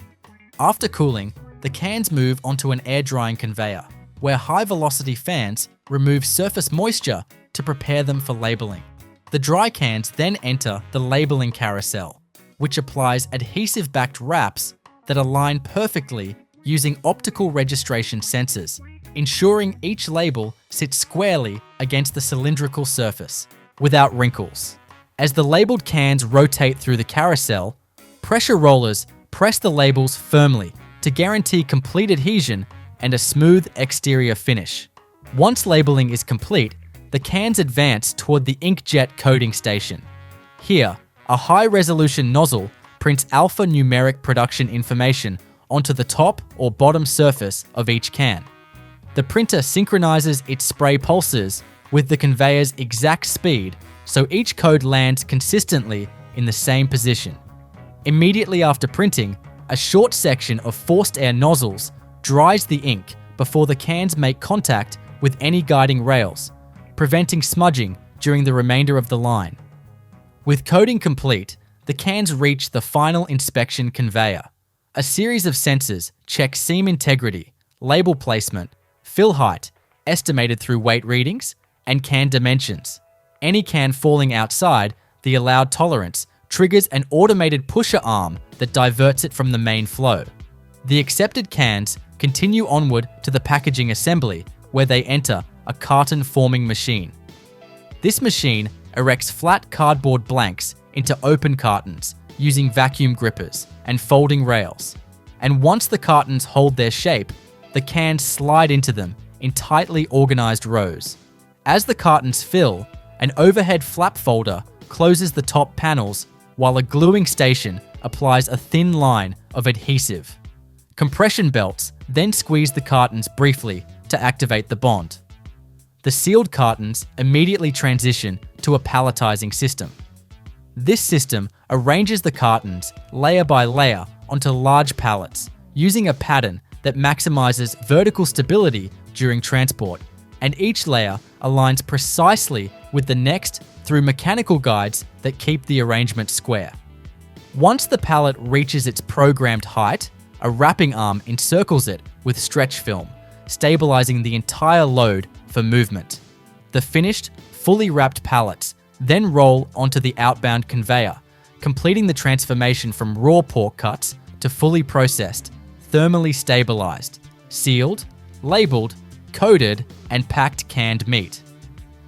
S1: After cooling, the cans move onto an air drying conveyor, where high-velocity fans remove surface moisture to prepare them for labeling. The dry cans then enter the labeling carousel, which applies adhesive-backed wraps that align perfectly using optical registration sensors, ensuring each label sits squarely against the cylindrical surface, without wrinkles. As the labeled cans rotate through the carousel, pressure rollers press the labels firmly to guarantee complete adhesion and a smooth exterior finish. Once labeling is complete, the cans advance toward the inkjet coating station. Here, a high-resolution nozzle prints alphanumeric production information onto the top or bottom surface of each can. The printer synchronizes its spray pulses with the conveyor's exact speed so each code lands consistently in the same position. Immediately after printing, a short section of forced air nozzles dries the ink before the cans make contact with any guiding rails, preventing smudging during the remainder of the line. With coating complete, the cans reach the final inspection conveyor. A series of sensors check seam integrity, label placement, fill height, estimated through weight readings, and can dimensions. Any can falling outside the allowed tolerance triggers an automated pusher arm that diverts it from the main flow. The accepted cans continue onward to the packaging assembly, where they enter a carton forming machine. This machine erects flat cardboard blanks into open cartons using vacuum grippers and folding rails. And once the cartons hold their shape, the cans slide into them in tightly organized rows. As the cartons fill, an overhead flap folder closes the top panels while a gluing station applies a thin line of adhesive. Compression belts then squeeze the cartons briefly to activate the bond. The sealed cartons immediately transition to a palletizing system. This system arranges the cartons layer by layer onto large pallets using a pattern that maximizes vertical stability during transport, and each layer aligns precisely with the next through mechanical guides that keep the arrangement square. Once the pallet reaches its programmed height, a wrapping arm encircles it with stretch film, stabilizing the entire load for movement. The finished, fully wrapped pallets then roll onto the outbound conveyor, completing the transformation from raw pork cuts to fully processed, thermally stabilized, sealed, labeled, coated, and packed canned meat.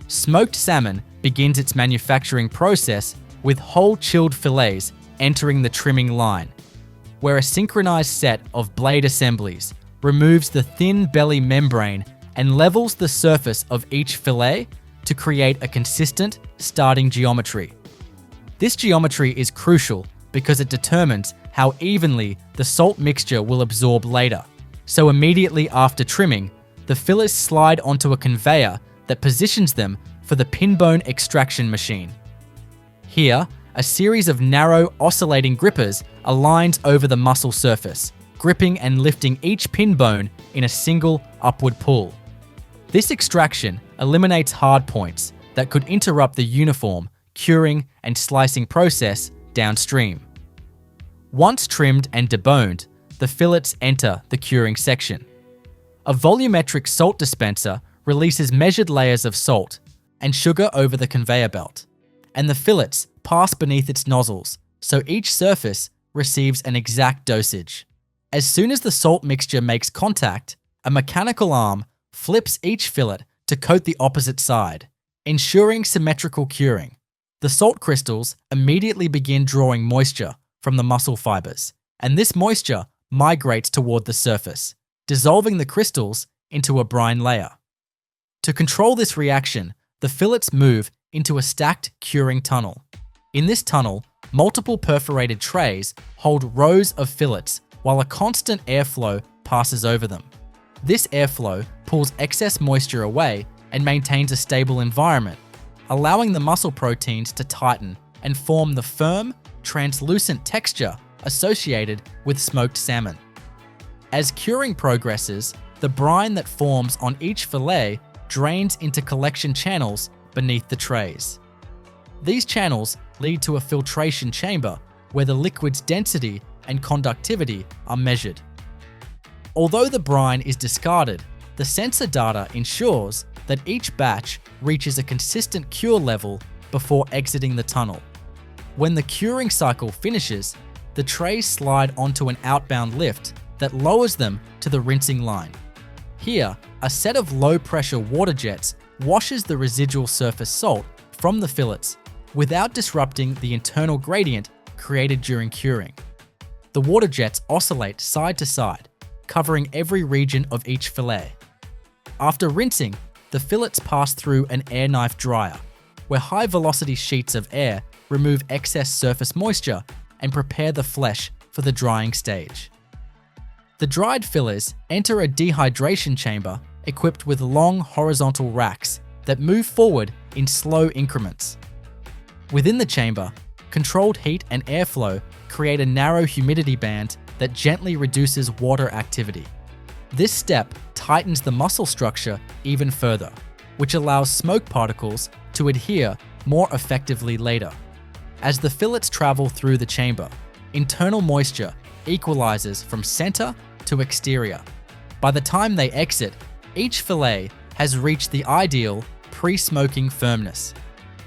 S1: Smoked salmon begins its manufacturing process with whole chilled fillets entering the trimming line, where a synchronized set of blade assemblies removes the thin belly membrane and levels the surface of each fillet to create a consistent starting geometry. This geometry is crucial because it determines how evenly the salt mixture will absorb later. So immediately after trimming, the fillets slide onto a conveyor that positions them for the pinbone extraction machine. Here, a series of narrow, oscillating grippers aligns over the muscle surface, gripping and lifting each pin bone in a single upward pull. This extraction eliminates hard points that could interrupt the uniform curing and slicing process downstream. Once trimmed and deboned, the fillets enter the curing section. A volumetric salt dispenser releases measured layers of salt and sugar over the conveyor belt, and the fillets pass beneath its nozzles, so each surface receives an exact dosage. As soon as the salt mixture makes contact, a mechanical arm flips each fillet to coat the opposite side, ensuring symmetrical curing. The salt crystals immediately begin drawing moisture from the muscle fibers, and this moisture migrates toward the surface, dissolving the crystals into a brine layer. To control this reaction, the fillets move into a stacked curing tunnel. In this tunnel, multiple perforated trays hold rows of fillets while a constant airflow passes over them. This airflow pulls excess moisture away and maintains a stable environment, allowing the muscle proteins to tighten and form the firm, translucent texture associated with smoked salmon. As curing progresses, the brine that forms on each fillet drains into collection channels beneath the trays. These channels lead to a filtration chamber where the liquid's density and conductivity are measured. Although the brine is discarded, the sensor data ensures that each batch reaches a consistent cure level before exiting the tunnel. When the curing cycle finishes, the trays slide onto an outbound lift that lowers them to the rinsing line. Here, a set of low-pressure water jets washes the residual surface salt from the fillets without disrupting the internal gradient created during curing. The water jets oscillate side to side, covering every region of each fillet. After rinsing, the fillets pass through an air knife dryer, where high-velocity sheets of air remove excess surface moisture and prepare the flesh for the drying stage. The dried fillets enter a dehydration chamber equipped with long horizontal racks that move forward in slow increments. Within the chamber, controlled heat and airflow create a narrow humidity band that gently reduces water activity. This step tightens the muscle structure even further, which allows smoke particles to adhere more effectively later. As the fillets travel through the chamber, internal moisture equalizes from center to exterior. By the time they exit, each fillet has reached the ideal pre-smoking firmness.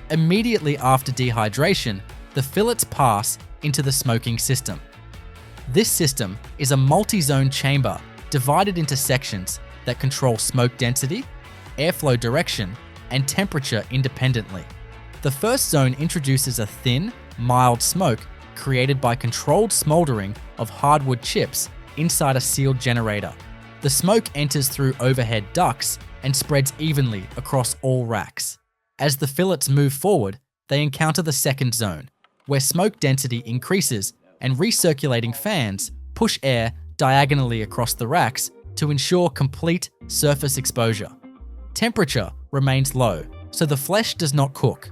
S1: Immediately after dehydration, the fillets pass into the smoking system. This system is a multi-zone chamber divided into sections that control smoke density, airflow direction, and temperature independently. The first zone introduces a thin, mild smoke created by controlled smoldering of hardwood chips inside a sealed generator. The smoke enters through overhead ducts and spreads evenly across all racks. As the fillets move forward, they encounter the second zone, where smoke density increases and recirculating fans push air diagonally across the racks to ensure complete surface exposure. Temperature remains low, so the flesh does not cook.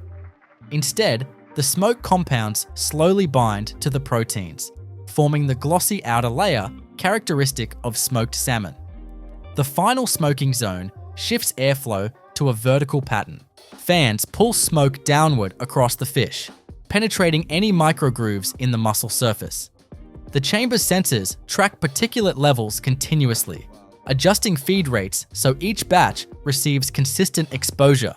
S1: Instead, the smoke compounds slowly bind to the proteins, forming the glossy outer layer characteristic of smoked salmon. The final smoking zone shifts airflow to a vertical pattern. Fans pull smoke downward across the fish, penetrating any microgrooves in the muscle surface. The chamber's sensors track particulate levels continuously, adjusting feed rates so each batch receives consistent exposure.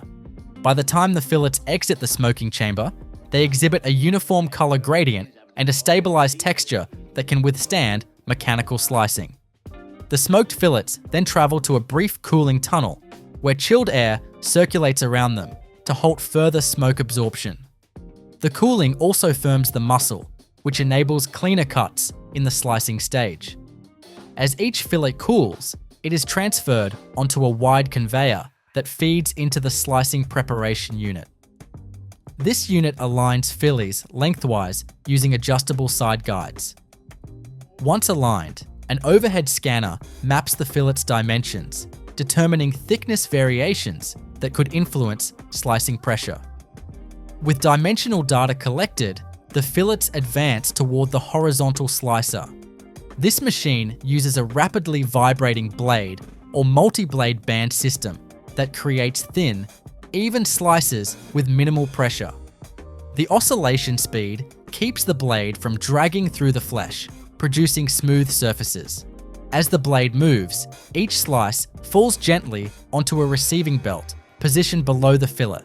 S1: By the time the fillets exit the smoking chamber, they exhibit a uniform color gradient and a stabilized texture that can withstand mechanical slicing. The smoked fillets then travel to a brief cooling tunnel, where chilled air circulates around them to halt further smoke absorption. The cooling also firms the muscle, which enables cleaner cuts in the slicing stage. As each fillet cools, it is transferred onto a wide conveyor that feeds into the slicing preparation unit. This unit aligns fillets lengthwise using adjustable side guides. Once aligned, an overhead scanner maps the fillet's dimensions, determining thickness variations that could influence slicing pressure. With dimensional data collected, the fillets advance toward the horizontal slicer. This machine uses a rapidly vibrating blade or multi-blade band system that creates thin, even slices with minimal pressure. The oscillation speed keeps the blade from dragging through the flesh, producing smooth surfaces. As the blade moves, each slice falls gently onto a receiving belt positioned below the fillet.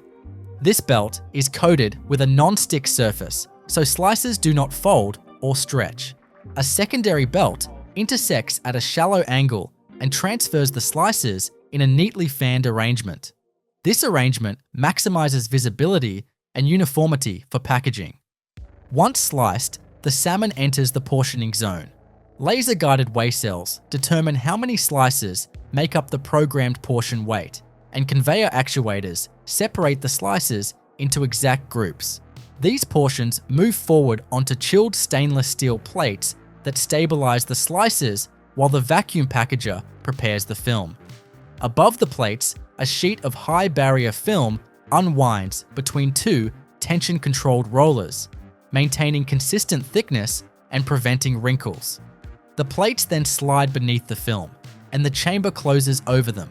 S1: This belt is coated with a non-stick surface, so slices do not fold or stretch. A secondary belt intersects at a shallow angle and transfers the slices in a neatly fanned arrangement. This arrangement maximizes visibility and uniformity for packaging. Once sliced, the salmon enters the portioning zone. Laser-guided weigh cells determine how many slices make up the programmed portion weight, and conveyor actuators separate the slices into exact groups. These portions move forward onto chilled stainless steel plates that stabilize the slices while the vacuum packager prepares the film. Above the plates, a sheet of high barrier film unwinds between two tension-controlled rollers, maintaining consistent thickness and preventing wrinkles. The plates then slide beneath the film, and the chamber closes over them.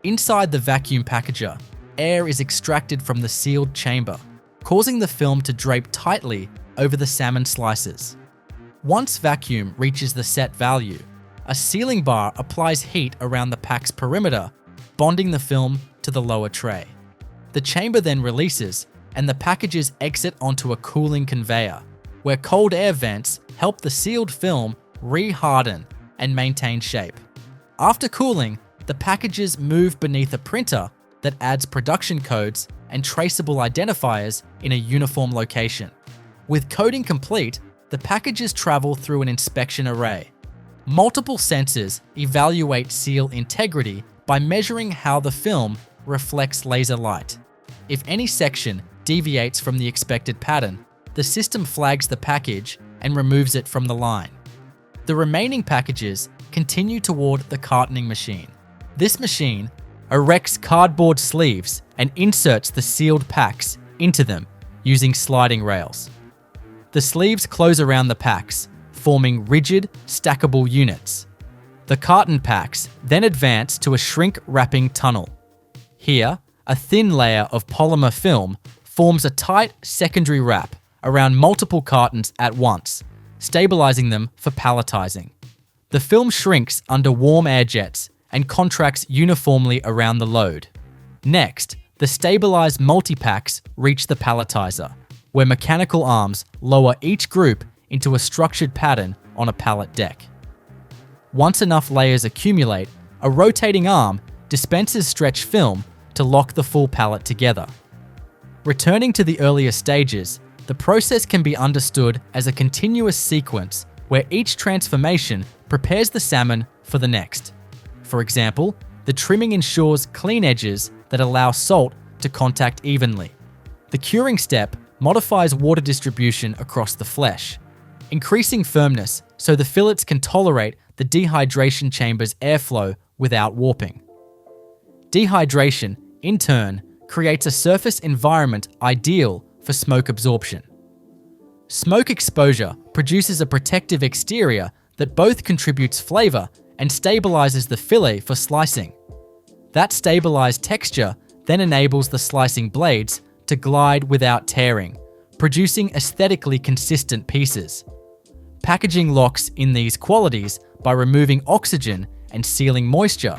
S1: Inside the vacuum packager, air is extracted from the sealed chamber, causing the film to drape tightly over the salmon slices. Once vacuum reaches the set value, a sealing bar applies heat around the pack's perimeter, bonding the film to the lower tray. The chamber then releases, and the packages exit onto a cooling conveyor, where cold air vents help the sealed film re-harden and maintain shape. After cooling, the packages move beneath a printer that adds production codes and traceable identifiers in a uniform location. With coding complete, the packages travel through an inspection array. Multiple sensors evaluate seal integrity by measuring how the film reflects laser light. If any section deviates from the expected pattern, the system flags the package and removes it from the line. The remaining packages continue toward the cartoning machine. This machine erects cardboard sleeves and inserts the sealed packs into them using sliding rails. The sleeves close around the packs, forming rigid, stackable units. The carton packs then advance to a shrink-wrapping tunnel. Here, a thin layer of polymer film forms a tight secondary wrap around multiple cartons at once, stabilizing them for palletizing. The film shrinks under warm air jets and contracts uniformly around the load. Next, the stabilized multi-packs reach the palletizer, where mechanical arms lower each group into a structured pattern on a pallet deck. Once enough layers accumulate, a rotating arm dispenses stretch film to lock the full pallet together. Returning to the earlier stages, the process can be understood as a continuous sequence where each transformation prepares the salmon for the next. For example, the trimming ensures clean edges that allow salt to contact evenly. The curing step modifies water distribution across the flesh, increasing firmness so the fillets can tolerate the dehydration chamber's airflow without warping. Dehydration, in turn, creates a surface environment ideal for smoke absorption. Smoke exposure produces a protective exterior that both contributes flavor and stabilizes the fillet for slicing. That stabilized texture then enables the slicing blades to glide without tearing, producing aesthetically consistent pieces. Packaging locks in these qualities by removing oxygen and sealing moisture,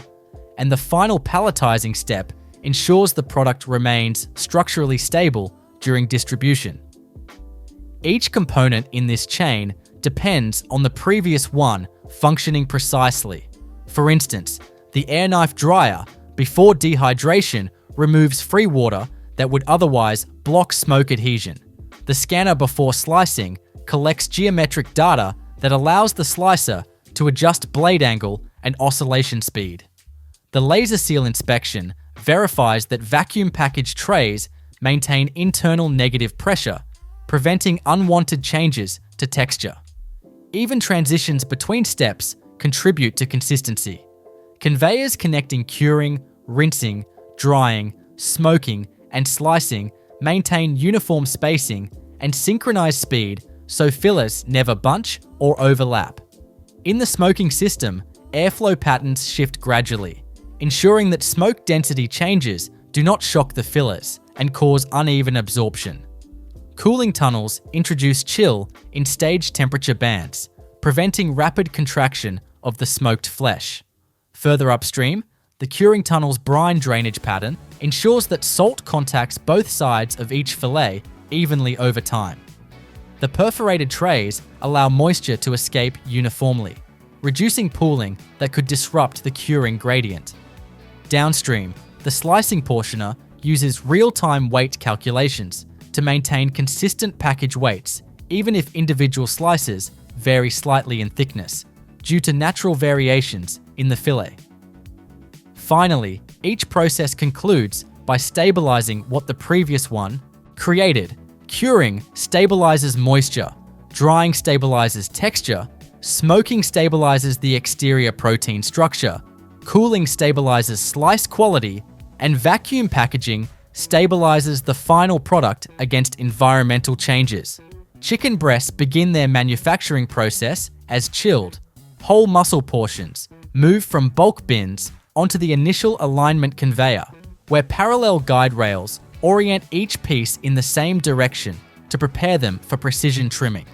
S1: and the final palletizing step ensures the product remains structurally stable during distribution. Each component in this chain depends on the previous one functioning precisely. For instance, the air knife dryer, before dehydration, removes free water that would otherwise block smoke adhesion. The scanner before slicing collects geometric data that allows the slicer to adjust blade angle and oscillation speed. The laser seal inspection verifies that vacuum packaged trays maintain internal negative pressure, preventing unwanted changes to texture. Even transitions between steps contribute to consistency. Conveyors connecting curing, rinsing, drying, smoking, and slicing maintain uniform spacing and synchronized speed so fillers never bunch or overlap. In the smoking system, airflow patterns shift gradually, ensuring that smoke density changes do not shock the fillers and cause uneven absorption. Cooling tunnels introduce chill in stage temperature bands, preventing rapid contraction of the smoked flesh. Further upstream, the curing tunnel's brine drainage pattern ensures that salt contacts both sides of each fillet evenly over time. The perforated trays allow moisture to escape uniformly, reducing pooling that could disrupt the curing gradient. Downstream, the slicing portioner uses real-time weight calculations to maintain consistent package weights, even if individual slices vary slightly in thickness, due to natural variations in the fillet. Finally, each process concludes by stabilizing what the previous one created. Curing stabilizes moisture, drying stabilizes texture, smoking stabilizes the exterior protein structure, cooling stabilizes slice quality, and vacuum packaging stabilizes the final product against environmental changes. Chicken breasts begin their manufacturing process as chilled, whole muscle portions move from bulk bins onto the initial alignment conveyor, where parallel guide rails orient each piece in the same direction to prepare them for precision trimming.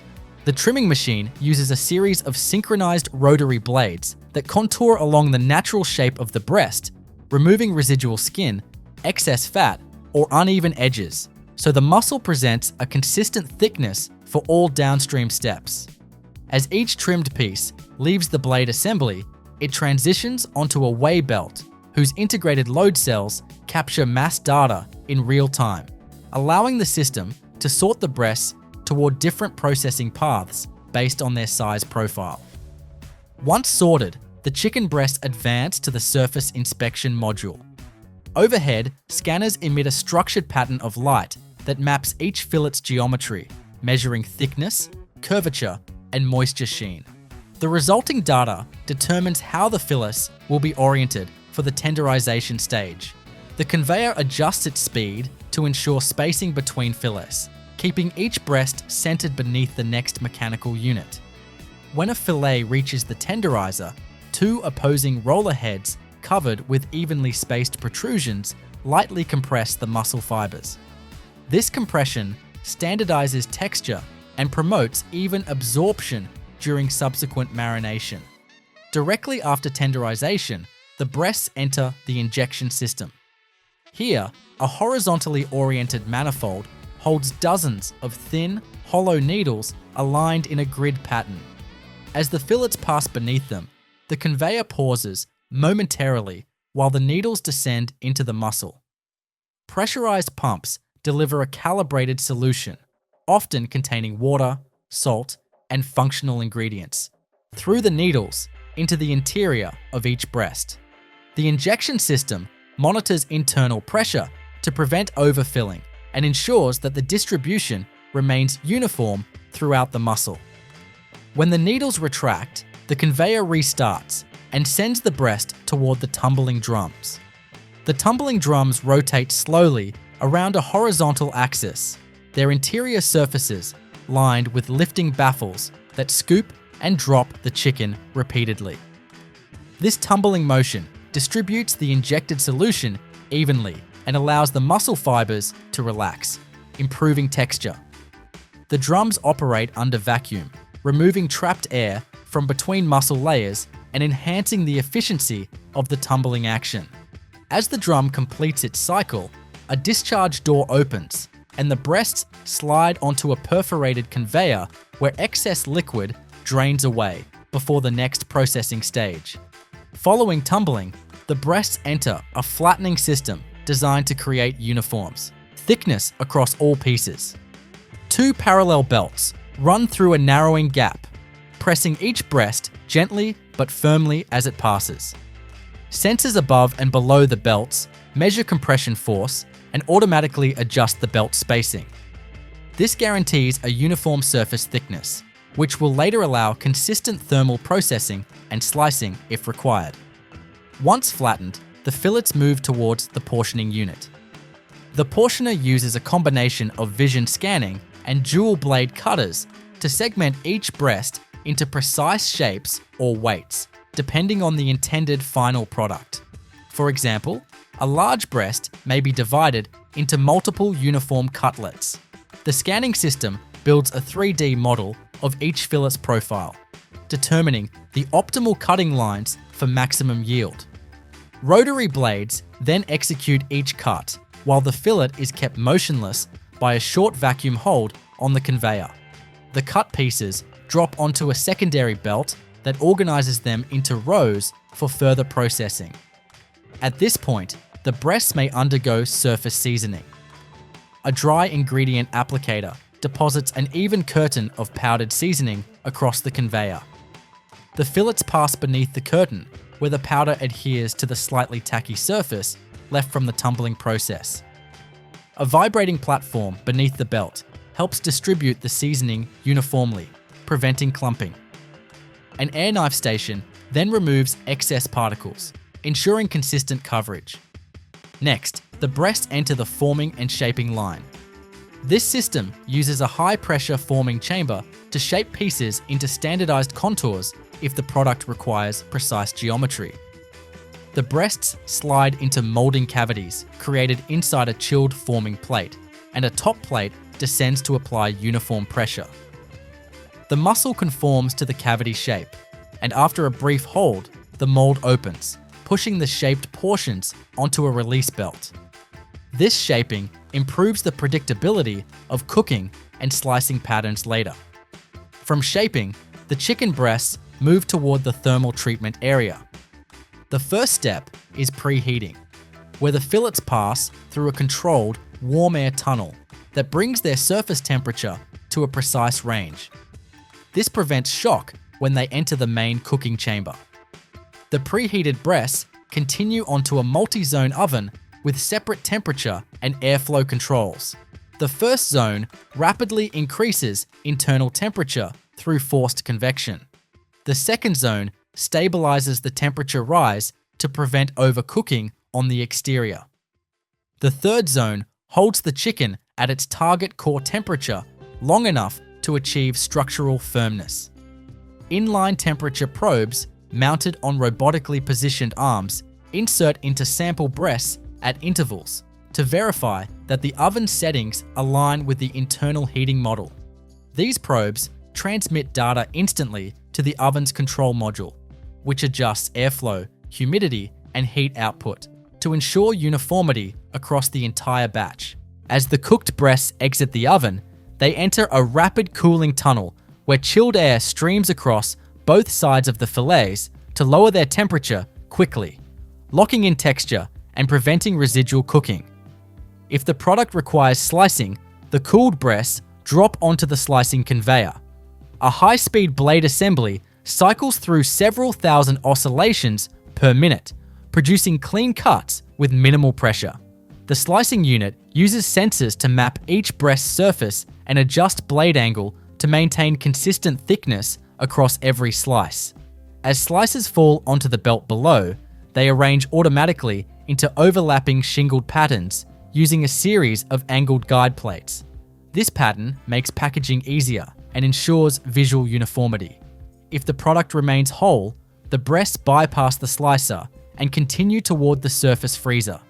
S1: The trimming machine uses a series of synchronized rotary blades that contour along the natural shape of the breast, removing residual skin, excess fat, or uneven edges, so the muscle presents a consistent thickness for all downstream steps. As each trimmed piece leaves the blade assembly, it transitions onto a weigh belt, whose integrated load cells capture mass data in real time, allowing the system to sort the breasts toward different processing paths based on their size profile. Once sorted, the chicken breasts advance to the surface inspection module. Overhead, scanners emit a structured pattern of light that maps each fillet's geometry, measuring thickness, curvature, and moisture sheen. The resulting data determines how the fillet will be oriented for the tenderization stage. The conveyor adjusts its speed to ensure spacing between fillets, keeping each breast centered beneath the next mechanical unit. When a fillet reaches the tenderizer, two opposing roller heads covered with evenly spaced protrusions lightly compress the muscle fibers. This compression standardizes texture and promotes even absorption during subsequent marination. Directly after tenderization, the breasts enter the injection system. Here, a horizontally oriented manifold holds dozens of thin, hollow needles aligned in a grid pattern. As the fillets pass beneath them, the conveyor pauses momentarily while the needles descend into the muscle. Pressurized pumps deliver a calibrated solution, often containing water, salt, and functional ingredients, through the needles into the interior of each breast. The injection system monitors internal pressure to prevent overfilling and ensures that the distribution remains uniform throughout the muscle. When the needles retract, the conveyor restarts and sends the breast toward the tumbling drums. The tumbling drums rotate slowly around a horizontal axis, their interior surfaces lined with lifting baffles that scoop and drop the chicken repeatedly. This tumbling motion distributes the injected solution evenly and allows the muscle fibers to relax, improving texture. The drums operate under vacuum, removing trapped air from between muscle layers and enhancing the efficiency of the tumbling action. As the drum completes its cycle, a discharge door opens and the breasts slide onto a perforated conveyor where excess liquid drains away before the next processing stage. Following tumbling, the breasts enter a flattening system designed to create uniforms, thickness across all pieces. Two parallel belts run through a narrowing gap, pressing each breast gently but firmly as it passes. Sensors above and below the belts measure compression force and automatically adjust the belt spacing. This guarantees a uniform surface thickness, which will later allow consistent thermal processing and slicing if required. Once flattened, the fillets move towards the portioning unit. The portioner uses a combination of vision scanning and dual blade cutters to segment each breast into precise shapes or weights, depending on the intended final product. For example, a large breast may be divided into multiple uniform cutlets. The scanning system builds a 3D model of each fillet's profile, determining the optimal cutting lines for maximum yield. Rotary blades then execute each cut, while the fillet is kept motionless by a short vacuum hold on the conveyor. The cut pieces drop onto a secondary belt that organizes them into rows for further processing. At this point, the breasts may undergo surface seasoning. A dry ingredient applicator deposits an even curtain of powdered seasoning across the conveyor. The fillets pass beneath the curtain, where the powder adheres to the slightly tacky surface left from the tumbling process. A vibrating platform beneath the belt helps distribute the seasoning uniformly, preventing clumping. An air knife station then removes excess particles, ensuring consistent coverage. Next, the breasts enter the forming and shaping line. This system uses a high-pressure forming chamber to shape pieces into standardized contours if the product requires precise geometry. The breasts slide into molding cavities created inside a chilled forming plate, and a top plate descends to apply uniform pressure. The muscle conforms to the cavity shape, and after a brief hold, the mold opens, pushing the shaped portions onto a release belt. This shaping improves the predictability of cooking and slicing patterns later. From shaping, the chicken breasts move toward the thermal treatment area. The first step is preheating, where the fillets pass through a controlled warm air tunnel that brings their surface temperature to a precise range. This prevents shock when they enter the main cooking chamber. The preheated breasts continue onto a multi-zone oven with separate temperature and airflow controls. The first zone rapidly increases internal temperature through forced convection. The second zone stabilizes the temperature rise to prevent overcooking on the exterior. The third zone holds the chicken at its target core temperature long enough to achieve structural firmness. Inline temperature probes mounted on robotically positioned arms insert into sample breasts at intervals to verify that the oven settings align with the internal heating model. These probes transmit data instantly to the oven's control module, which adjusts airflow, humidity, and heat output to ensure uniformity across the entire batch. As the cooked breasts exit the oven, they enter a rapid cooling tunnel where chilled air streams across both sides of the fillets to lower their temperature quickly, locking in texture and preventing residual cooking. If the product requires slicing, the cooled breasts drop onto the slicing conveyor. A high-speed blade assembly cycles through several thousand oscillations per minute, producing clean cuts with minimal pressure. The slicing unit uses sensors to map each breast surface and adjust blade angle to maintain consistent thickness across every slice. As slices fall onto the belt below, they arrange automatically into overlapping shingled patterns using a series of angled guide plates. This pattern makes packaging easier and ensures visual uniformity. If the product remains whole, the breasts bypass the slicer and continue toward the surface freezer.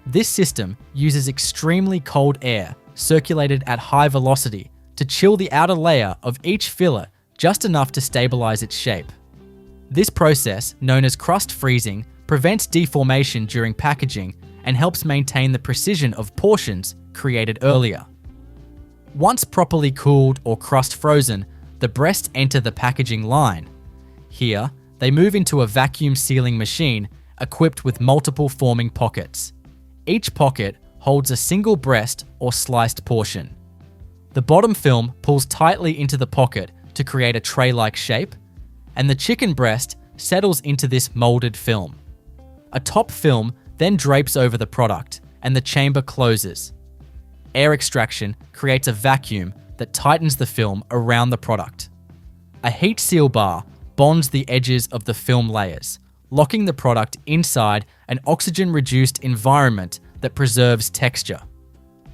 S1: This system uses extremely cold air circulated at high velocity to chill the outer layer of each fillet just enough to stabilize its shape. This process, known as crust freezing, prevents deformation during packaging and helps maintain the precision of portions created earlier. Once properly cooled or crust frozen, the breasts enter the packaging line. Here, they move into a vacuum sealing machine equipped with multiple forming pockets. Each pocket holds a single breast or sliced portion. The bottom film pulls tightly into the pocket to create a tray-like shape, and the chicken breast settles into this molded film. A top film then drapes over the product, and the chamber closes. Air extraction creates a vacuum that tightens the film around the product. A heat seal bar bonds the edges of the film layers, locking the product inside an oxygen-reduced environment that preserves texture.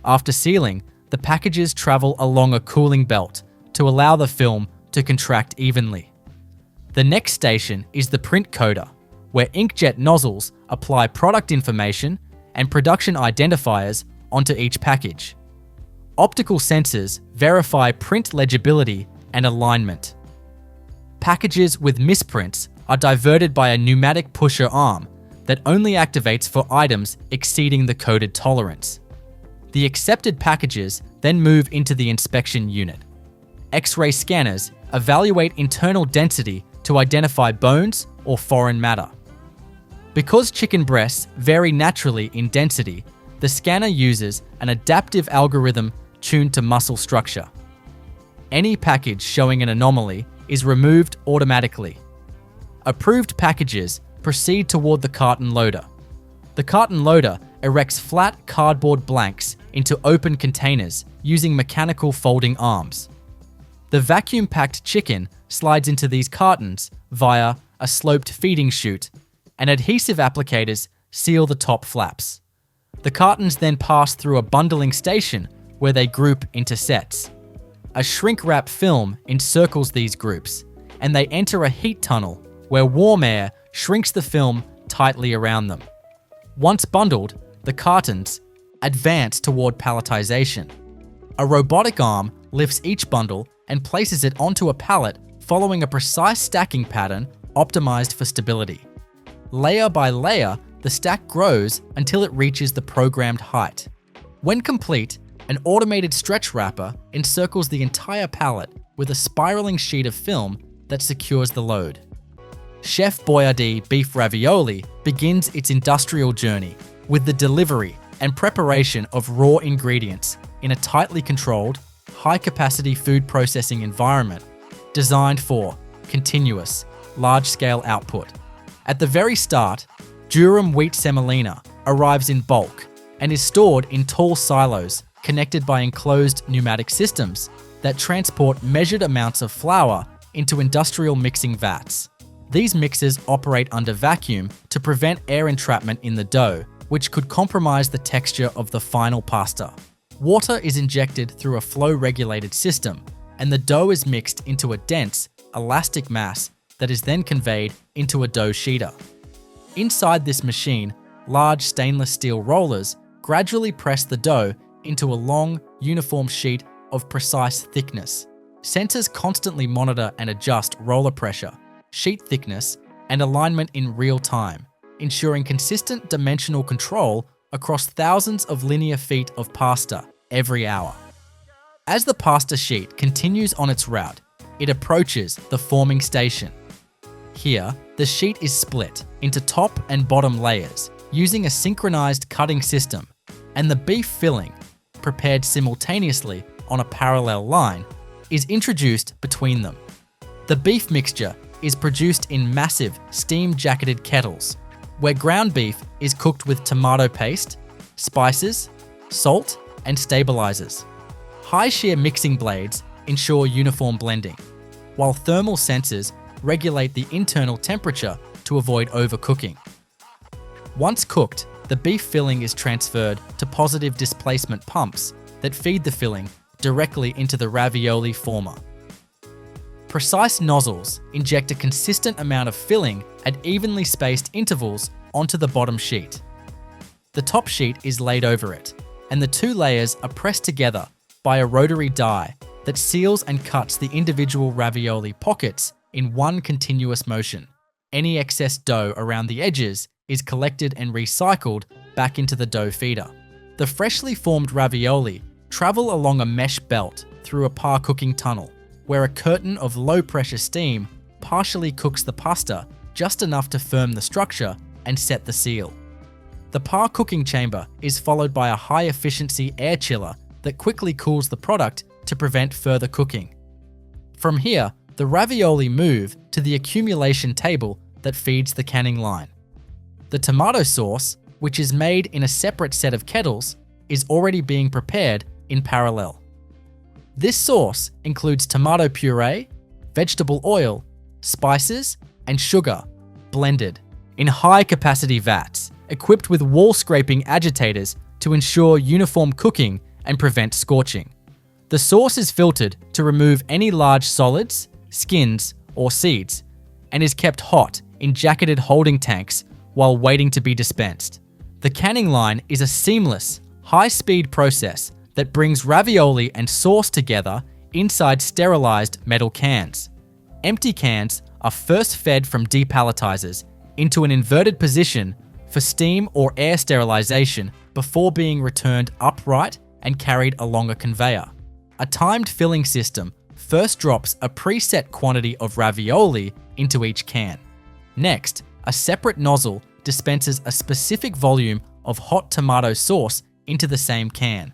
S1: After sealing, the packages travel along a cooling belt to allow the film to contract evenly. The next station is the print coder, where inkjet nozzles apply product information and production identifiers onto each package. Optical sensors verify print legibility and alignment. Packages with misprints are diverted by a pneumatic pusher arm that only activates for items exceeding the coded tolerance. The accepted packages then move into the inspection unit. X-ray scanners evaluate internal density to identify bones or foreign matter. Because chicken breasts vary naturally in density, the scanner uses an adaptive algorithm tuned to muscle structure. Any package showing an anomaly is removed automatically. Approved packages proceed toward the carton loader. The carton loader erects flat cardboard blanks into open containers using mechanical folding arms. The vacuum-packed chicken slides into these cartons via a sloped feeding chute, and adhesive applicators seal the top flaps. The cartons then pass through a bundling station where they group into sets. A shrink-wrap film encircles these groups, and they enter a heat tunnel where warm air shrinks the film tightly around them. Once bundled, the cartons advance toward palletization. A robotic arm lifts each bundle and places it onto a pallet following a precise stacking pattern optimized for stability. Layer by layer, the stack grows until it reaches the programmed height. When complete, an automated stretch wrapper encircles the entire pallet with a spiraling sheet of film that secures the load. Chef Boyardee beef ravioli begins its industrial journey with the delivery and preparation of raw ingredients in a tightly controlled, high-capacity food processing environment designed for continuous, large-scale output. At the very start, durum wheat semolina arrives in bulk and is stored in tall silos connected by enclosed pneumatic systems that transport measured amounts of flour into industrial mixing vats. These mixers operate under vacuum to prevent air entrapment in the dough, which could compromise the texture of the final pasta. Water is injected through a flow-regulated system, and the dough is mixed into a dense, elastic mass that is then conveyed into a dough sheeter. Inside this machine, large stainless steel rollers gradually press the dough into a long, uniform sheet of precise thickness. Sensors constantly monitor and adjust roller pressure, sheet thickness, and alignment in real time, ensuring consistent dimensional control across thousands of linear feet of pasta every hour. As the pasta sheet continues on its route, it approaches the forming station. Here, the sheet is split into top and bottom layers using a synchronized cutting system, and the beef filling, prepared simultaneously on a parallel line, is introduced between them. The beef mixture is produced in massive steam-jacketed kettles, where ground beef is cooked with tomato paste, spices, salt, and stabilizers. High-shear mixing blades ensure uniform blending, while thermal sensors regulate the internal temperature to avoid overcooking. Once cooked, the beef filling is transferred to positive displacement pumps that feed the filling directly into the ravioli former. Precise nozzles inject a consistent amount of filling at evenly spaced intervals onto the bottom sheet. The top sheet is laid over it, and the two layers are pressed together by a rotary die that seals and cuts the individual ravioli pockets in one continuous motion. Any excess dough around the edges is collected and recycled back into the dough feeder. The freshly formed ravioli travel along a mesh belt through a par cooking tunnel, where a curtain of low-pressure steam partially cooks the pasta just enough to firm the structure and set the seal. The par cooking chamber is followed by a high-efficiency air chiller that quickly cools the product to prevent further cooking. From here, the ravioli move to the accumulation table that feeds the canning line. The tomato sauce, which is made in a separate set of kettles, is already being prepared in parallel. This sauce includes tomato puree, vegetable oil, spices, and sugar, blended in high-capacity vats, equipped with wall-scraping agitators to ensure uniform cooking and prevent scorching. The sauce is filtered to remove any large solids, skins, or seeds, and is kept hot in jacketed holding tanks while waiting to be dispensed. The canning line is a seamless, high-speed process that brings ravioli and sauce together inside sterilized metal cans. Empty cans are first fed from depalletizers into an inverted position for steam or air sterilization before being returned upright and carried along a conveyor. A timed filling system first drops a preset quantity of ravioli into each can. Next, a separate nozzle dispenses a specific volume of hot tomato sauce into the same can.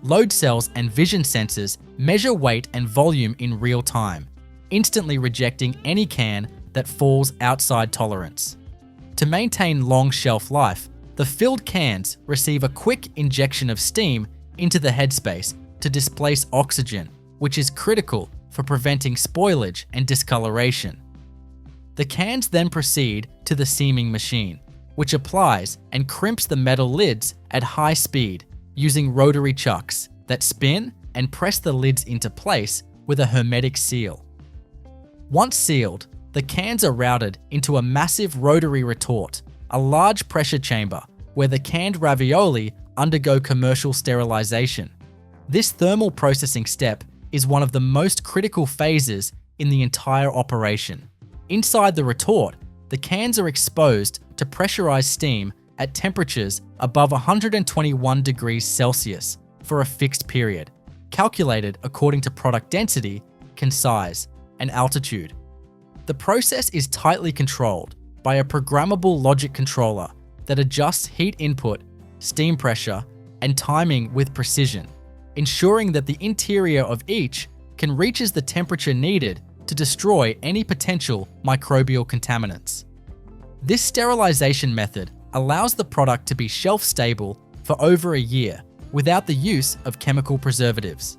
S1: Load cells and vision sensors measure weight and volume in real time, instantly rejecting any can that falls outside tolerance. To maintain long shelf life, the filled cans receive a quick injection of steam into the headspace to displace oxygen, which is critical for preventing spoilage and discoloration. The cans then proceed to the seaming machine, which applies and crimps the metal lids at high speed using rotary chucks that spin and press the lids into place with a hermetic seal. Once sealed, the cans are routed into a massive rotary retort, a large pressure chamber where the canned ravioli undergo commercial sterilization. This thermal processing step is one of the most critical phases in the entire operation. Inside the retort, the cans are exposed to pressurized steam at temperatures above 121 degrees Celsius for a fixed period, calculated according to product density, can size, and altitude. The process is tightly controlled by a programmable logic controller that adjusts heat input, steam pressure, and timing with precision, ensuring that the interior of each can reach the temperature needed to destroy any potential microbial contaminants. This sterilization method allows the product to be shelf-stable for over a year without the use of chemical preservatives.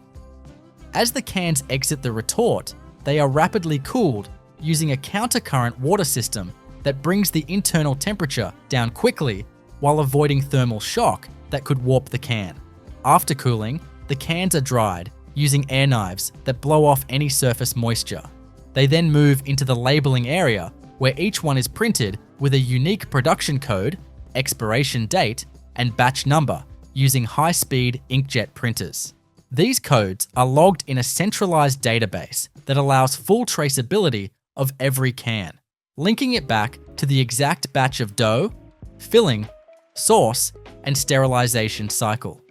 S1: As the cans exit the retort, they are rapidly cooled using a countercurrent water system that brings the internal temperature down quickly while avoiding thermal shock that could warp the can. After cooling, the cans are dried using air knives that blow off any surface moisture. They then move into the labeling area where each one is printed with a unique production code, expiration date, and batch number using high-speed inkjet printers. These codes are logged in a centralized database that allows full traceability of every can, linking it back to the exact batch of dough, filling, sauce, and sterilization cycle.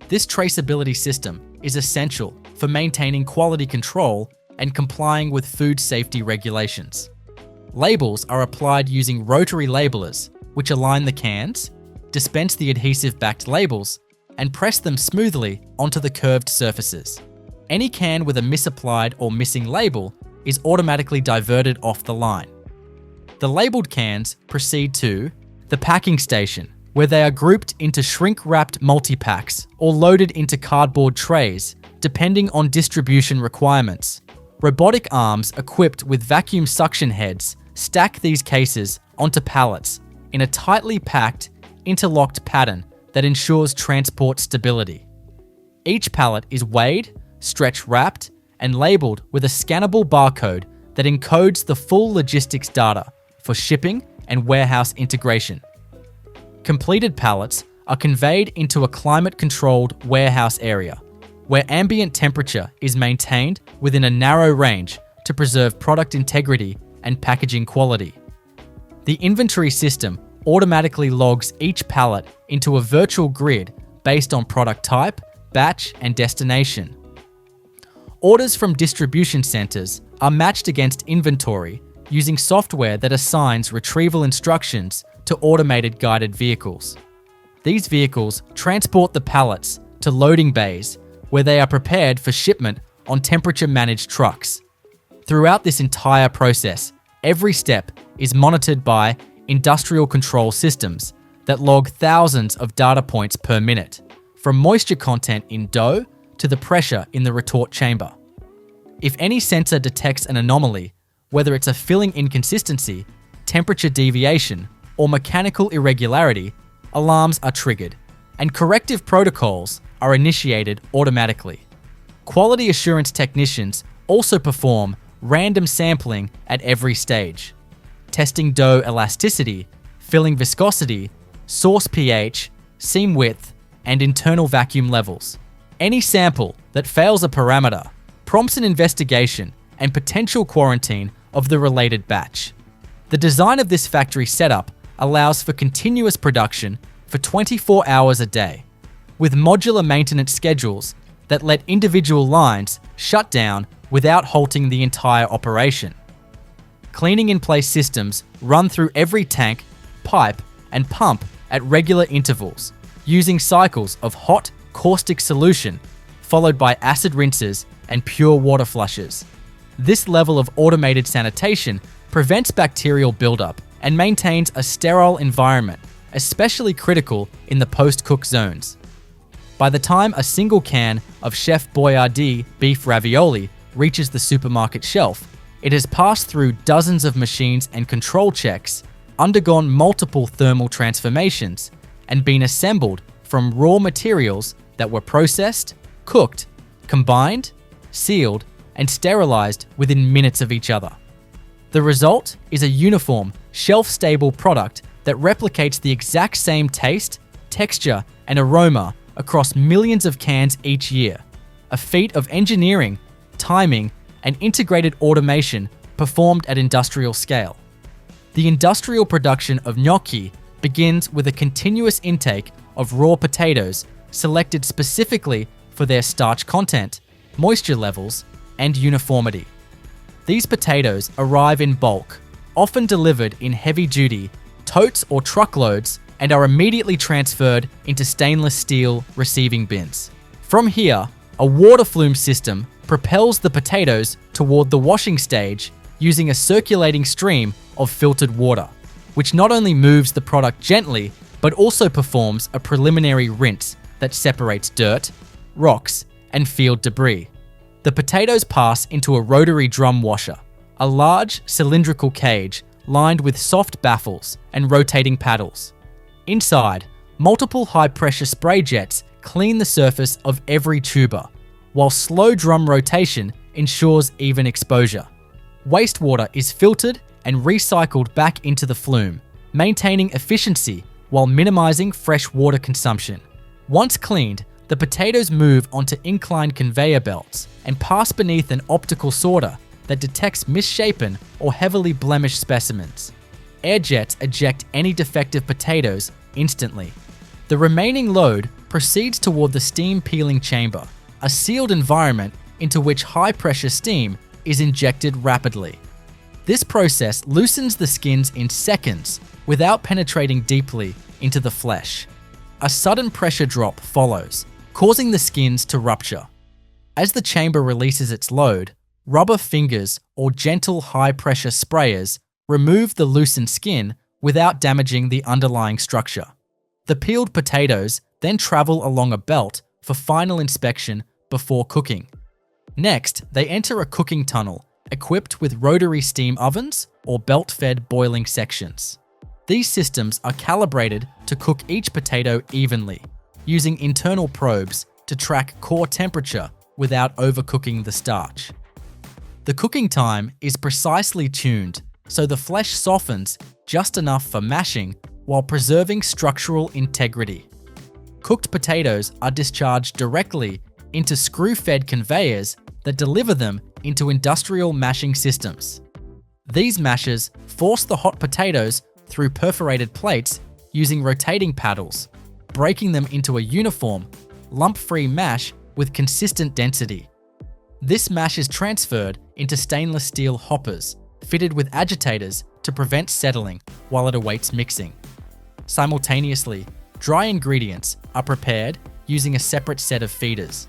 S1: This traceability system is essential for maintaining quality control and complying with food safety regulations. Labels are applied using rotary labelers, which align the cans, dispense the adhesive-backed labels, and press them smoothly onto the curved surfaces. Any can with a misapplied or missing label is automatically diverted off the line. The labeled cans proceed to the packing station, where they are grouped into shrink-wrapped multi-packs or loaded into cardboard trays, depending on distribution requirements. Robotic arms equipped with vacuum suction heads stack these cases onto pallets in a tightly packed, interlocked pattern that ensures transport stability. Each pallet is weighed, stretch-wrapped, and labeled with a scannable barcode that encodes the full logistics data for shipping and warehouse integration. Completed pallets are conveyed into a climate-controlled warehouse area, where ambient temperature is maintained within a narrow range to preserve product integrity and packaging quality. The inventory system automatically logs each pallet into a virtual grid based on product type, batch, and destination. Orders from distribution centers are matched against inventory using software that assigns retrieval instructions to automated guided vehicles. These vehicles transport the pallets to loading bays where they are prepared for shipment on temperature-managed trucks. Throughout this entire process, every step is monitored by industrial control systems that log thousands of data points per minute, from moisture content in dough to the pressure in the retort chamber. If any sensor detects an anomaly, whether it's a filling inconsistency, temperature deviation, or mechanical irregularity, alarms are triggered, and corrective protocols are initiated automatically. Quality assurance technicians also perform random sampling at every stage, testing dough elasticity, filling viscosity, source pH, seam width, and internal vacuum levels. Any sample that fails a parameter prompts an investigation and potential quarantine of the related batch. The design of this factory setup allows for continuous production for 24 hours a day, with modular maintenance schedules that let individual lines shut down without halting the entire operation. Cleaning in place systems run through every tank, pipe, and pump at regular intervals, using cycles of hot, caustic solution, followed by acid rinses and pure water flushes. This level of automated sanitation prevents bacterial buildup and maintains a sterile environment, especially critical in the post-cook zones. By the time a single can of Chef Boyardee beef ravioli reaches the supermarket shelf, it has passed through dozens of machines and control checks, undergone multiple thermal transformations, and been assembled from raw materials that were processed, cooked, combined, sealed, and sterilized within minutes of each other. The result is a uniform, shelf-stable product that replicates the exact same taste, texture, and aroma across millions of cans each year, a feat of engineering, timing, and integrated automation performed at industrial scale. The industrial production of gnocchi begins with a continuous intake of raw potatoes selected specifically for their starch content, moisture levels, and uniformity. These potatoes arrive in bulk, often delivered in heavy-duty totes or truckloads, and are immediately transferred into stainless steel receiving bins. From here, a water flume system propels the potatoes toward the washing stage using a circulating stream of filtered water, which not only moves the product gently, but also performs a preliminary rinse that separates dirt, rocks, and field debris. The potatoes pass into a rotary drum washer, a large cylindrical cage lined with soft baffles and rotating paddles. Inside, multiple high-pressure spray jets clean the surface of every tuber, while slow drum rotation ensures even exposure. Wastewater is filtered and recycled back into the flume, maintaining efficiency while minimizing fresh water consumption. Once cleaned, the potatoes move onto inclined conveyor belts and pass beneath an optical sorter that detects misshapen or heavily blemished specimens. Air jets eject any defective potatoes instantly. The remaining load proceeds toward the steam peeling chamber, a sealed environment into which high-pressure steam is injected rapidly. This process loosens the skins in seconds without penetrating deeply into the flesh. A sudden pressure drop follows, causing the skins to rupture. As the chamber releases its load, rubber fingers or gentle high-pressure sprayers remove the loosened skin without damaging the underlying structure. The peeled potatoes then travel along a belt for final inspection before cooking. Next, they enter a cooking tunnel equipped with rotary steam ovens or belt-fed boiling sections. These systems are calibrated to cook each potato evenly, using internal probes to track core temperature without overcooking the starch. The cooking time is precisely tuned so the flesh softens just enough for mashing while preserving structural integrity. Cooked potatoes are discharged directly into screw-fed conveyors that deliver them into industrial mashing systems. These mashers force the hot potatoes through perforated plates using rotating paddles, breaking them into a uniform, lump-free mash with consistent density. This mash is transferred into stainless steel hoppers, fitted with agitators to prevent settling while it awaits mixing. Simultaneously, dry ingredients are prepared using a separate set of feeders.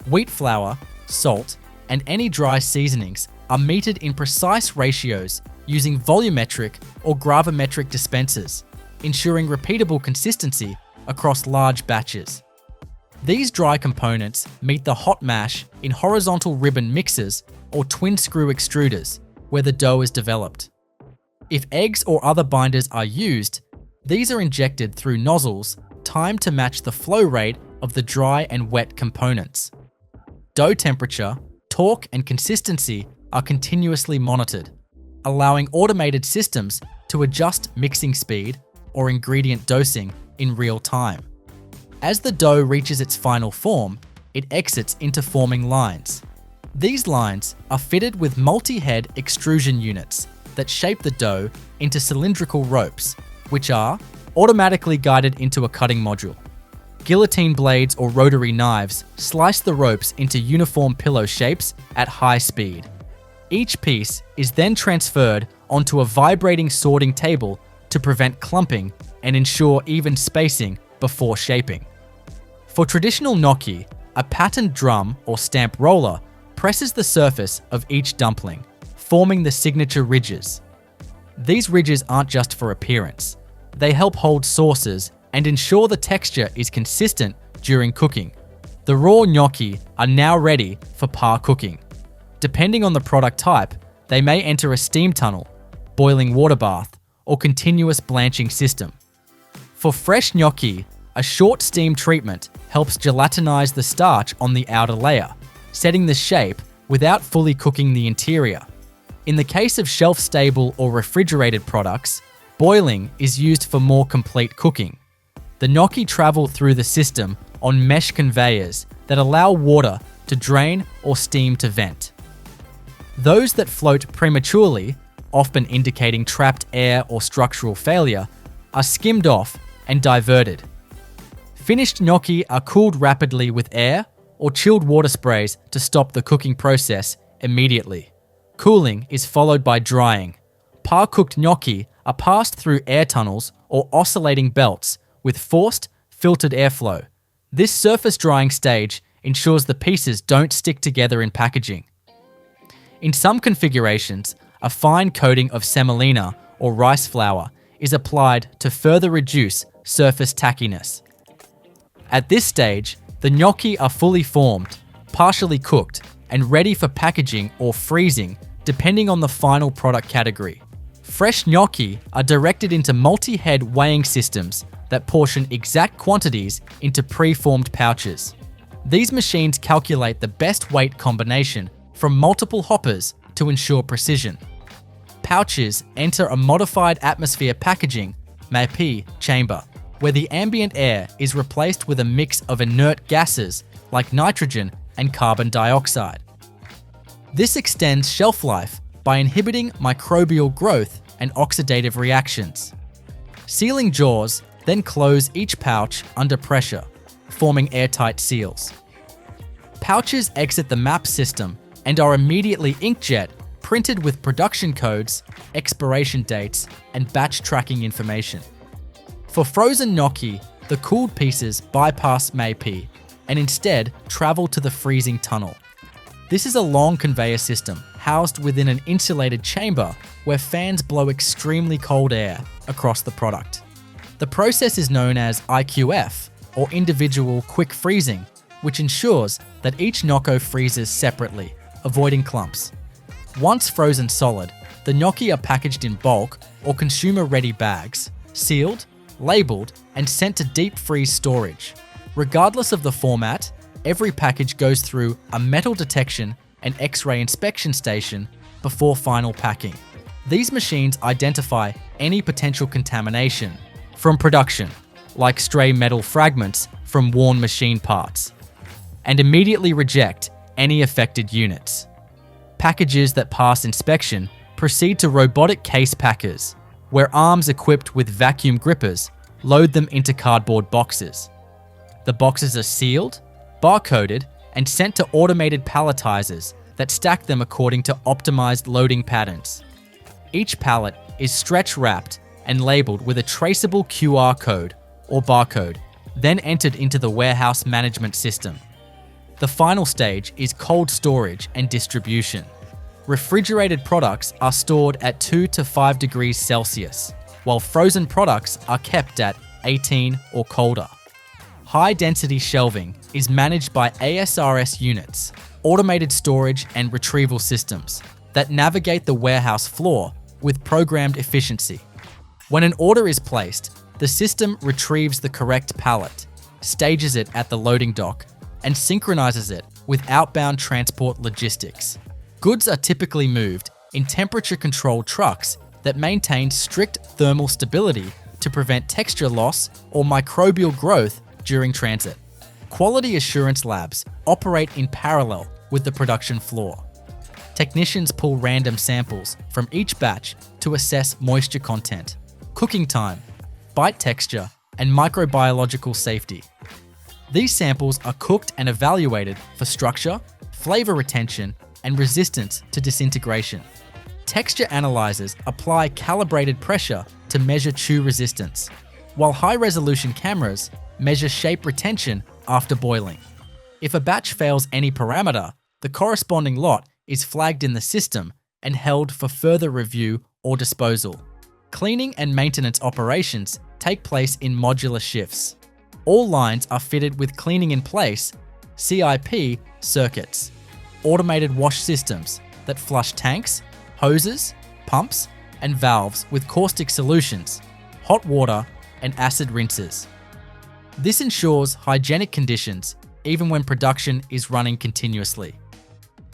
S1: Wheat flour, salt, and any dry seasonings are metered in precise ratios using volumetric or gravimetric dispensers, ensuring repeatable consistency across large batches. These dry components meet the hot mash in horizontal ribbon mixers or twin screw extruders, where the dough is developed. If eggs or other binders are used, these are injected through nozzles timed to match the flow rate of the dry and wet components. Dough temperature, torque, and consistency are continuously monitored, allowing automated systems to adjust mixing speed or ingredient dosing in real time. As the dough reaches its final form, it exits into forming lines. These lines are fitted with multi-head extrusion units that shape the dough into cylindrical ropes, which are automatically guided into a cutting module. Guillotine blades or rotary knives slice the ropes into uniform pillow shapes at high speed. Each piece is then transferred onto a vibrating sorting table to prevent clumping and ensure even spacing before shaping. For traditional gnocchi, a patterned drum or stamp roller presses the surface of each dumpling, forming the signature ridges. These ridges aren't just for appearance. They help hold sauces and ensure the texture is consistent during cooking. The raw gnocchi are now ready for par cooking. Depending on the product type, they may enter a steam tunnel, boiling water bath, or continuous blanching system. For fresh gnocchi, a short steam treatment helps gelatinize the starch on the outer layer, setting the shape without fully cooking the interior. In the case of shelf-stable or refrigerated products, boiling is used for more complete cooking. The gnocchi travel through the system on mesh conveyors that allow water to drain or steam to vent. Those that float prematurely, often indicating trapped air or structural failure, are skimmed off and diverted. Finished gnocchi are cooled rapidly with air or chilled water sprays to stop the cooking process immediately. Cooling is followed by drying. Par-cooked gnocchi are passed through air tunnels or oscillating belts with forced, filtered airflow. This surface drying stage ensures the pieces don't stick together in packaging. In some configurations, a fine coating of semolina or rice flour is applied to further reduce surface tackiness. At this stage, the gnocchi are fully formed, partially cooked, and ready for packaging or freezing, depending on the final product category. Fresh gnocchi are directed into multi-head weighing systems that portion exact quantities into pre-formed pouches. These machines calculate the best weight combination from multiple hoppers to ensure precision. Pouches enter a modified atmosphere packaging (MAP) chamber, where the ambient air is replaced with a mix of inert gases like nitrogen and carbon dioxide. This extends shelf life by inhibiting microbial growth and oxidative reactions. Sealing jaws then close each pouch under pressure, forming airtight seals. Pouches exit the MAP system and are immediately inkjet printed with production codes, expiration dates, and batch tracking information. For frozen gnocchi, the cooled pieces bypass MAP and instead travel to the freezing tunnel. This is a long conveyor system housed within an insulated chamber where fans blow extremely cold air across the product. The process is known as IQF, or individual quick freezing, which ensures that each gnocco freezes separately, avoiding clumps. Once frozen solid, the gnocchi are packaged in bulk or consumer-ready bags, sealed, labeled, and sent to deep freeze storage. Regardless of the format, every package goes through a metal detection and X-ray inspection station before final packing. These machines identify any potential contamination from production, like stray metal fragments from worn machine parts, and immediately reject any affected units. Packages that pass inspection proceed to robotic case packers, where arms equipped with vacuum grippers load them into cardboard boxes. The boxes are sealed, barcoded, and sent to automated palletizers that stack them according to optimized loading patterns. Each pallet is stretch wrapped and labeled with a traceable QR code or barcode, then entered into the warehouse management system. The final stage is cold storage and distribution. Refrigerated products are stored at 2 to 5 degrees Celsius, while frozen products are kept at 18 or colder. high-density shelving is managed by ASRS units, automated storage and retrieval systems, that navigate the warehouse floor with programmed efficiency. When an order is placed, the system retrieves the correct pallet, stages it at the loading dock, and synchronizes it with outbound transport logistics. Goods are typically moved in temperature-controlled trucks that maintain strict thermal stability to prevent texture loss or microbial growth during transit. Quality assurance labs operate in parallel with the production floor. Technicians pull random samples from each batch to assess moisture content, cooking time, bite texture, and microbiological safety. These samples are cooked and evaluated for structure, flavor retention, and resistance to disintegration. Texture analyzers apply calibrated pressure to measure chew resistance, while high-resolution cameras measure shape retention after boiling. If a batch fails any parameter, the corresponding lot is flagged in the system and held for further review or disposal. Cleaning and maintenance operations take place in modular shifts. All lines are fitted with cleaning in place (CIP) circuits, automated wash systems that flush tanks, hoses, pumps, and valves with caustic solutions, hot water, and acid rinses. This ensures hygienic conditions even when production is running continuously.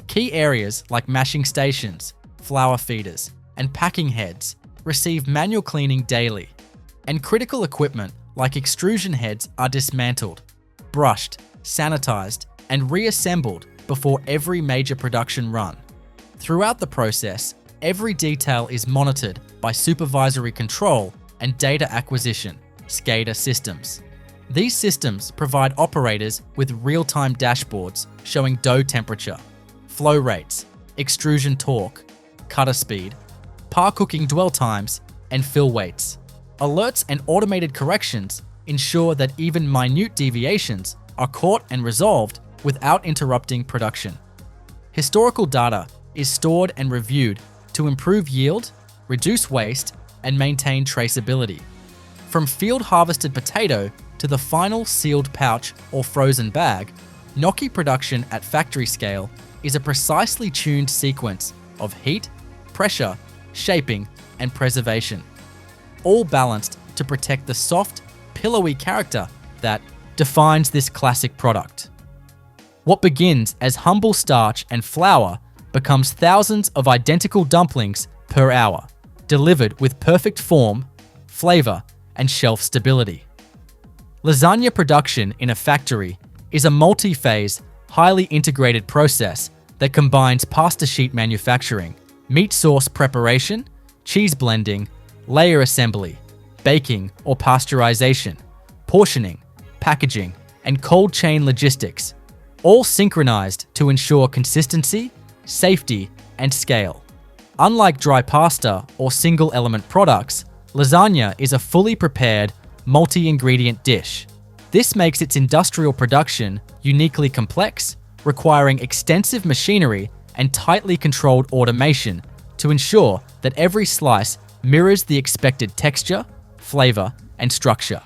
S1: Key areas like mashing stations, flour feeders, and packing heads receive manual cleaning daily, and critical equipment like extrusion heads are dismantled, brushed, sanitized, and reassembled before every major production run. Throughout the process, every detail is monitored by supervisory control and data acquisition (SCADA) systems. These systems provide operators with real-time dashboards showing dough temperature, flow rates, extrusion torque, cutter speed, par cooking dwell times, and fill weights. Alerts and automated corrections ensure that even minute deviations are caught and resolved without interrupting production. Historical data is stored and reviewed to improve yield, reduce waste, and maintain traceability. From field harvested potato to the final sealed pouch or frozen bag, gnocchi production at factory scale is a precisely tuned sequence of heat, pressure, shaping, and preservation, all balanced to protect the soft, pillowy character that defines this classic product. What begins as humble starch and flour becomes thousands of identical dumplings per hour, delivered with perfect form, flavor, and shelf stability. Lasagna production in a factory is a multi-phase, highly integrated process that combines pasta sheet manufacturing, meat sauce preparation, cheese blending, layer assembly, baking or pasteurization, portioning, packaging, and cold chain logistics, all synchronized to ensure consistency, safety, and scale. Unlike dry pasta or single-element products, lasagna is a fully prepared, multi-ingredient dish. This makes its industrial production uniquely complex, requiring extensive machinery and tightly controlled automation to ensure that every slice mirrors the expected texture, flavor, and structure.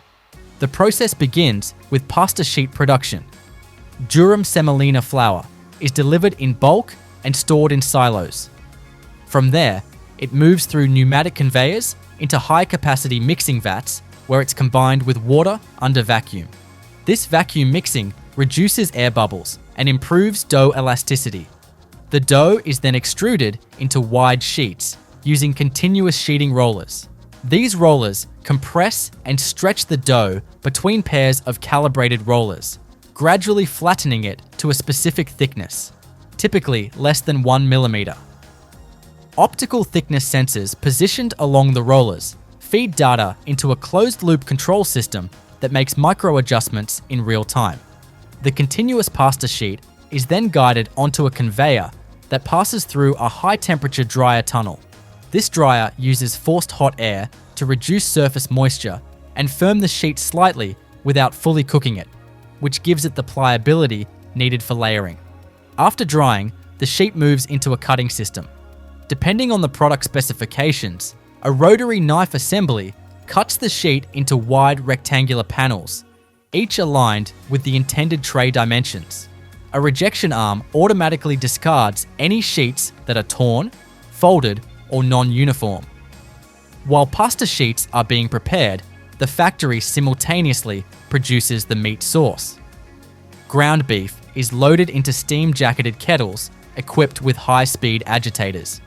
S1: The process begins with pasta sheet production. Durum semolina flour is delivered in bulk and stored in silos. From there, it moves through pneumatic conveyors into high-capacity mixing vats where it's combined with water under vacuum. This vacuum mixing reduces air bubbles and improves dough elasticity. The dough is then extruded into wide sheets using continuous sheeting rollers. These rollers compress and stretch the dough between pairs of calibrated rollers, gradually flattening it to a specific thickness, typically less than 1 millimeter. Optical thickness sensors positioned along the rollers feed data into a closed-loop control system that makes micro-adjustments in real time. The continuous pasta sheet is then guided onto a conveyor that passes through a high-temperature dryer tunnel. This dryer uses forced hot air to reduce surface moisture and firm the sheet slightly without fully cooking it, which gives it the pliability needed for layering. After drying, the sheet moves into a cutting system. Depending on the product specifications, a rotary knife assembly cuts the sheet into wide rectangular panels, each aligned with the intended tray dimensions. A rejection arm automatically discards any sheets that are torn, folded, or non-uniform. While pasta sheets are being prepared, the factory simultaneously produces the meat sauce. Ground beef is loaded into steam-jacketed kettles equipped with high-speed agitators.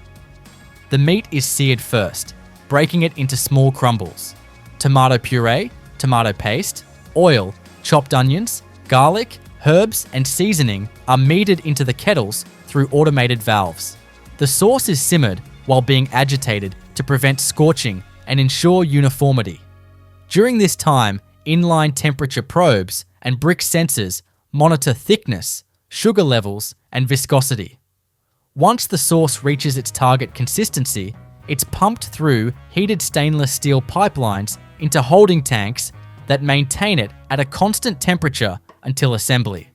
S1: The meat is seared first, breaking it into small crumbles. Tomato puree, tomato paste, oil, chopped onions, garlic, herbs, and seasoning are metered into the kettles through automated valves. The sauce is simmered while being agitated to prevent scorching and ensure uniformity. During this time, inline temperature probes and brick sensors monitor thickness, sugar levels, and viscosity. Once the sauce reaches its target consistency, it's pumped through heated stainless steel pipelines into holding tanks that maintain it at a constant temperature until assembly.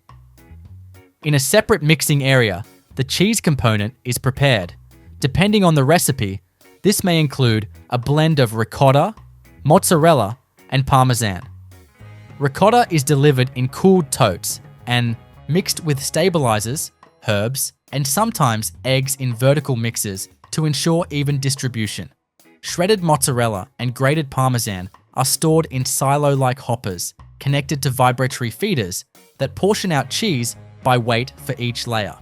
S1: In a separate mixing area, the cheese component is prepared. Depending on the recipe, this may include a blend of ricotta, mozzarella, and parmesan. Ricotta is delivered in cooled totes and mixed with stabilizers, herbs, and sometimes eggs in vertical mixers to ensure even distribution. Shredded mozzarella and grated parmesan are stored in silo-like hoppers connected to vibratory feeders that portion out cheese by weight for each layer.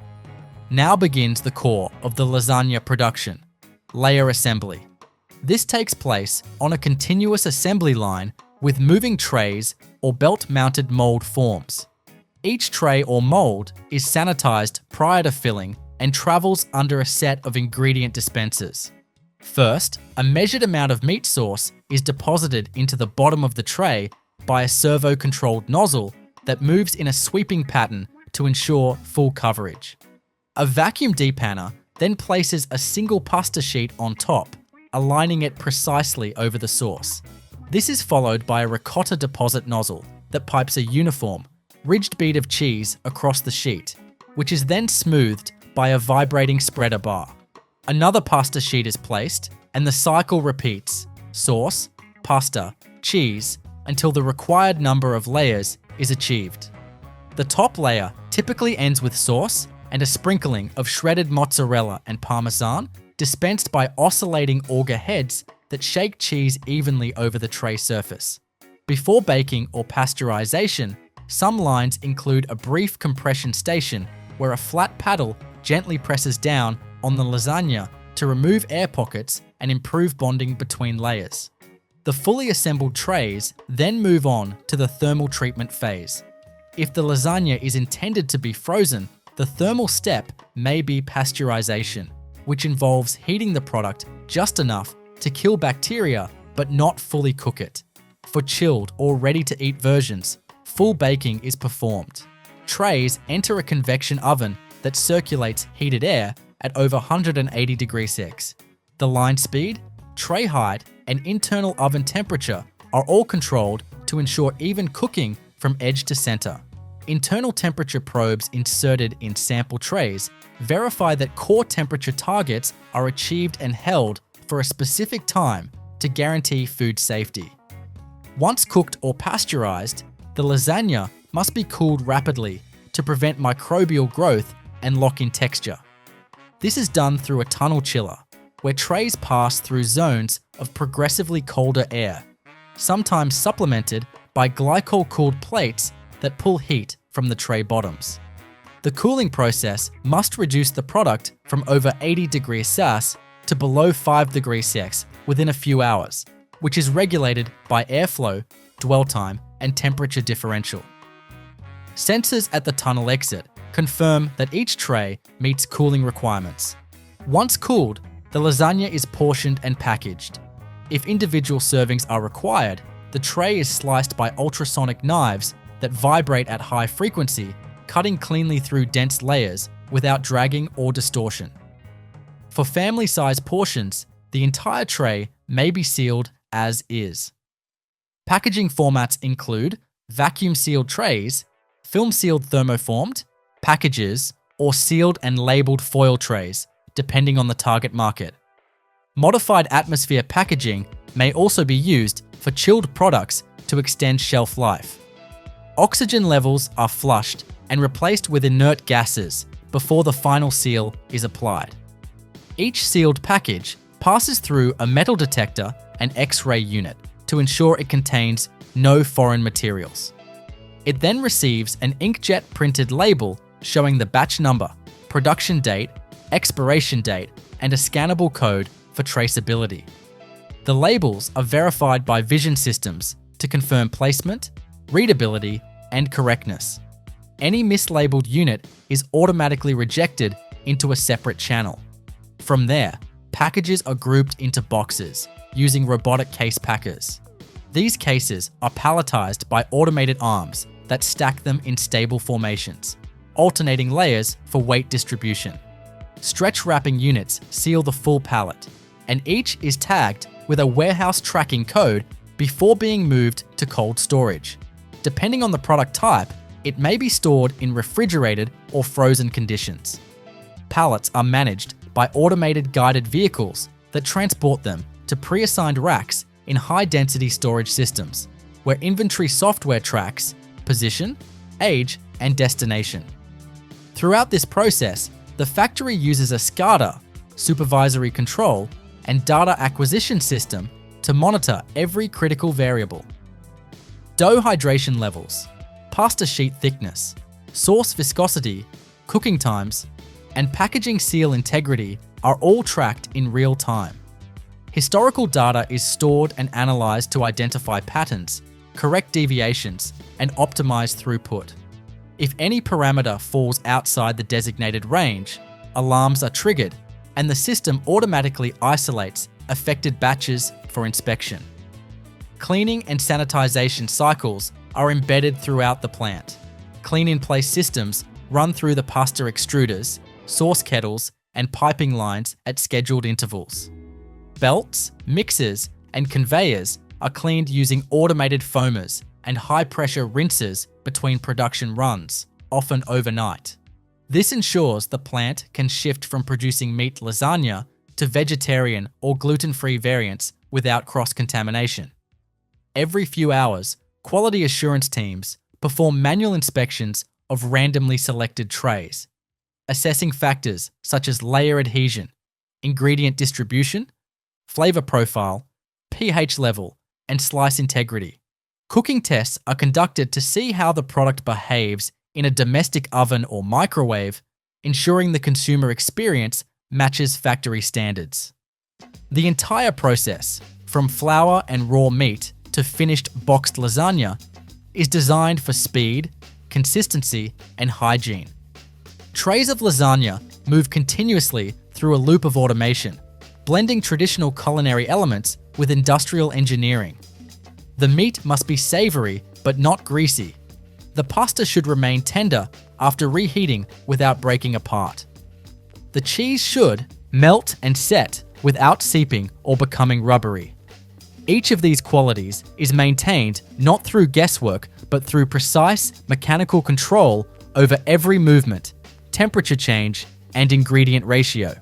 S1: Now begins the core of the lasagna production, layer assembly. This takes place on a continuous assembly line with moving trays or belt-mounted mold forms. Each tray or mold is sanitized prior to filling and travels under a set of ingredient dispensers. First, a measured amount of meat sauce is deposited into the bottom of the tray by a servo-controlled nozzle that moves in a sweeping pattern to ensure full coverage. A vacuum depanner then places a single pasta sheet on top, aligning it precisely over the sauce. This is followed by a ricotta deposit nozzle that pipes a uniform, ridged bead of cheese across the sheet, which is then smoothed by a vibrating spreader bar. Another pasta sheet is placed, and the cycle repeats: sauce, pasta, cheese, until the required number of layers is achieved. The top layer typically ends with sauce and a sprinkling of shredded mozzarella and parmesan dispensed by oscillating auger heads that shake cheese evenly over the tray surface. Before baking or pasteurization, some lines include a brief compression station where a flat paddle gently presses down on the lasagna to remove air pockets and improve bonding between layers. The fully assembled trays then move on to the thermal treatment phase. If the lasagna is intended to be frozen, the thermal step may be pasteurization, which involves heating the product just enough to kill bacteria but not fully cook it. For chilled or ready-to-eat versions, full baking is performed. Trays enter a convection oven that circulates heated air at over 180 degrees Celsius. The line speed, tray height, and internal oven temperature are all controlled to ensure even cooking from edge to center. Internal temperature probes inserted in sample trays verify that core temperature targets are achieved and held for a specific time to guarantee food safety. Once cooked or pasteurized, the lasagna must be cooled rapidly to prevent microbial growth and lock in texture. This is done through a tunnel chiller, where trays pass through zones of progressively colder air, sometimes supplemented by glycol-cooled plates that pull heat from the tray bottoms. The cooling process must reduce the product from over 80 degrees Celsius to below 5 degrees Celsius within a few hours, which is regulated by airflow, dwell time, and temperature differential. Sensors at the tunnel exit confirm that each tray meets cooling requirements. Once cooled, the lasagna is portioned and packaged. If individual servings are required, the tray is sliced by ultrasonic knives that vibrate at high frequency, cutting cleanly through dense layers without dragging or distortion. For family-sized portions, the entire tray may be sealed as is. Packaging formats include vacuum-sealed trays, film-sealed thermoformed, packages, or sealed and labeled foil trays, depending on the target market. Modified atmosphere packaging may also be used for chilled products to extend shelf life. Oxygen levels are flushed and replaced with inert gases before the final seal is applied. Each sealed package passes through a metal detector and X-ray unit to ensure it contains no foreign materials. It then receives an inkjet printed label showing the batch number, production date, expiration date, and a scannable code for traceability. The labels are verified by vision systems to confirm placement, readability, and correctness. Any mislabeled unit is automatically rejected into a separate channel. From there, packages are grouped into boxes using robotic case packers. These cases are palletized by automated arms that stack them in stable formations, alternating layers for weight distribution. Stretch wrapping units seal the full pallet, and each is tagged with a warehouse tracking code before being moved to cold storage. Depending on the product type, it may be stored in refrigerated or frozen conditions. Pallets are managed by automated guided vehicles that transport them to pre-assigned racks in high-density storage systems, where inventory software tracks position, age, and destination. Throughout this process, the factory uses a SCADA, supervisory control, and data acquisition system to monitor every critical variable. Dough hydration levels, pasta sheet thickness, sauce viscosity, cooking times, and packaging seal integrity are all tracked in real time. Historical data is stored and analyzed to identify patterns, correct deviations, and optimize throughput. If any parameter falls outside the designated range, alarms are triggered, and the system automatically isolates affected batches for inspection. Cleaning and sanitization cycles are embedded throughout the plant. Clean-in-place systems run through the pasta extruders, sauce kettles, and piping lines at scheduled intervals. Belts, mixers, and conveyors are cleaned using automated foamers and high-pressure rinsers between production runs, often overnight. This ensures the plant can shift from producing meat lasagna to vegetarian or gluten-free variants without cross-contamination. Every few hours, quality assurance teams perform manual inspections of randomly selected trays, assessing factors such as layer adhesion, ingredient distribution, flavor profile, pH level, and slice integrity. Cooking tests are conducted to see how the product behaves in a domestic oven or microwave, ensuring the consumer experience matches factory standards. The entire process, from flour and raw meat to finished boxed lasagna, is designed for speed, consistency, and hygiene. Trays of lasagna move continuously through a loop of automation, blending traditional culinary elements with industrial engineering. The meat must be savory but not greasy. The pasta should remain tender after reheating without breaking apart. The cheese should melt and set without seeping or becoming rubbery. Each of these qualities is maintained not through guesswork but through precise mechanical control over every movement, temperature change, and ingredient ratio.